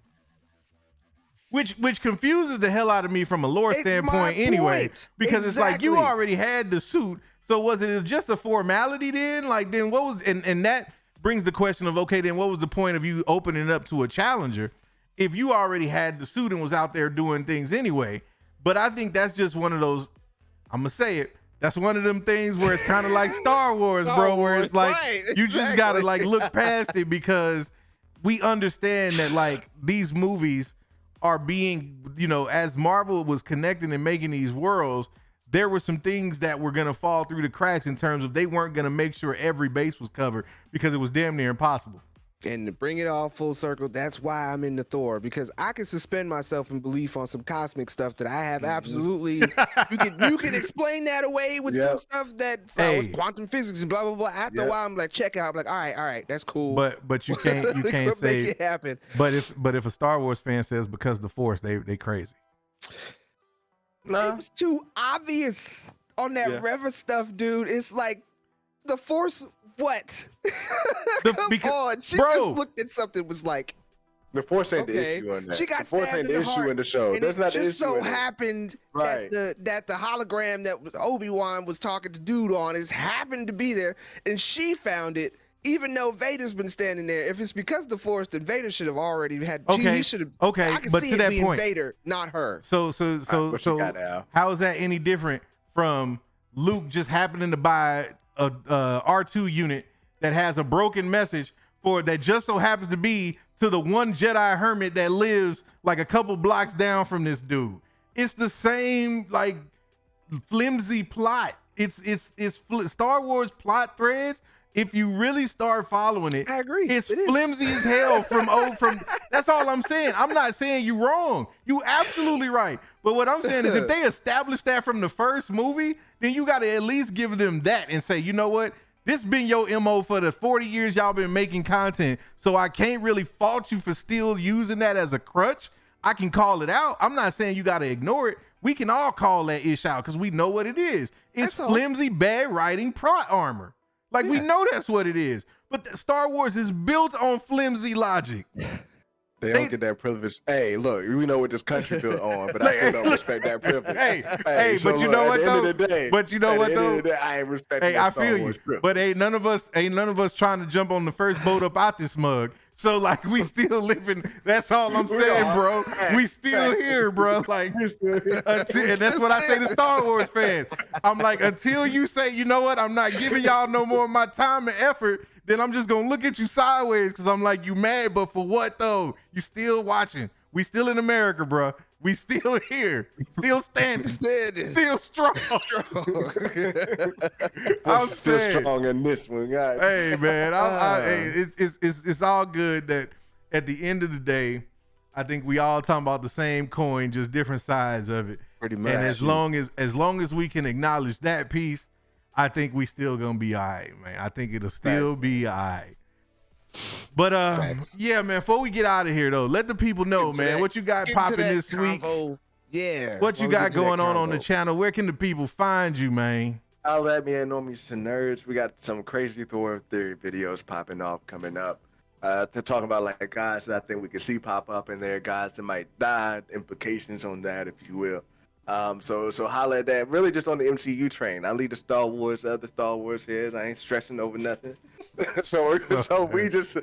Which confuses the hell out of me from a lore standpoint anyway, because it's like you already had the suit. So was it just a formality then? Like then what was, and that brings the question of, okay, then what was the point of you opening it up to a challenger if you already had the suit and was out there doing things anyway? But I think that's just one of those, I'm gonna say it, that's one of them things where it's kind of like Star Wars, bro, where it's like, you just gotta like look past it, because we understand that like these movies are being, you know, as Marvel was connecting and making these worlds, there were some things that were going to fall through the cracks in terms of they weren't going to make sure every base was covered, because it was damn near impossible. And to bring it all full circle, that's why I'm into Thor, because I can suspend myself in belief on some cosmic stuff that I have absolutely. You can explain that away with some stuff that was quantum physics and blah blah blah. After a while, I'm like, check out. I'm like, all right, that's cool. But you can't say make it happen. But if a Star Wars fan says because the Force, they crazy. No, it was too obvious on that Reva stuff, dude. It's like the Force. What? Come on. She just looked at something, was like, the Force ain't the issue on that. She got the Force ain't the issue in the show. And that's not the issue. It just so happened that the hologram that Obi-Wan was talking to dude on happened to be there, and she found it, even though Vader's been standing there. If it's because of the Force, then Vader should have already had. He should have. Okay, I can but see to it that being point, Vader, not her. So how is that any different from Luke just happening to buy a R2 unit that has a broken message that just so happens to be to the one Jedi hermit that lives like a couple blocks down from this dude? It's the same like flimsy plot. It's Star Wars plot threads. If you really start following it, I agree. It's flimsy as hell from that's all I'm saying. I'm not saying you wrong. You absolutely right. But what I'm saying is if they established that from the first movie, then you got to at least give them that and say, you know what? This been your MO for the 40 years y'all been making content. So I can't really fault you for still using that as a crutch. I can call it out. I'm not saying you got to ignore it. We can all call that ish out because we know what it is. It's flimsy, bad writing plot armor. Like we know that's what it is. But Star Wars is built on flimsy logic. They don't get that privilege. Hey, look, we know what this country built on, but I still don't respect that privilege. Hey, but you know what though? But you know what though? I ain't respecting. Hey, I feel you. But ain't none of us trying to jump on the first boat up out this mug. So like we still living. That's all I'm saying, bro. We still here, bro. Like, and that's what I say to Star Wars fans. I'm like, until you say, you know what, I'm not giving y'all no more of my time and effort, then I'm just gonna look at you sideways because I'm like, you mad, but for what though? You still watching. We still in America, bro. We still here. Still standing. Still strong. I'm still strong in this one, guys. Hey, man. It's all good that at the end of the day, I think we all talking about the same coin, just different sides of it. Pretty much. And as long as we can acknowledge that piece, I think we still gonna be all right, man. I think it'll still be all right. But yeah, man, before we get out of here though, let the people know, man, what you got popping this week. Yeah. What you got going on the channel? Where can the people find you, man? I'll at me at Normies to Nerds. We got some crazy Thor theory videos popping off coming up. To talk about like guys that I think we can see pop up in there, guys that might die, implications on that, if you will. So holla at that. Really just on the MCU train. I lead the Star Wars, other Star Wars heads. I ain't stressing over nothing. so we just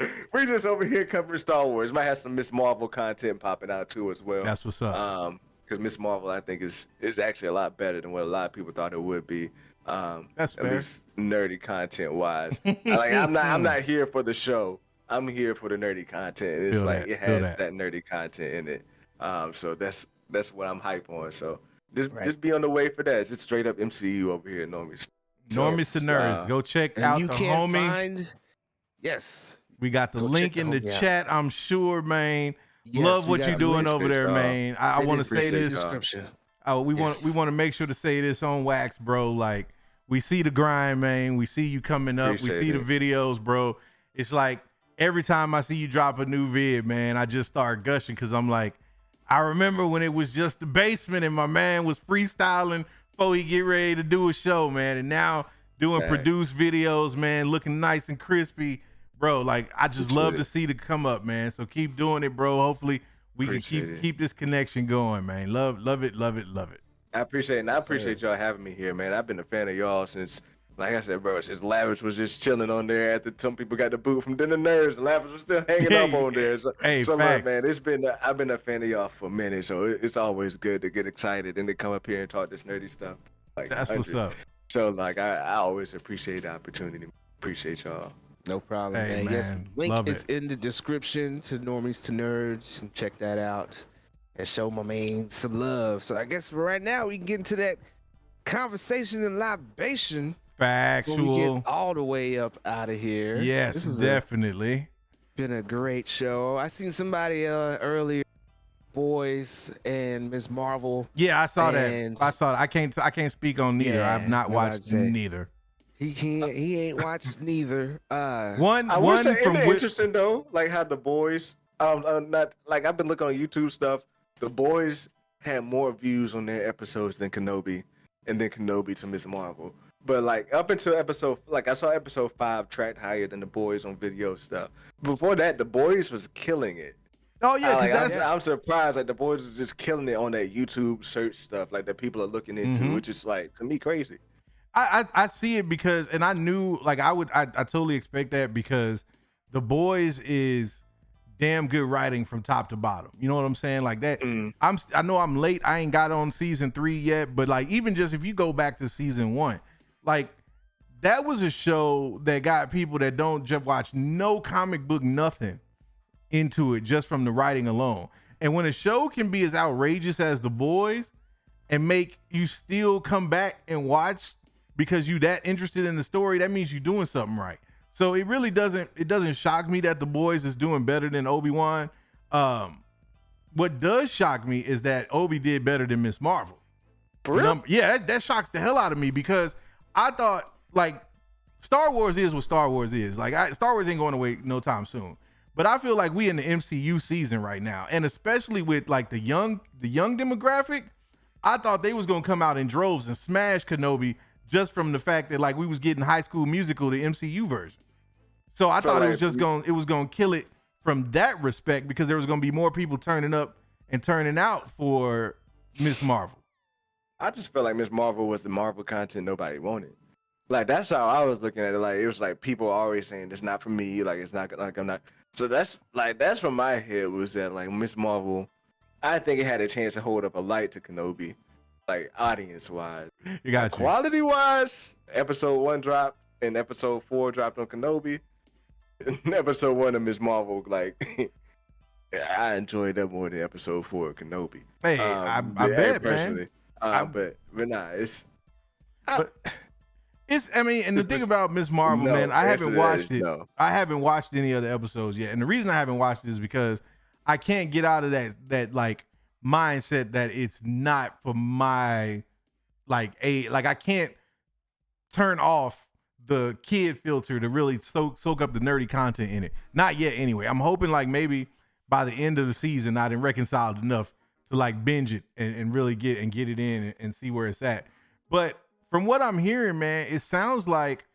over here covering Star Wars. Might have some Miss Marvel content popping out too as well. That's what's up. Because Miss Marvel I think is actually a lot better than what a lot of people thought it would be. That's fair. At least nerdy content wise. I'm not here for the show. I'm here for the nerdy content. It's it has that nerdy content in it. So that's what I'm hype on. So just be on the way for that. Just straight up MCU over here, Normies. Normies to Nerds. Go check out the homie. Yes. We got the link in the chat, I'm sure, man. Yes, love what you're doing over there, man. I want to say this. We want to make sure to say this on wax, bro. Like, we see the grind, man. We see you coming up. We see the videos, bro. It's like every time I see you drop a new vid, man, I just start gushing because I'm like, I remember when it was just the basement and my man was freestyling before he get ready to do a show, man. And now doing produced videos, man, looking nice and crispy, bro. Like, I just love to see the come up, man. So keep doing it, bro. Hopefully we can keep this connection going, man. Love it. I appreciate it. And I appreciate y'all having me here, man. I've been a fan of y'all since, like I said, bro, since Lavish was just chilling on there after some people got the boot from the Nerds, and Lavish was still hanging up on there. So like, man, I've been a fan of y'all for a minute, so it's always good to get excited and to come up here and talk this nerdy stuff. Like, that's what's up. So like, I always appreciate the opportunity. Appreciate y'all. No problem, Hey, man. Yes, man, link love is it. in the description to Normies to Nerds. And check that out and show my man some love. So I guess for right now we can get into that conversation and libation. Factual. Before we get all the way up out of here. Yes, this is definitely. Been a great show. I seen somebody earlier, Boys and Miss Marvel. Yeah, I saw and that. I can't speak on neither. I've not watched neither. He ain't watched neither. I would say it's interesting though, like how the Boys, not like I've been looking on YouTube stuff. The Boys had more views on their episodes than Kenobi, and then Kenobi to Miss Marvel. But like up until episode, like I saw episode 5 tracked higher than the Boys on video stuff. Before that, the Boys was killing it. Oh yeah, I'm surprised. Like the Boys was just killing it on that YouTube search stuff, like that people are looking into, which is like to me crazy. I see it because, and I knew like I totally expect that because the Boys is damn good writing from top to bottom. You know what I'm saying? Like that. I know I'm late. I ain't got on season 3 yet, but like even just if you go back to season 1, like that was a show that got people that don't just watch no comic book nothing into it just from the writing alone. And when a show can be as outrageous as The Boys and make you still come back and watch because you that interested in the story, that means you're doing something right. So it really doesn't shock me that The Boys is doing better than Obi-Wan. What does shock me is that Obi did better than Miss Marvel. For real? Yeah, that shocks the hell out of me because I thought like Star Wars is what Star Wars is. Like Star Wars ain't going away no time soon. But I feel like we in the MCU season right now, and especially with like the young demographic, I thought they was gonna come out in droves and smash Kenobi just from the fact that like we was getting High School Musical, the MCU version. So I thought it was just gonna kill it from that respect because there was gonna be more people turning up and turning out for Miss Marvel. I just felt like Miss Marvel was the Marvel content nobody wanted. Like that's how I was looking at it. Like it was like people always saying it's not for me. Like it's not like I'm not. So that's from my head was that like Miss Marvel, I think it had a chance to hold up a light to Kenobi, like audience wise. You got you. Quality wise, episode 1 dropped and episode 4 dropped on Kenobi. And episode 1 of Miss Marvel, like I enjoyed that more than episode 4 of Kenobi. Hey, I bet personally. Man. But nah, it's. I mean, and the thing about Miss Marvel, man, I haven't watched it. No. I haven't watched any other episodes yet. And the reason I haven't watched it is because I can't get out of that like mindset that it's not for my like I can't turn off the kid filter to really soak up the nerdy content in it. Not yet anyway. I'm hoping like maybe by the end of the season I done reconciled enough to like binge it and really get it in and see where it's at. But from what I'm hearing, man, it sounds like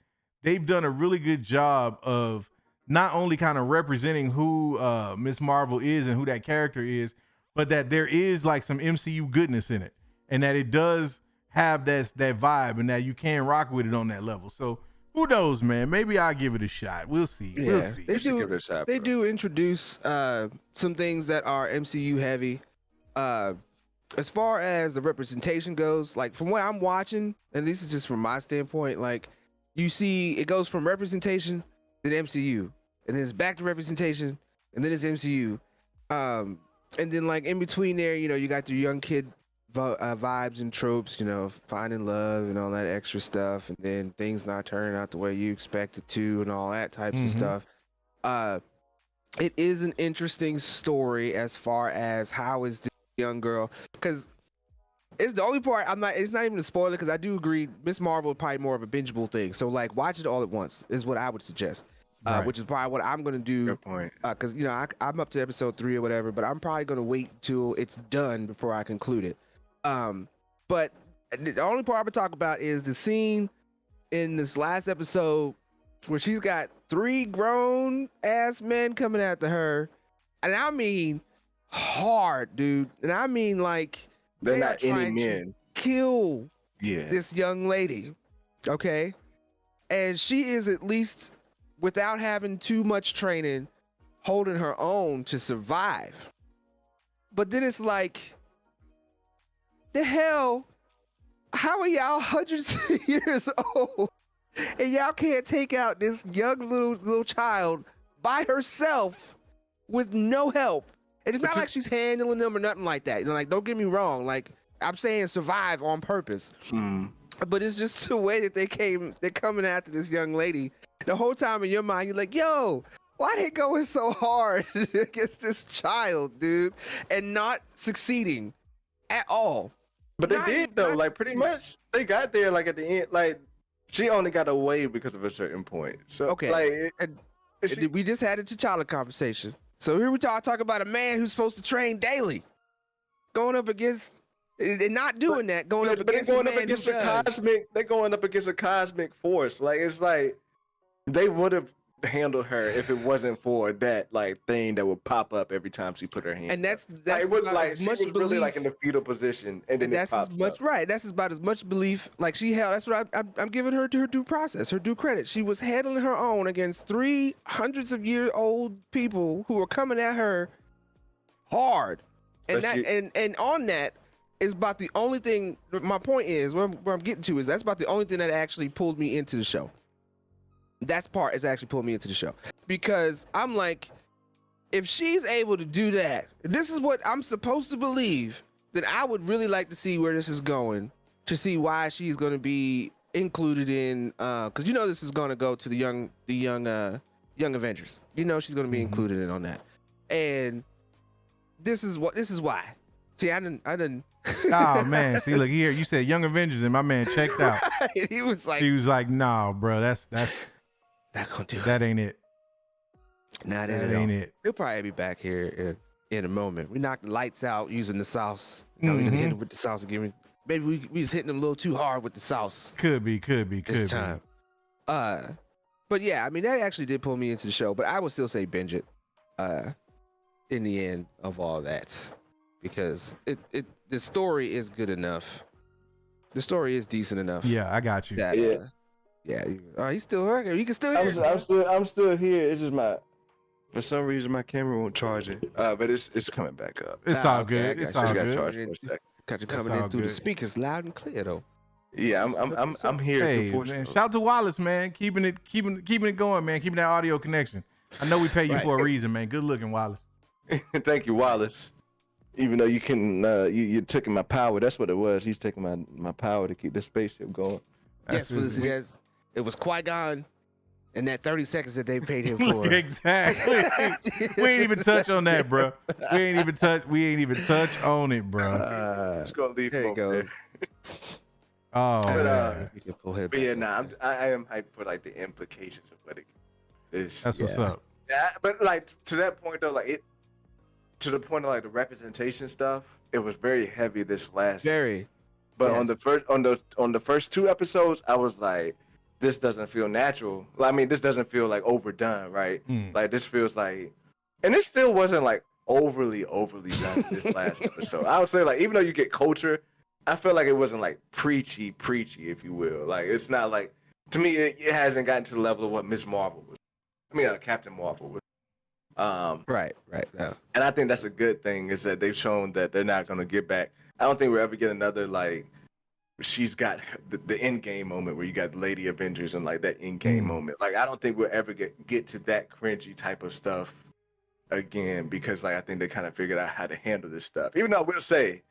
they've done a really good job of not only kind of representing who Miss Marvel is and who that character is, but that there is like some MCU goodness in it, and that it does have that vibe, and that you can rock with it on that level. So who knows, man? Maybe I'll give it a shot. We'll see. Yeah. We'll see. Give it a shot, They bro. do introduce some things that are MCU heavy. As far as the representation goes, like from what I'm watching, and this is just from my standpoint, like you see it goes from representation to the MCU, and then it's back to representation, and then it's MCU. And then like in between there, you know, you got the young kid vibes and tropes, you know, finding love and all that extra stuff, and then things not turning out the way you expected to, and all that types of stuff. It is an interesting story as far as how is this young girl, because it's the only part it's not even a spoiler, because I do agree Miss Marvel is probably more of a bingeable thing, so like watch it all at once is what I would suggest. Right. Which is probably what I'm gonna do. Good point. Because you know I'm up to episode 3 or whatever, but I'm probably gonna wait till it's done before I conclude it. But the only part I'm gonna talk about is the scene in this last episode where she's got 3 grown ass men coming after her, and I mean hard, dude, and I mean like They're they are not any trying to men. kill Yeah. this young lady, okay, and she is, at least without having too much training, holding her own to survive. But then it's like, the hell, how are y'all hundreds of years old and y'all can't take out this young little child by herself with no help? And it's not like she's handling them or nothing like that. You know, like, don't get me wrong, like I'm saying survive on purpose. But it's just the way that they're coming after this young lady. The whole time in your mind, you're like, yo, why they going so hard against this child, dude? And not succeeding at all. But they did though, like pretty much they got there like at the end, like she only got away because of a certain point. So Okay. like We just had a T'Challa conversation. So here we talk about a man who's supposed to train daily. Going up against and not doing that, going up against a man who does. They're going up against a cosmic force. Like it's like they would have handled her if it wasn't for that like thing that would pop up every time she put her hand. And that's like, it was about like as she much was really like in the fetal position, and then that's it pops as much up. right. That's about as much belief like she held. That's what I'm giving her to her due process, her due credit. She was handling her own against 300 of year old people who were coming at her hard, and But and on that is about the only thing. My point is where I'm getting to is that's about the only thing that actually pulled me into the show. That part is actually pulling me into the show, because I'm like, if she's able to do that, this is what I'm supposed to believe, then I would really like to see where this is going, to see why she's going to be included in, because you know this is going to go to the young Avengers. You know she's going to be included in on that, and this is why. See, I didn't. Oh man, see, look here. You said Young Avengers, and my man checked out. Right. He was like, "Nah, bro, that's not gonna do that ain't it. Not That ain't it." He'll probably be back here in a moment. We knocked the lights out using the Sawce. Now we're gonna hit him with the Sawce again. Maybe we just hitting him a little too hard with the Sawce Could be. this time. But yeah, I mean that actually did pull me into the show. But I would still say binge it. In the end of all that, because the story is good enough. The story is decent enough. Yeah, I got you. That, he's still working. You can still hear. I'm still here. It's just for some reason my camera won't charge it. But it's coming back up. It's all good. I It's got all you. Just got good. charged for a second. Got you That's coming all in through the good. speakers loud and clear though. Yeah, I'm here. Hey, man, shout out to Wallace, man, keeping it going, man, keeping that audio connection. I know we pay you for a reason, man. Good looking, Wallace. Thank you, Wallace. Even though you can, you took my power. That's what it was. He's taking my power to keep the spaceship going. Yes, it was Qui-Gon and that 30 seconds that they paid him for. Exactly. We ain't even touch on that, bro. We ain't even touch on it, bro. Just gonna leave there him you go. over Oh, But, man. You can pull him But yeah, back. I am hyped for like the implications of what it is. That's what's up. Yeah, but like to that point though, to the point of like the representation stuff, it was very heavy this last. Very. But Yes. on the first 2 episodes, I was like, this doesn't feel natural. I mean, this doesn't feel like overdone, right? Like this feels like, and it still wasn't like overly done this last episode. I would say like even though you get culture, I feel like it wasn't like preachy, if you will. Like it's not like, to me, it hasn't gotten to the level of what Miss Marvel was. I mean, Captain Marvel was. Right. No. And I think that's a good thing, is that they've shown that they're not going to get back. I don't think we'll ever get another, like, she's got the end game moment where you got Lady Avengers and like that end game moment. Like, I don't think we'll ever get to that cringy type of stuff again, because like I think they kind of figured out how to handle this stuff. Even though I will say,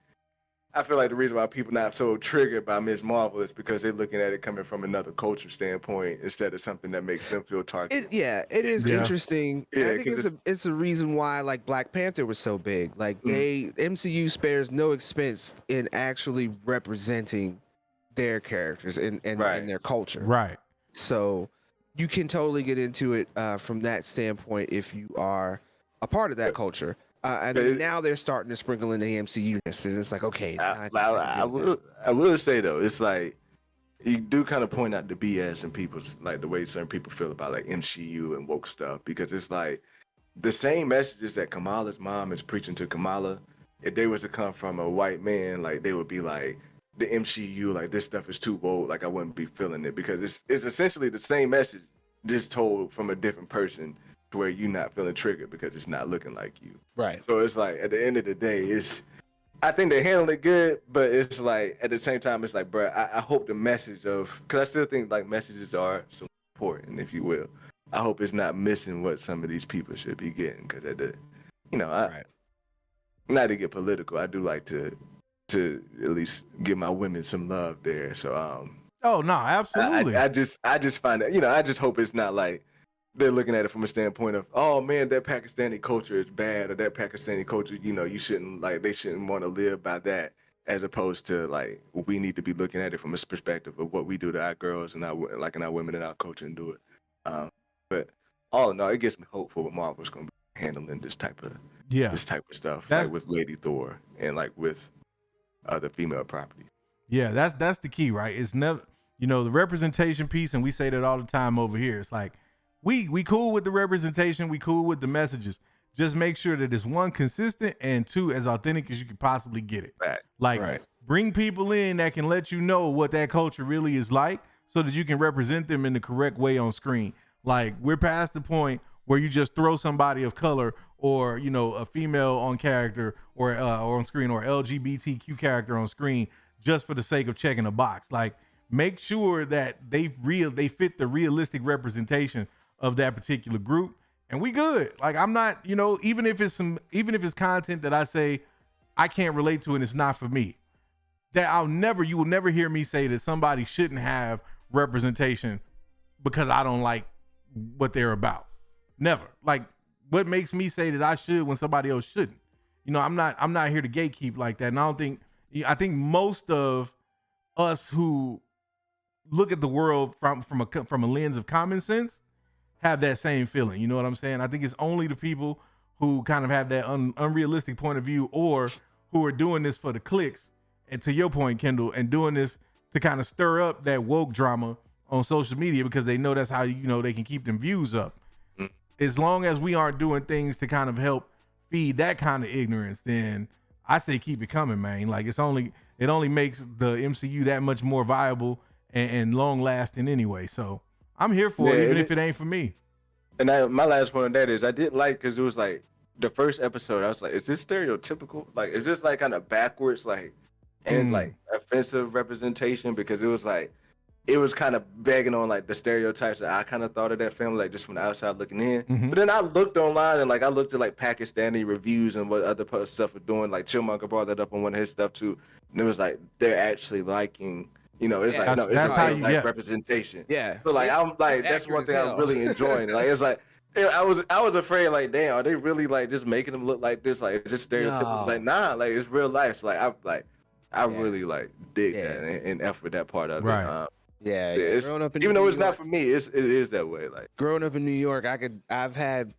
I feel like the reason why people not so triggered by Ms. Marvel is because they're looking at it coming from another culture standpoint instead of something that makes them feel targeted. It is interesting. Yeah, I think it's a reason why like Black Panther was so big. Like MCU spares no expense in actually representing their characters and their culture. Right. So you can totally get into it from that standpoint if you are a part of that culture. And then now they're starting to sprinkle in the MCU-ness, and it's like, okay. I will say though, it's like you do kind of point out the BS in people's, like the way certain people feel about like MCU and woke stuff, because it's like the same messages that Kamala's mom is preaching to Kamala, if they was to come from a white man, like they would be like, the MCU, like this stuff is too woke, like I wouldn't be feeling it, because it's essentially the same message just told from a different person, to where you're not feeling triggered because it's not looking like you. Right. So it's like at the end of the day, I think they handled it good, but it's like at the same time, it's like, bro, I hope the message of, because I still think like messages are so important, if you will. I hope it's not missing what some of these people should be getting, because not to get political, I do like to at least give my women some love there. So Oh no, absolutely. I just find that, I just hope it's not like they're looking at it from a standpoint of, oh man, that Pakistani culture is bad, or that Pakistani culture, you shouldn't, like, they shouldn't want to live by that, as opposed to like, we need to be looking at it from a perspective of what we do to our girls and our women and our culture and do it. But all in all, it gives me hope for what Marvel's going to be handling this type of stuff, like with Lady Thor and like with other female properties. Yeah, that's the key, right? It's never, the representation piece, and we say that all the time over here. It's like, we cool with the representation, we cool with the messages. Just make sure that it's one, consistent, and two, as authentic as you can possibly get it. Right. Like, bring people in that can let you know what that culture really is like, so that you can represent them in the correct way on screen. Like, we're past the point where you just throw somebody of color or, a female on character or on screen, or LGBTQ character on screen just for the sake of checking a box. Like, make sure that they fit the realistic representation of that particular group, and we good. Like, I'm not, even if it's content that I say I can't relate to and it's not for me, that you will never hear me say that somebody shouldn't have representation because I don't like what they're about. Never. Like, what makes me say that I should when somebody else shouldn't? I'm not here to gatekeep like that. And I think most of us who look at the world from a lens of common sense have that same feeling. You know what I'm saying? I think it's only the people who kind of have that unrealistic point of view, or who are doing this for the clicks, and to your point, Kendall, and doing this to kind of stir up that woke drama on social media, because they know that's how, they can keep them views up. As long as we aren't doing things to kind of help feed that kind of ignorance, then I say keep it coming, man. Like, it only makes the MCU that much more viable and long lasting anyway. So I'm here for it, even if it ain't for me. And my last point on that is, I did like, because it was like the first episode, I was like, is this stereotypical? Like, is this like kind of backwards, like, and like offensive representation? Because it was like, it was kind of begging on like the stereotypes that I kind of thought of that family, like just from the outside looking in. But then I looked online, and like I looked at like Pakistani reviews and what other stuff was doing. Like Chillmonger brought that up on one of his stuff too. And it was like, they're actually liking, it's like, no, it's like representation. Yeah. So like, I'm like, that's one thing I'm really enjoying. Like, it's like, I was afraid, like, damn, are they really like just making them look like this? Like, it's just stereotypical. Like, nah, like it's real life. So like, I really like dig that and F with that part of it. Yeah. Growing up in even though it's not for me, it is that way. Like, growing up in New York, I've had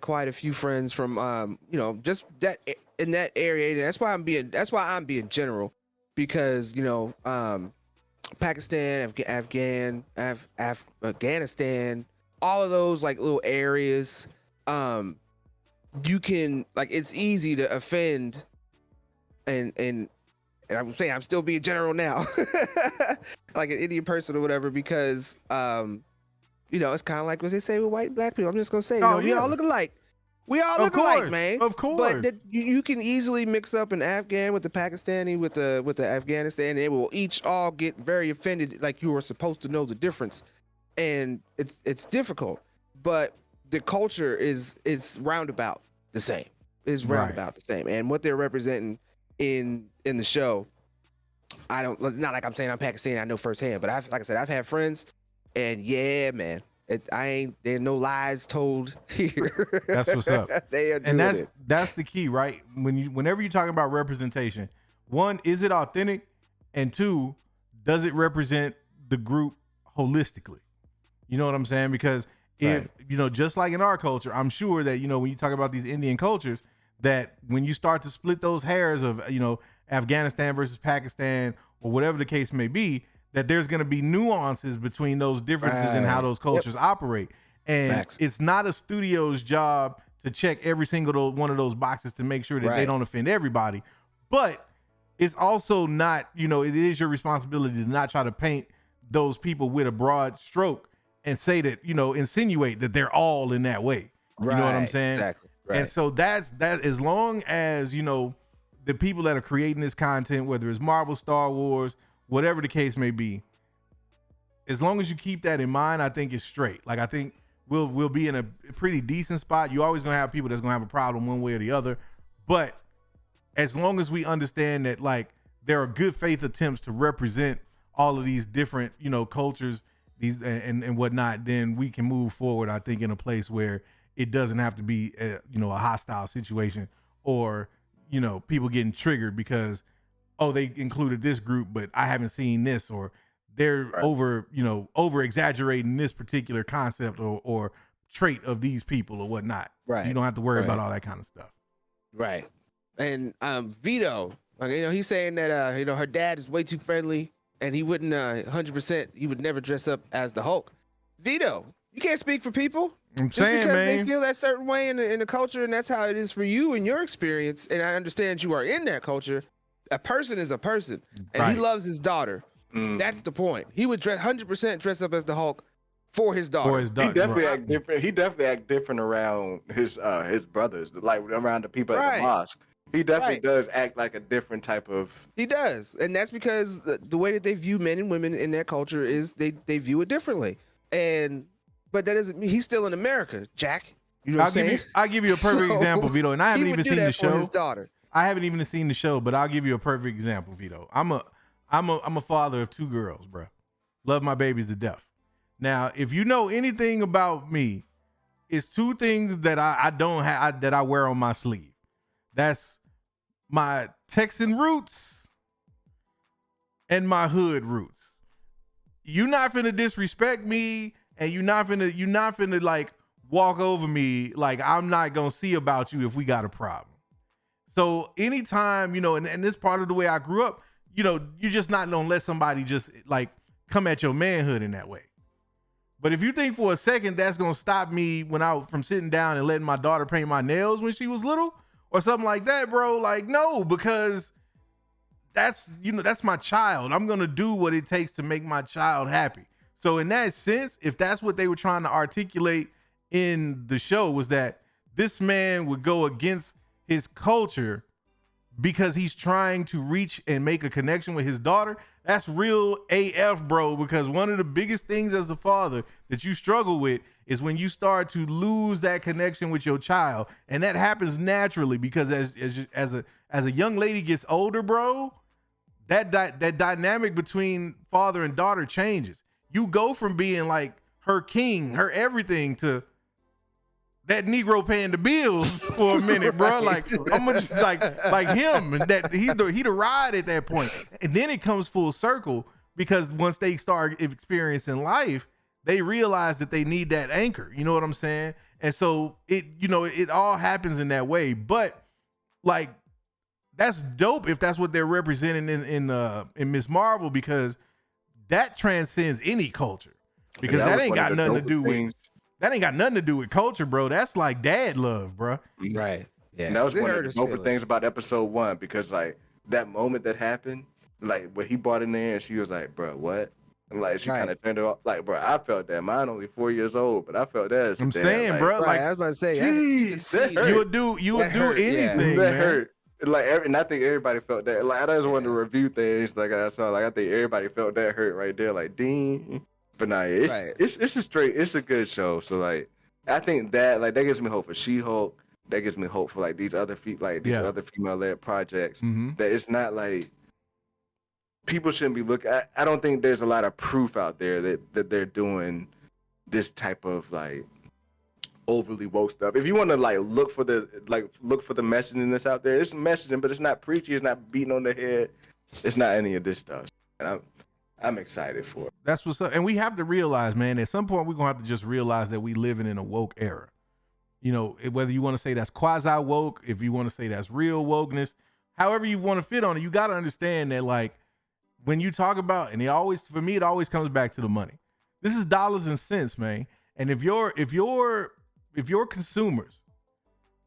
quite a few friends from just that in that area. And that's why I'm being general, because Pakistan, Afghanistan, all of those like little areas, you can like it's easy to offend, and I'm saying I'm still being general now, like an Indian person or whatever, because it's kind of like what they say with white and black people. I'm just gonna say, we all look alike. We all look alike, man. Of course. But you can easily mix up an Afghan with the Pakistani with the Afghanistan, and they will all get very offended, like you were supposed to know the difference, and it's difficult. But the culture is roundabout the same. Is roundabout the same, and what they're representing in the show, it's not like I'm saying I'm Pakistani, I know firsthand, but I've had friends, and yeah, man. There's no lies told here. That's what's up. That's the key, right? Whenever you're talking about representation, one, is it authentic? And two, does it represent the group holistically? You know what I'm saying? Because if, just like in our culture, I'm sure that, when you talk about these Indian cultures, that when you start to split those hairs of, Afghanistan versus Pakistan or whatever the case may be, that there's going to be nuances between those differences in how those cultures operate. And it's not a studio's job to check every single one of those boxes to make sure that they don't offend everybody. But it's also not, it is your responsibility to not try to paint those people with a broad stroke and say that, insinuate that they're all in that way. You know what I'm saying? Exactly. Right. And so that's as long as, the people that are creating this content, whether it's Marvel, Star Wars, whatever the case may be, as long as you keep that in mind, I think it's straight. Like, I think we'll be in a pretty decent spot. You're always going to have people that's going to have a problem one way or the other. But as long as we understand that, like, there are good faith attempts to represent all of these different, cultures, these and whatnot, then we can move forward, I think, in a place where it doesn't have to be, a hostile situation or, people getting triggered because, they included this group, but I haven't seen this, or they're over exaggerating this particular concept or trait of these people or whatnot. Right. You don't have to worry about all that kind of stuff. Right. And Vito, he's saying that her dad is way too friendly and he wouldn't 100%. He would never dress up as the Hulk. Vito, you can't speak for people. I'm Just saying, because man, they feel that certain way in the culture, and that's how it is for you in your experience. And I understand you are in that culture. A person is a person, and he loves his daughter. That's the point. He would 100% dress up as the Hulk for his daughter. He definitely act different. He definitely act different around his brothers, like around the people at the mosque. He definitely does act like a different type of. He does, and that's because the way that they view men and women in their culture is they view it differently. But that doesn't mean he's still in America, Jack. You know what I'm saying? I'll give you a perfect example, Vito, and I haven't even seen the show. For his daughter. I haven't even seen the show, but I'll give you a perfect example, Vito. I'm a father of 2 girls, bro. Love my babies to death. Now, if you know anything about me, it's 2 things that I don't have that I wear on my sleeve. That's my Texan roots and my hood roots. You're not finna disrespect me, and you're not finna like walk over me like I'm not gonna see about you if we got a problem. So anytime, and this part of the way I grew up, you're just not gonna let somebody just like come at your manhood in that way. But if you think for a second that's gonna stop me from sitting down and letting my daughter paint my nails when she was little or something like that, bro, like no, because that's my child. I'm gonna do what it takes to make my child happy. So in that sense, if that's what they were trying to articulate in the show, was that this man would go against his culture because he's trying to reach and make a connection with his daughter, that's real AF, bro. Because one of the biggest things as a father that you struggle with is when you start to lose that connection with your child. And that happens naturally because as a young lady gets older, bro, that dynamic between father and daughter changes. You go from being like her king, her everything, to that Negro paying the bills for a minute, bro. Like I'm just like him, and that he the ride at that point. And then it comes full circle because once they start experiencing life, they realize that they need that anchor. You know what I'm saying? And so it all happens in that way. But like that's dope if that's what they're representing in Miss Marvel, because that transcends any culture. Because that ain't got nothing to do with culture, bro. That's like dad love, bro. Right. Yeah. And that was one of the doper things about episode 1, because like that moment that happened, like when he brought in there and she was like, bro, what? And like she kind of turned it off. Like, bro, I felt that. Mine only 4 years old, but I felt that. I'm saying, bro, like I was about to say, you would do anything, that man. hurt. Like, and I think everybody felt that. Like, I just wanted to review things. Like I saw, like I think everybody felt that hurt right there. Like, ding. But nah, it's a straight. It's a good show. So like, I think that gives me hope for She-Hulk. That gives me hope for like these other other female-led projects. That it's not like people shouldn't be looking. I don't think there's a lot of proof out there that they're doing this type of like overly woke stuff. If you want to like look for the messaging that's out there, it's messaging, but it's not preachy. It's not beating on the head. It's not any of this stuff. And I'm excited for it. That's what's up. And we have to realize, man, at some point we're gonna have to just realize that we living in a woke era. You know, whether you want to say that's quasi woke, if you want to say that's real wokeness, however you want to fit on it, you got to understand that like when you talk about, and it always comes back to the money. This is dollars and cents, man. And if you're consumers,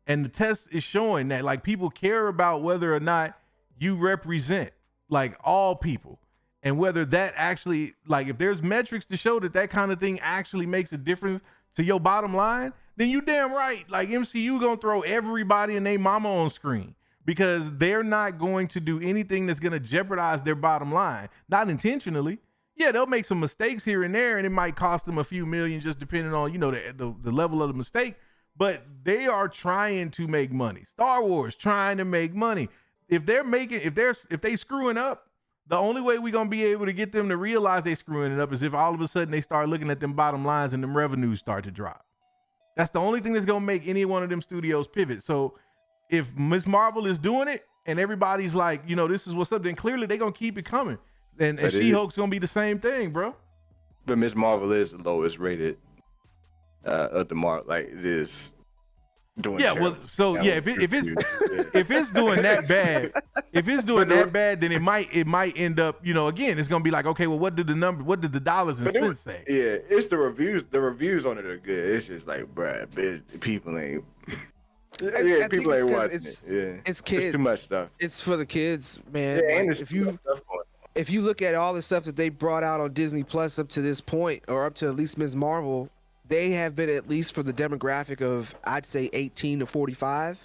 and the test is showing that like people care about whether or not you represent like all people, and whether that actually, like if there's metrics to show that kind of thing actually makes a difference to your bottom line, then you damn right. Like MCU gonna throw everybody and their mama on screen, because they're not going to do anything that's gonna jeopardize their bottom line. Not intentionally. Yeah, they'll make some mistakes here and there, and it might cost them a few million, just depending on, you know, the level of the mistake. But they are trying to make money. Star Wars trying to make money. If they screwing up, the only way we're gonna be able to get them to realize they screwing it up is if all of a sudden they start looking at them bottom lines and them revenues start to drop. That's the only thing that's gonna make any one of them studios pivot. So if Miss Marvel is doing it and everybody's like, you know, this is what's up, then clearly they're gonna keep it coming. And She-Hulk's gonna be the same thing, bro. But Miss Marvel is the lowest rated of the Marvel. Like it is doing. Yeah, terrible. Well, so yeah, if it's doing that bad, then it might end up, you know, again, it's gonna be like, okay, well, what did the dollars and cents say? Yeah, it's the reviews. The reviews on it are good. It's just like, bruh, people ain't. Yeah, people ain't watching it. Yeah, it's kids. It's too much stuff. It's for the kids, man. Yeah, and like, if you look at all the stuff that they brought out on Disney Plus up to this point, or up to at least Ms. Marvel, they have been at least for the demographic of, I'd say 18 to 45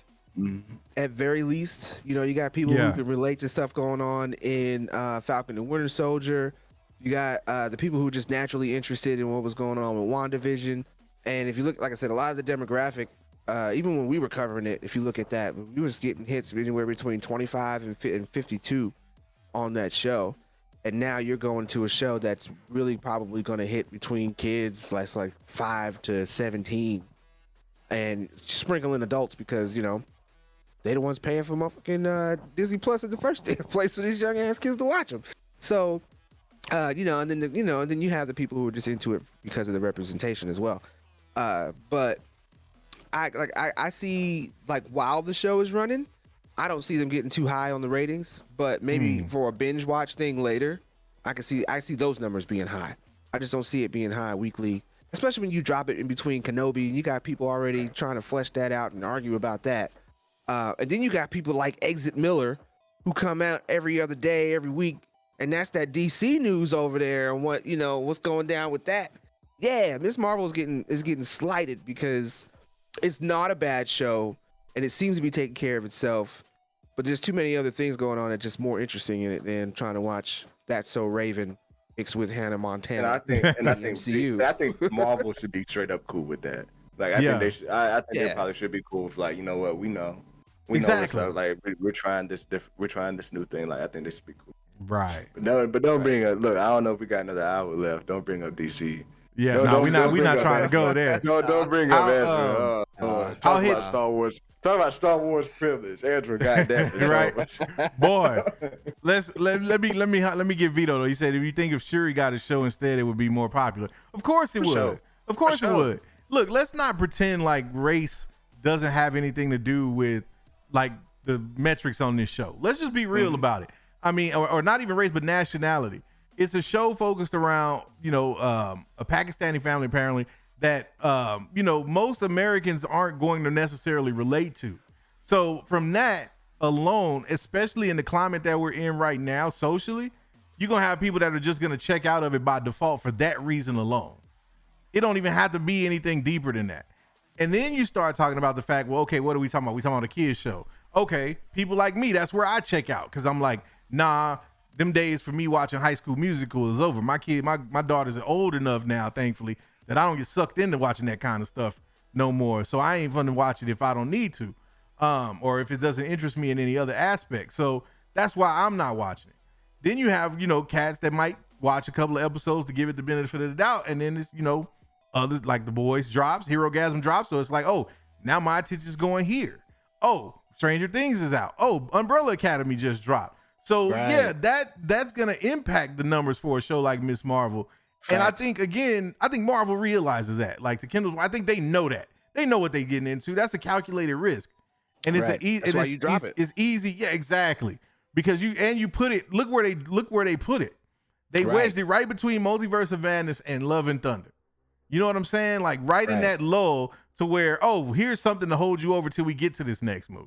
at very least. You know, you got people who can relate to stuff going on in Falcon and Winter Soldier. You got the people who are just naturally interested in what was going on with WandaVision. And if you look, like I said, a lot of the demographic, even when we were covering it, if you look at that, we was getting hits anywhere between 25 and 52 on that show. And now you're going to a show that's really probably going to hit between kids like 5 to 17 and sprinkle in adults, because, you know, they the ones paying for motherfucking Disney Plus in the first place for these young ass kids to watch them. So, you know, and then you have the people who are just into it because of the representation as well. But I see, like, while the show is running, I don't see them getting too high on the ratings, but maybe for a binge watch thing later, I see those numbers being high. I just don't see it being high weekly, especially when you drop it in between Kenobi and you got people already trying to flesh that out and argue about that. And then you got people like Exit Miller who come out every other day, every week, and that's that DC news over there and what's going down with that. Yeah, Miss Marvel is getting slighted because it's not a bad show and it seems to be taking care of itself. But there's too many other things going on that's just more interesting in it than trying to watch That's So Raven mixed with Hannah Montana. And I think Marvel should be straight up cool with that. Like I think they should. I think they probably should be cool with, like, you know what, we know what's up. Like we're trying this new thing. Like I think they should be cool. Right. But don't bring up. Look, I don't know if we got another hour left. Don't bring up DC. Yeah, we're not trying to go there. Don't bring up Ezra. Talk about Star Wars privilege, Ezra. Goddamn it, right, boy. Let me give Vito though. He said if you think if Shuri got a show instead, it would be more popular. Of course it would. Sure. Of course it would. Look, let's not pretend like race doesn't have anything to do with like the metrics on this show. Let's just be real about it. I mean, or not even race, but nationality. It's a show focused around, a Pakistani family apparently that, most Americans aren't going to necessarily relate to. So from that alone, especially in the climate that we're in right now socially, you're going to have people that are just going to check out of it by default for that reason alone. It don't even have to be anything deeper than that. And then you start talking about the fact, well, okay, what are we talking about? We talking about a kids show. Okay, people like me, that's where I check out because I'm like, nah, them days for me watching High School Musical is over. My daughters are old enough now, thankfully, that I don't get sucked into watching that kind of stuff no more. So I ain't gonna watch it if I don't need to, or if it doesn't interest me in any other aspect. So that's why I'm not watching it. Then you have, cats that might watch a couple of episodes to give it the benefit of the doubt, and then it's, others like The Boys drops, Herogasm drops, so it's like, oh, now my attention's going here. Oh, Stranger Things is out. Oh, Umbrella Academy just dropped. So yeah, that's gonna impact the numbers for a show like Miss Marvel. Facts. And I think Marvel realizes that. Like to Kendall's, I think they know that. They know what they're getting into. That's a calculated risk. And it's that's why you drop it. It's easy, yeah, exactly. Because you put it, look where they put it. They wedged it right between Multiverse of Madness and Love and Thunder. You know what I'm saying? Like right in that lull to where, oh, here's something to hold you over till we get to this next movie.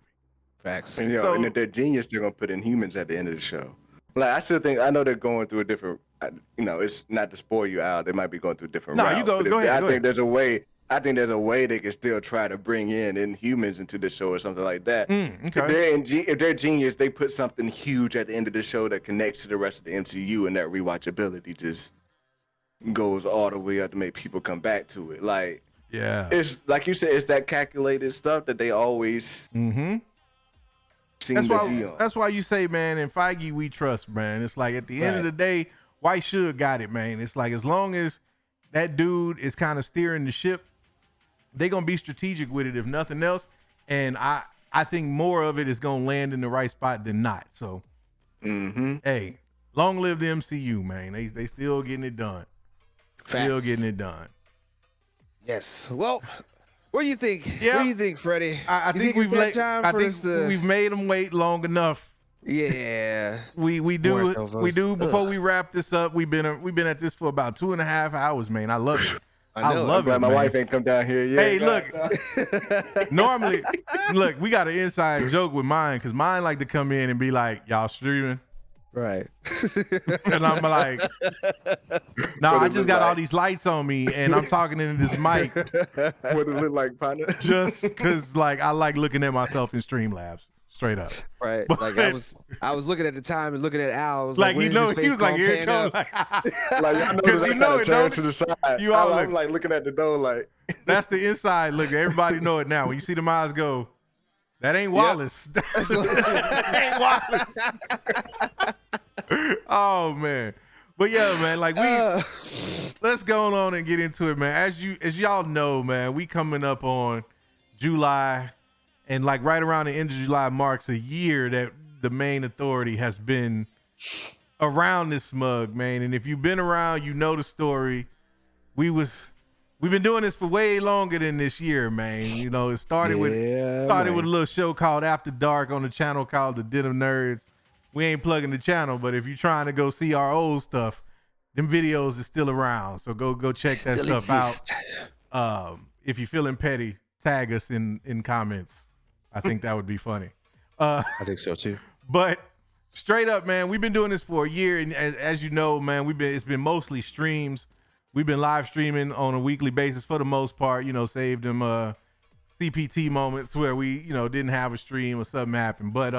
Facts. And, and if they're genius, they're gonna put in humans at the end of the show. Like I still think I know they're going through a different. It's not to spoil you out. They might be going through a different route. You go ahead. I think there's a way. I think there's a way they can still try to bring in humans into the show or something like that. Okay. If they're genius, they put something huge at the end of the show that connects to the rest of the MCU, and that rewatchability just goes all the way up to make people come back to it. Like, yeah, it's like you said, it's that calculated stuff that they always seem to be on. That's why you say, man, in Feige we trust, man. It's like at the end of the day, White Suge got it, man. It's like as long as that dude is kind of steering the ship, they're gonna be strategic with it, if nothing else. And I think more of it is gonna land in the right spot than not. So, hey, long live the MCU, man. They still getting it done. Facts. Still getting it done. Yes. Well, what do you think? Yeah. What do you think, Freddie? I think we've made them wait long enough. Yeah. We do before we wrap this up. We've been at this for about 2.5 hours, man. I love it. I love it. My man. wife ain't come down here yet. Hey, look. Normally, we got an inside joke with mine because mine like to come in and be like, "Y'all streaming?" Right. And I'm like, "No, I just got all these lights on me and I'm talking into this mic." What it look like, partner? Just because, like, I like looking at myself in Streamlabs. Straight up. Right. But, like I was looking at the time and looking at Al. Was like, he was like, here it goes. Like, I know it, turn to the side. I'm like looking at the door like. That's the inside look. Everybody know it now. When you see them eyes go, that ain't Wallace. Yep. That ain't Wallace. Oh, man. But yeah, man, like let's go on and get into it, man. As y'all know, man, we coming up on July. And like right around the end of July marks a year that the Mayne Authority has been around this smug, man. And if you've been around, you know the story. We've been doing this for way longer than this year, man. You know, it started with a little show called After Dark on the channel called The Den of Nerds. We ain't plugging the channel, but if you're trying to go see our old stuff, them videos are still around. So go check that stuff out. If you're feeling petty, tag us in comments. I think that would be funny. I think so too. But straight up, man, we've been doing this for a year, and as you know, man, it's been mostly streams. We've been live streaming on a weekly basis for the most part. You know, saved them CPT moments where we didn't have a stream or something happened, but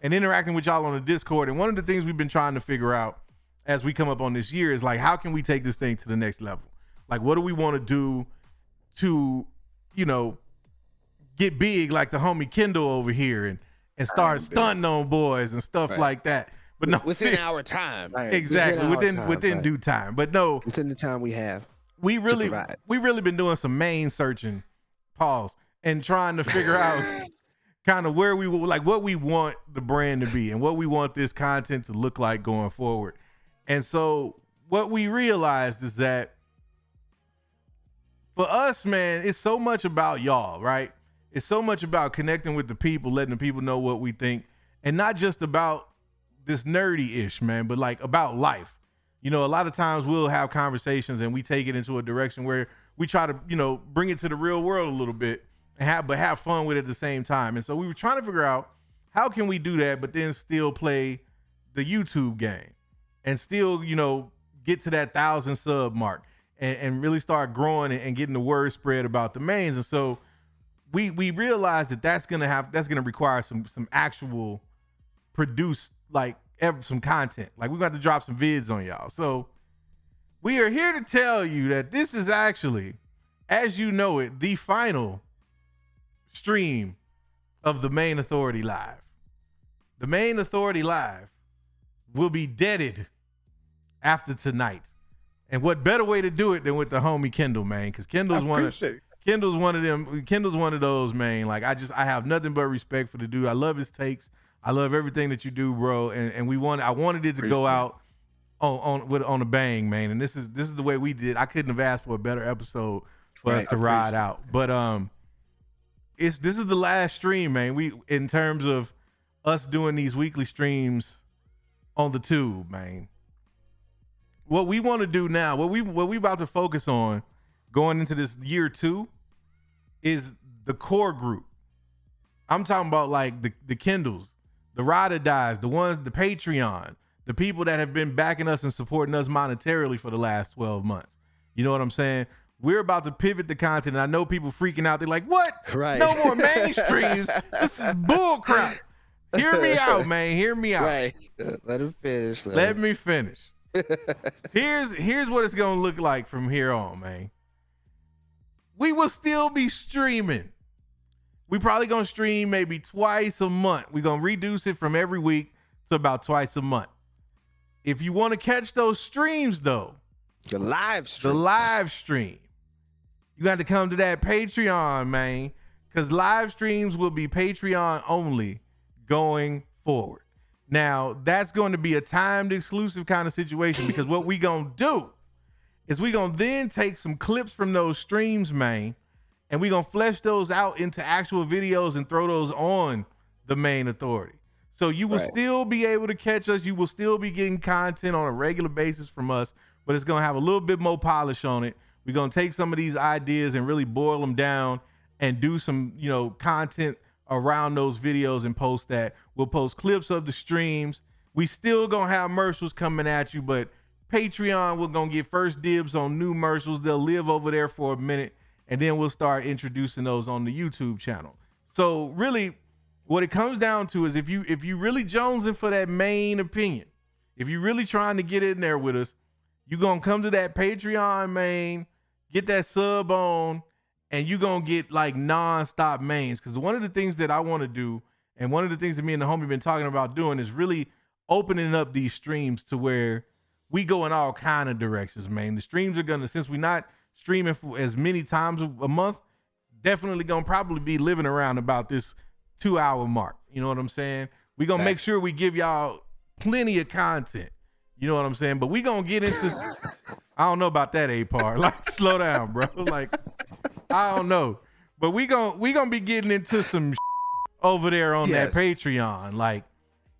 and interacting with y'all on the Discord. And one of the things we've been trying to figure out as we come up on this year is like, how can we take this thing to the next level? Like, what do we want to do to get big like the homie Kendall over here and start stunting on boys and stuff like that. But no, within our time. Exactly. Within due time. But no, within the time we have. We really been doing some Mayne searching, and trying to figure out kind of where we will, like what we want the brand to be and what we want this content to look like going forward. And so what we realized is that for us, man, it's so much about y'all, right? it's so much about connecting with the people, letting the people know what we think, and not just about this nerdy-ish, man, but like about life. You know, a lot of times we'll have conversations and we take it into a direction where we try to, you know, bring it to the real world a little bit and have fun with it at the same time. And so we were trying to figure out how can we do that, but then still play the YouTube game and still, you know, get to that 1,000 sub mark and really start growing and getting the word spread about the Maynes. And so we realized that that's gonna require some actual produced, like, some content. Like, we're going to drop some vids on y'all. So we are here to tell you that this is actually, as you know it, the final stream of the Mayne Authority Live. The Mayne Authority Live will be deaded after tonight. And what better way to do it than with the homie Kendall, man? Because Kendall's one of those, man. Like, I have nothing but respect for the dude. I love his takes. I love everything that you do, bro. And I wanted it to go out on a bang, man. And this is the way we did. I couldn't have asked for a better episode for us to ride out. But this is the last stream, man. We, in terms of us doing these weekly streams on the tube, man. What we want to do now, what we about to focus on going into this year 2 is the core group. I'm talking about like the Kindles, the Ride or Dies, the ones, the Patreon, the people that have been backing us and supporting us monetarily for the last 12 months. You know what I'm saying? We're about to pivot the content. And I know people freaking out. They're like, what? Right. No more mainstreams. This is bull crap. Hear me out, man. Hear me out. Right. Let him finish. Let me finish. Here's what it's going to look like from here on, man. We will still be streaming. We probably going to stream maybe twice a month. We're going to reduce it from every week to about twice a month. If you want to catch those streams, though, the live stream, you got to come to that Patreon, man, because live streams will be Patreon only going forward. Now, that's going to be a timed exclusive kind of situation, because what we going to do is we going to then take some clips from those streams, man, and we're going to flesh those out into actual videos and throw those on the Mayne Authority. So you will still be able to catch us. You will still be getting content on a regular basis from us, but it's going to have a little bit more polish on it. We're going to take some of these ideas and really boil them down and do some, you know, content around those videos and post that. We'll post clips of the streams. We still going to have commercials coming at you, but Patreon, we're going to get first dibs on new commercials. They'll live over there for a minute, and then we'll start introducing those on the YouTube channel. So really, what it comes down to is if you really jonesing for that Mayne opinion, if you really trying to get in there with us, you're going to come to that Patreon, Mayne, get that sub on, and you're going to get like non-stop Maynes. Because one of the things that I want to do, and one of the things that me and the homie been talking about doing, is really opening up these streams to where we go in all kind of directions, man. The streams are going to, since we're not streaming for as many times a month, definitely going to probably be living around about this 2-hour mark. You know what I'm saying? We're going to make sure we give y'all plenty of content. You know what I'm saying? But we going to get into, I don't know about that, A-Par. Like, slow down, bro. Like, I don't know. But we gonna be getting into some over there on that Patreon. Like,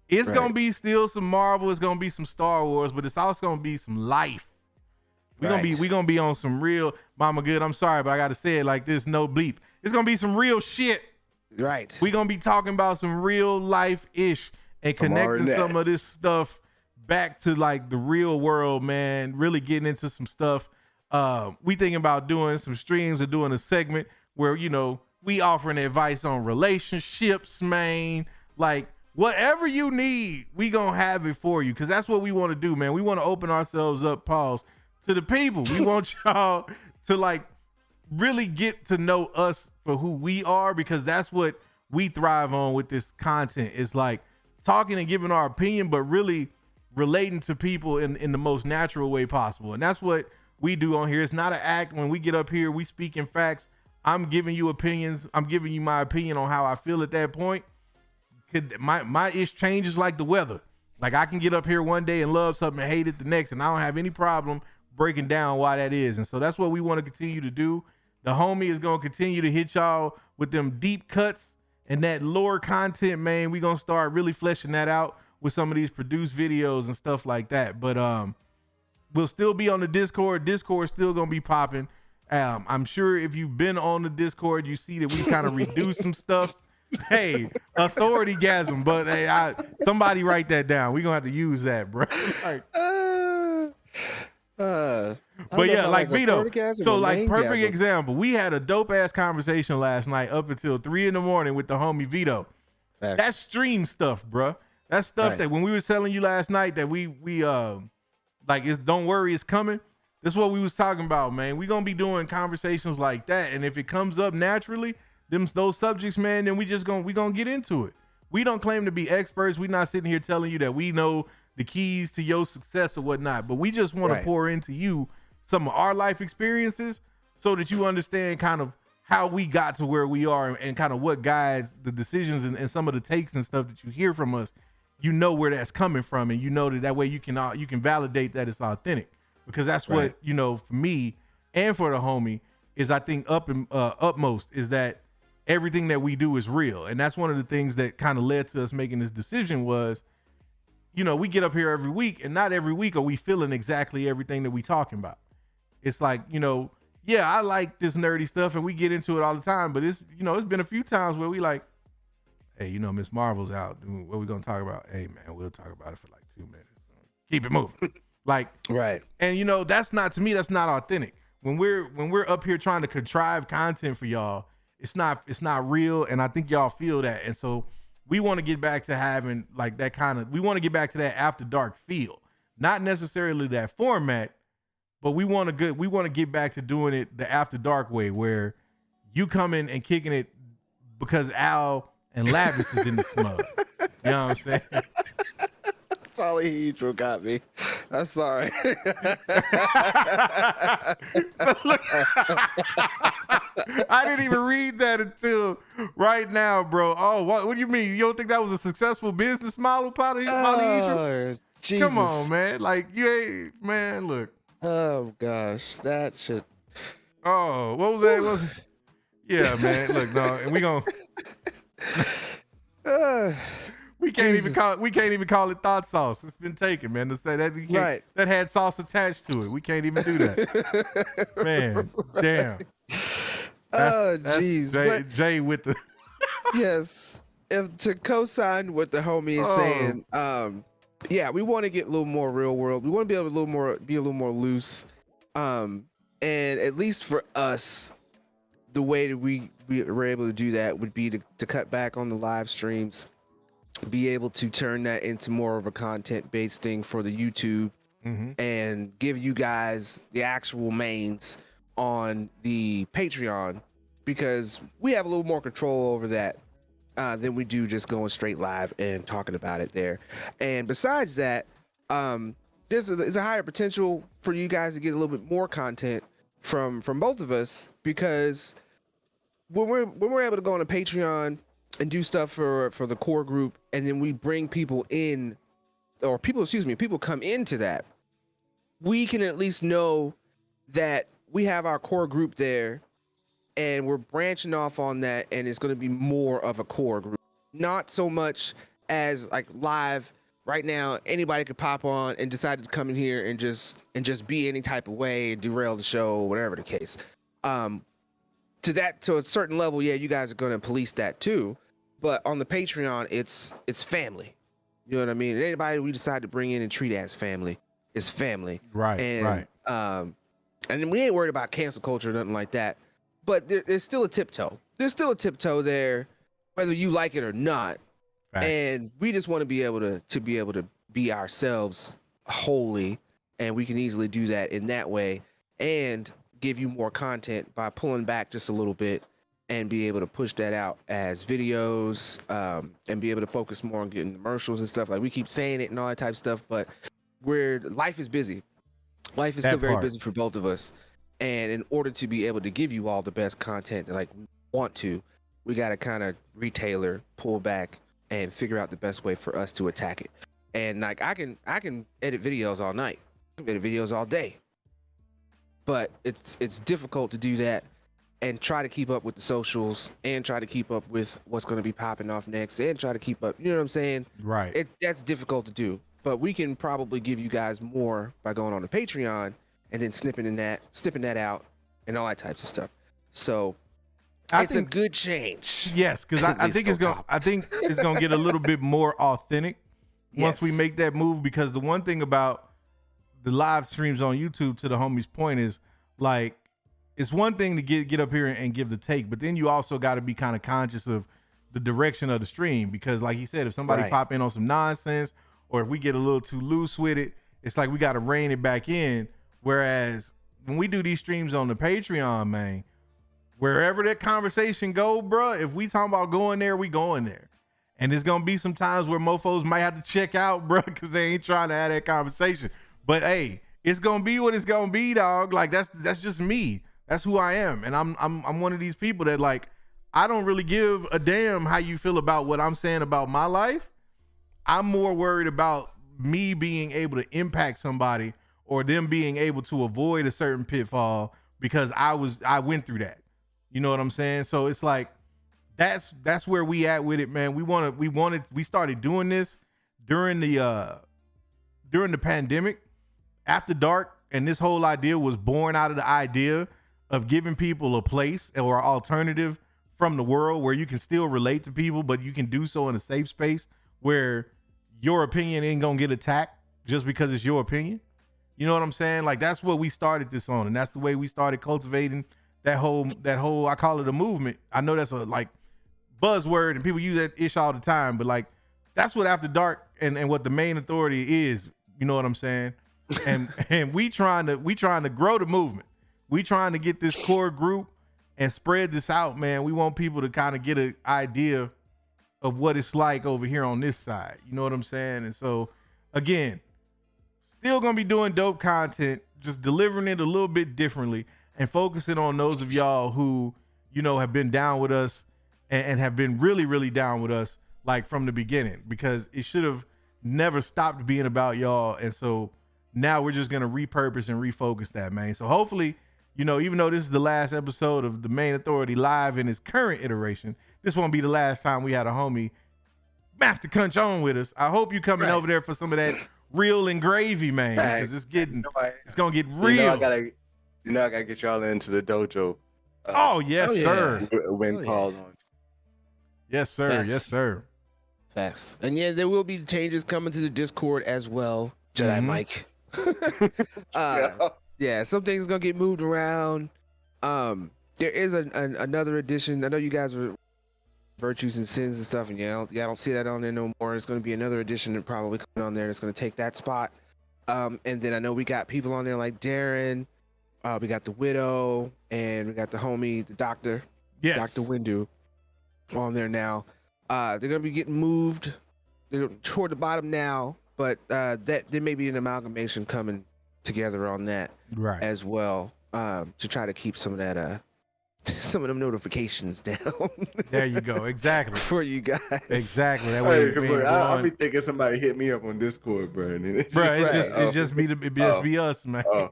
it's gonna be still some Marvel, it's gonna be some Star Wars, but it's also gonna be some life. We gonna be on some real, Mama Good, I'm sorry, but I gotta say it like this, no bleep. It's gonna be some real shit. Right. We gonna be talking about some real life-ish and connecting some of this stuff back to like the real world, man. Really getting into some stuff. We thinking about doing some streams or doing a segment where, you know, we offering advice on relationships, man. Like, whatever you need, we gonna have it for you, because that's what we want to do, man. We want to open ourselves up, pause, to the people. We want y'all to like really get to know us for who we are, because that's what we thrive on with this content. It's like talking and giving our opinion, but really relating to people in the most natural way possible. And that's what we do on here. It's not an act. When we get up here, we speak in facts. I'm giving you opinions. I'm giving you my opinion on how I feel at that point. My ish changes like the weather. Like, I can get up here one day and love something and hate it the next, and I don't have any problem breaking down why that is. And so that's what we want to continue to do. The homie is going to continue to hit y'all with them deep cuts and that lore content, man, we gonna start really fleshing that out with some of these produced videos and stuff like that. But we'll still be on the Discord. Discord's still gonna be popping. I'm sure if you've been on the Discord, you see that we kind of reduced some stuff. Hey, authority-gasm, but hey, somebody write that down. We're gonna have to use that, bro. Like, but yeah, like Vito. So like perfect example. We had a dope ass conversation last night up until 3 a.m. with the homie Vito. That's stream stuff, bro. That's stuff that when we was telling you last night that we like it's don't worry, it's coming. That's what we was talking about, man. We gonna be doing conversations like that, and if it comes up naturally, those subjects, man, then we gonna get into it. We don't claim to be experts. We're not sitting here telling you that we know the keys to your success or whatnot, but we just want to pour into you some of our life experiences so that you understand kind of how we got to where we are and kind of what guides the decisions and some of the takes and stuff that you hear from us. You know where that's coming from, and you know that way you can validate that it's authentic, because that's what, you know, for me and for the homie is I think upmost is that everything that we do is real. And that's one of the things that kind of led to us making this decision was, you know, we get up here every week, and not every week are we feeling exactly everything that we talking about. It's like, you know, yeah, I like this nerdy stuff and we get into it all the time, but it's, you know, it's been a few times where we like, hey, you know, Miss Marvel's out. What we gonna talk about? Hey, man, we'll talk about it for like 2 minutes. Keep it moving. Like, and you know, that's not, to me, that's not authentic. When we're up here trying to contrive content for y'all, it's not real, and I think y'all feel that. And so we want to get back to having like that kind of, we want to get back to that after dark feel, not necessarily that format, but we want to get back to doing it the after dark way, where you come in and kicking it because Al and Lavis is in the smug. You know what I'm saying? Polyhedral got me. I'm sorry. I didn't even read that until right now, bro. Oh, what do you mean? You don't think that was a successful business model, Polyhedral? Jesus. Come on, man. Like, you ain't, man, look. Oh, gosh. That shit. Oh, what was that? Yeah, man. Look, no, and we gonna... We can't even call it thought sauce. It's been taken, man. That had sauce attached to it. We can't even do that. Man, damn. That's Jay with the yes. If to co-sign what the homie is saying, yeah, we want to get a little more real world. We want to be able to be a little more loose. And at least for us, the way that we were able to do that would be to cut back on the live streams, be able to turn that into more of a content-based thing for the YouTube, and give you guys the actual mains on the Patreon, because we have a little more control over that than we do just going straight live and talking about it there. And besides that, there's a higher potential for you guys to get a little bit more content from both of us, because when we're able to go on a Patreon and do stuff for the core group, and then we bring people in, or people come into that, we can at least know that we have our core group there, and we're branching off on that, and it's going to be more of a core group, not so much as like live. Right now, anybody could pop on and decide to come in here and just be any type of way and derail the show, whatever the case. To a certain level, yeah, you guys are going to police that too. But on the Patreon, it's family. You know what I mean? And anybody we decide to bring in and treat as family is family. Right. And then we ain't worried about cancel culture or nothing like that. But there's still a tiptoe. There's still a tiptoe there, whether you like it or not. Right. And we just want to be able to be ourselves wholly, and we can easily do that in that way, and give you more content by pulling back just a little bit and be able to push that out as videos, and be able to focus more on getting commercials and stuff. Like, we keep saying it and all that type of stuff, but life is busy. Life is still very busy for both of us. And in order to be able to give you all the best content that like we want to, we got to kind of retailer, pull back, and figure out the best way for us to attack it. And like, I can edit videos all night, I can edit videos all day, but it's difficult to do that and try to keep up with the socials and try to keep up with what's going to be popping off next and try to keep up. You know what I'm saying? Right. That's difficult to do, but we can probably give you guys more by going on to Patreon and then snipping that out and all that types of stuff. So it's a good change. Yes, because I think it's gonna get a little bit more authentic once we make that move. Because the one thing about the live streams on YouTube, to the homie's point, is like, it's one thing to get up here and give the take, but then you also got to be kind of conscious of the direction of the stream, because like he said, if somebody pop in on some nonsense, or if we get a little too loose with it, it's like we got to rein it back in. Whereas when we do these streams on the Patreon, man, wherever that conversation go, bro, if we talking about going there, we going there. And there's gonna be some times where mofos might have to check out, bro, because they ain't trying to have that conversation. But hey, it's gonna be what it's gonna be, dog. Like that's just me. That's who I am. And I'm one of these people that, like, I don't really give a damn how you feel about what I'm saying about my life. I'm more worried about me being able to impact somebody, or them being able to avoid a certain pitfall, because I went through that. You know what I'm saying? So it's like, that's where we at with it, man. We started doing this during the pandemic, after dark, and this whole idea was born out of the idea of giving people a place or alternative from the world where you can still relate to people, but you can do so in a safe space where your opinion ain't gonna get attacked just because it's your opinion. You know what I'm saying? Like, that's what we started this on, and that's the way we started cultivating that whole, I call it a movement. I know that's a like buzzword and people use that ish all the time, but like, that's what After Dark and what the main authority is. You know what I'm saying? And we trying to grow the movement. We trying to get this core group and spread this out, man. We want people to kind of get an idea of what it's like over here on this side. You know what I'm saying? And so, again, still gonna be doing dope content, just delivering it a little bit differently and focusing on those of y'all who, you know, have been down with us and have been really, really down with us, like, from the beginning, because it should have never stopped being about y'all. And so now we're just gonna repurpose and refocus that, man. So hopefully, you know, even though this is the last episode of the Main Authority live in its current iteration, this won't be the last time we had a homie Master Crunch on with us. I hope you coming over there for some of that real and gravy, man, because it's gonna get real. I gotta get y'all into the dojo. Sir. When called on. Yes, sir. Facts. Yes, sir. Facts. And yeah, there will be changes coming to the Discord as well. Jedi Mike. Yeah, some things gonna get moved around. There is another edition. I know you guys were Virtues and Sins and stuff, and y'all don't see that on there no more. It's gonna be another edition that probably coming on there that's gonna take that spot. And then I know we got people on there like Darren. We got the Widow, and we got the homie, the Doctor, Dr. Windu, on there now. They're gonna be getting moved. They're toward the bottom now, but that there may be an amalgamation coming together on that as well, to try to keep some of that some of them notifications down. There you go. Exactly. For you guys. Exactly. That way. I'll be thinking somebody hit me up on Discord, bro. It's just be us, man. Hey.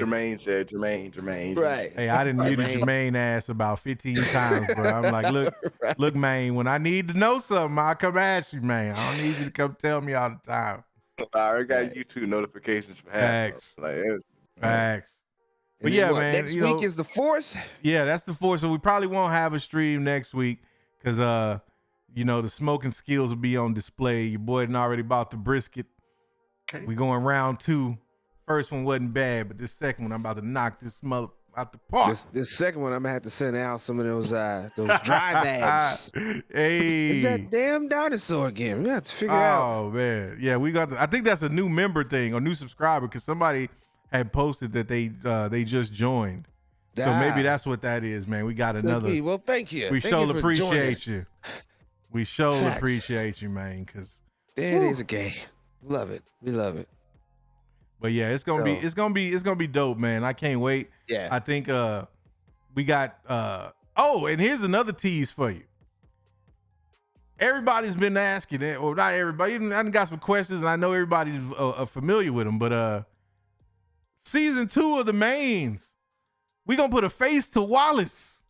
Jermaine said Jermaine. Right. Hey, I didn't mute Jermaine ass about 15 times, bro. I'm like, look, Mayne, when I need to know something, I'll come ask you, man. I don't need you to come tell me all the time. I already got YouTube notifications for Facts. Facts. But and yeah, man. Next week is the 4th. Yeah, that's the 4th. So we probably won't have a stream next week because, the smoking skills will be on display. Your boy done already bought the brisket. Okay. We going round 2. First one wasn't bad, but this second one, I'm about to knock this mother out the park. This second one, I'm gonna have to send out some of those dry bags. Hey, it's that damn dinosaur again. We have to figure out. Oh man, yeah, we got. I think that's a new member thing or new subscriber because somebody had posted that they just joined. So maybe that's what that is, man. We got another. Well, thank you. We sure appreciate you. We sure appreciate you, man. Because it is a game. Love it. We love it. But yeah, it's gonna be dope, man. I can't wait. Yeah. I think we got and here's another tease for you. Everybody's been asking it, or not everybody. I got some questions, and I know everybody's familiar with them. But season 2 of the Mains We're gonna put a face to Wallace.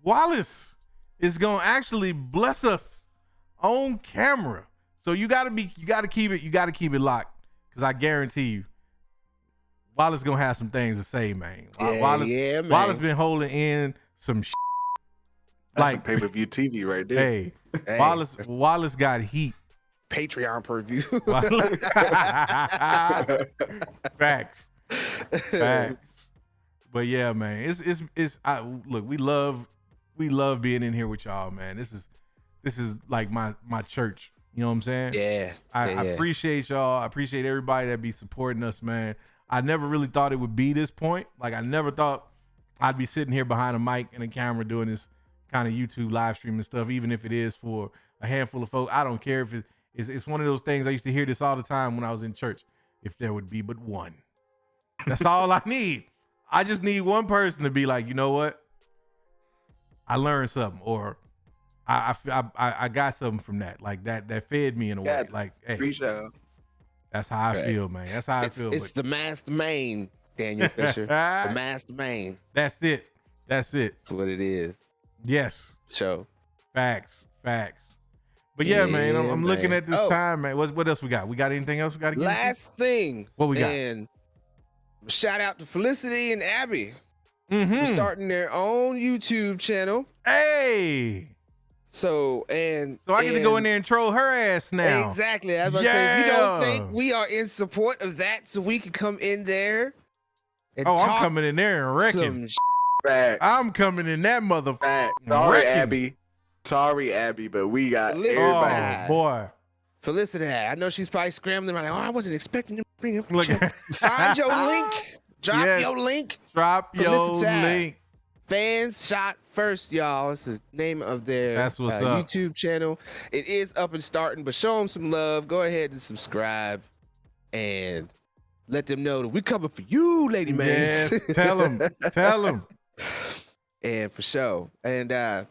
Wallace is gonna actually bless us on camera. So you gotta keep it locked, because I guarantee you, Wallace gonna have some things to say, man. Wallace been holding in some shit. That's Like some pay-per-view TV right there. Hey, Wallace got heat. Patreon per view. Facts. But yeah, man, look, we love being in here with y'all, man. This is like my church. You know what I'm saying? Yeah. I appreciate y'all. I appreciate everybody that be supporting us, man. I never really thought it would be this point. Like, I never thought I'd be sitting here behind a mic and a camera doing this kind of YouTube live streaming stuff, even if it is for a handful of folks. I don't care if it's one of those things. I used to hear this all the time when I was in church. If there would be but one. That's all I need. I just need one person to be like, you know what? I learned something, or I got something from that. Like that fed me in a way. Like, hey, that's how I feel, man. That's how I feel. It's the master Mayne, Daniel Fisher. The master Mayne. That's it. That's what it is. Yes. So facts. But yeah, man, I'm looking at this time, man. What else we got? We got anything else we got to get? Last thing. What we got? And shout out to Felicity and Abby. Mm-hmm. Starting their own YouTube channel. Hey. So I get to go in there and troll her ass now. Exactly. I was about to say, if you don't think we are in support of that, so we can come in there and I'm coming in there and wrecking. I'm coming in that motherfucker. Sorry, Abby, but we got everybody. Oh, boy. Felicity, I know she's probably scrambling around. I wasn't expecting to bring up. Find your link. Drop your link. Drop your link. Fans Shot First, y'all. It's the name of their YouTube channel. It is up and starting, but show them some love. Go ahead and subscribe and let them know that we coming for you, Lady Mayne. Yes, tell them. And for sure. And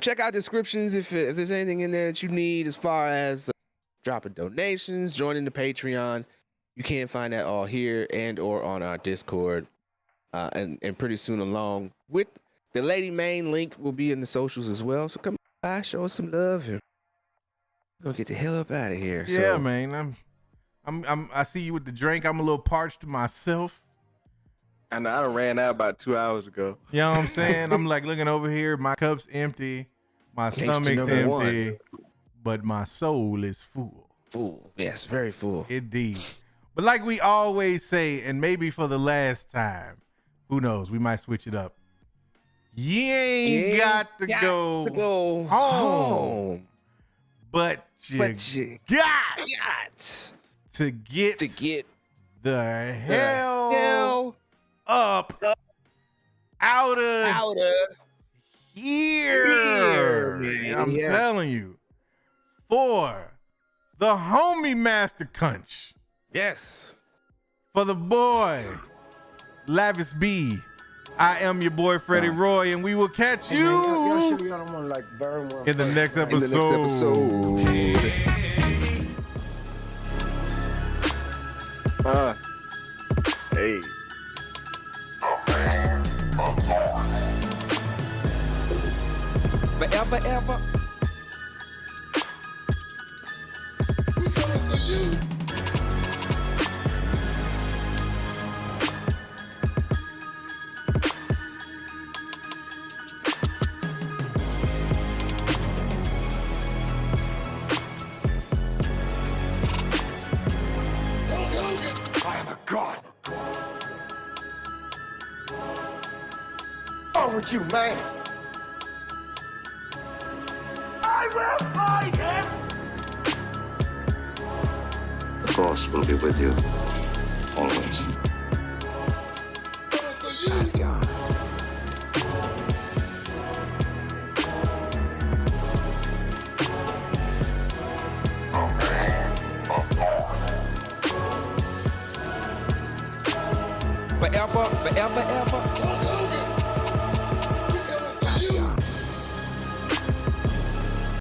check out descriptions if there's anything in there that you need as far as dropping donations, joining the Patreon. You can find that all here and or on our Discord. And pretty soon along with the Lady Mayne link will be in the socials as well. So come by, show us some love, and we're gonna get the hell up out of here. Yeah, man. I see you with the drink. I'm a little parched myself. And I done ran out about 2 hours ago. You know what I'm saying? I'm like looking over here. My cup's empty. My stomach's empty. But my soul is full. Full. Yes, very full. Indeed. But like we always say, and maybe for the last time, who knows? We might switch it up. You ain't got to go home. But you got to get the hell up out of here. I'm telling you. For the homie Master Kunch. Yes. For the boy Lavis B. I am your boy Freddie Roy, and we will catch you in the next episode. Hey. Forever, ever. We coming for you. I am a god. What's wrong with you, man? I will find him! The Force will be with you, always. Coming for you. Forever, forever, ever. Hulk Hogan.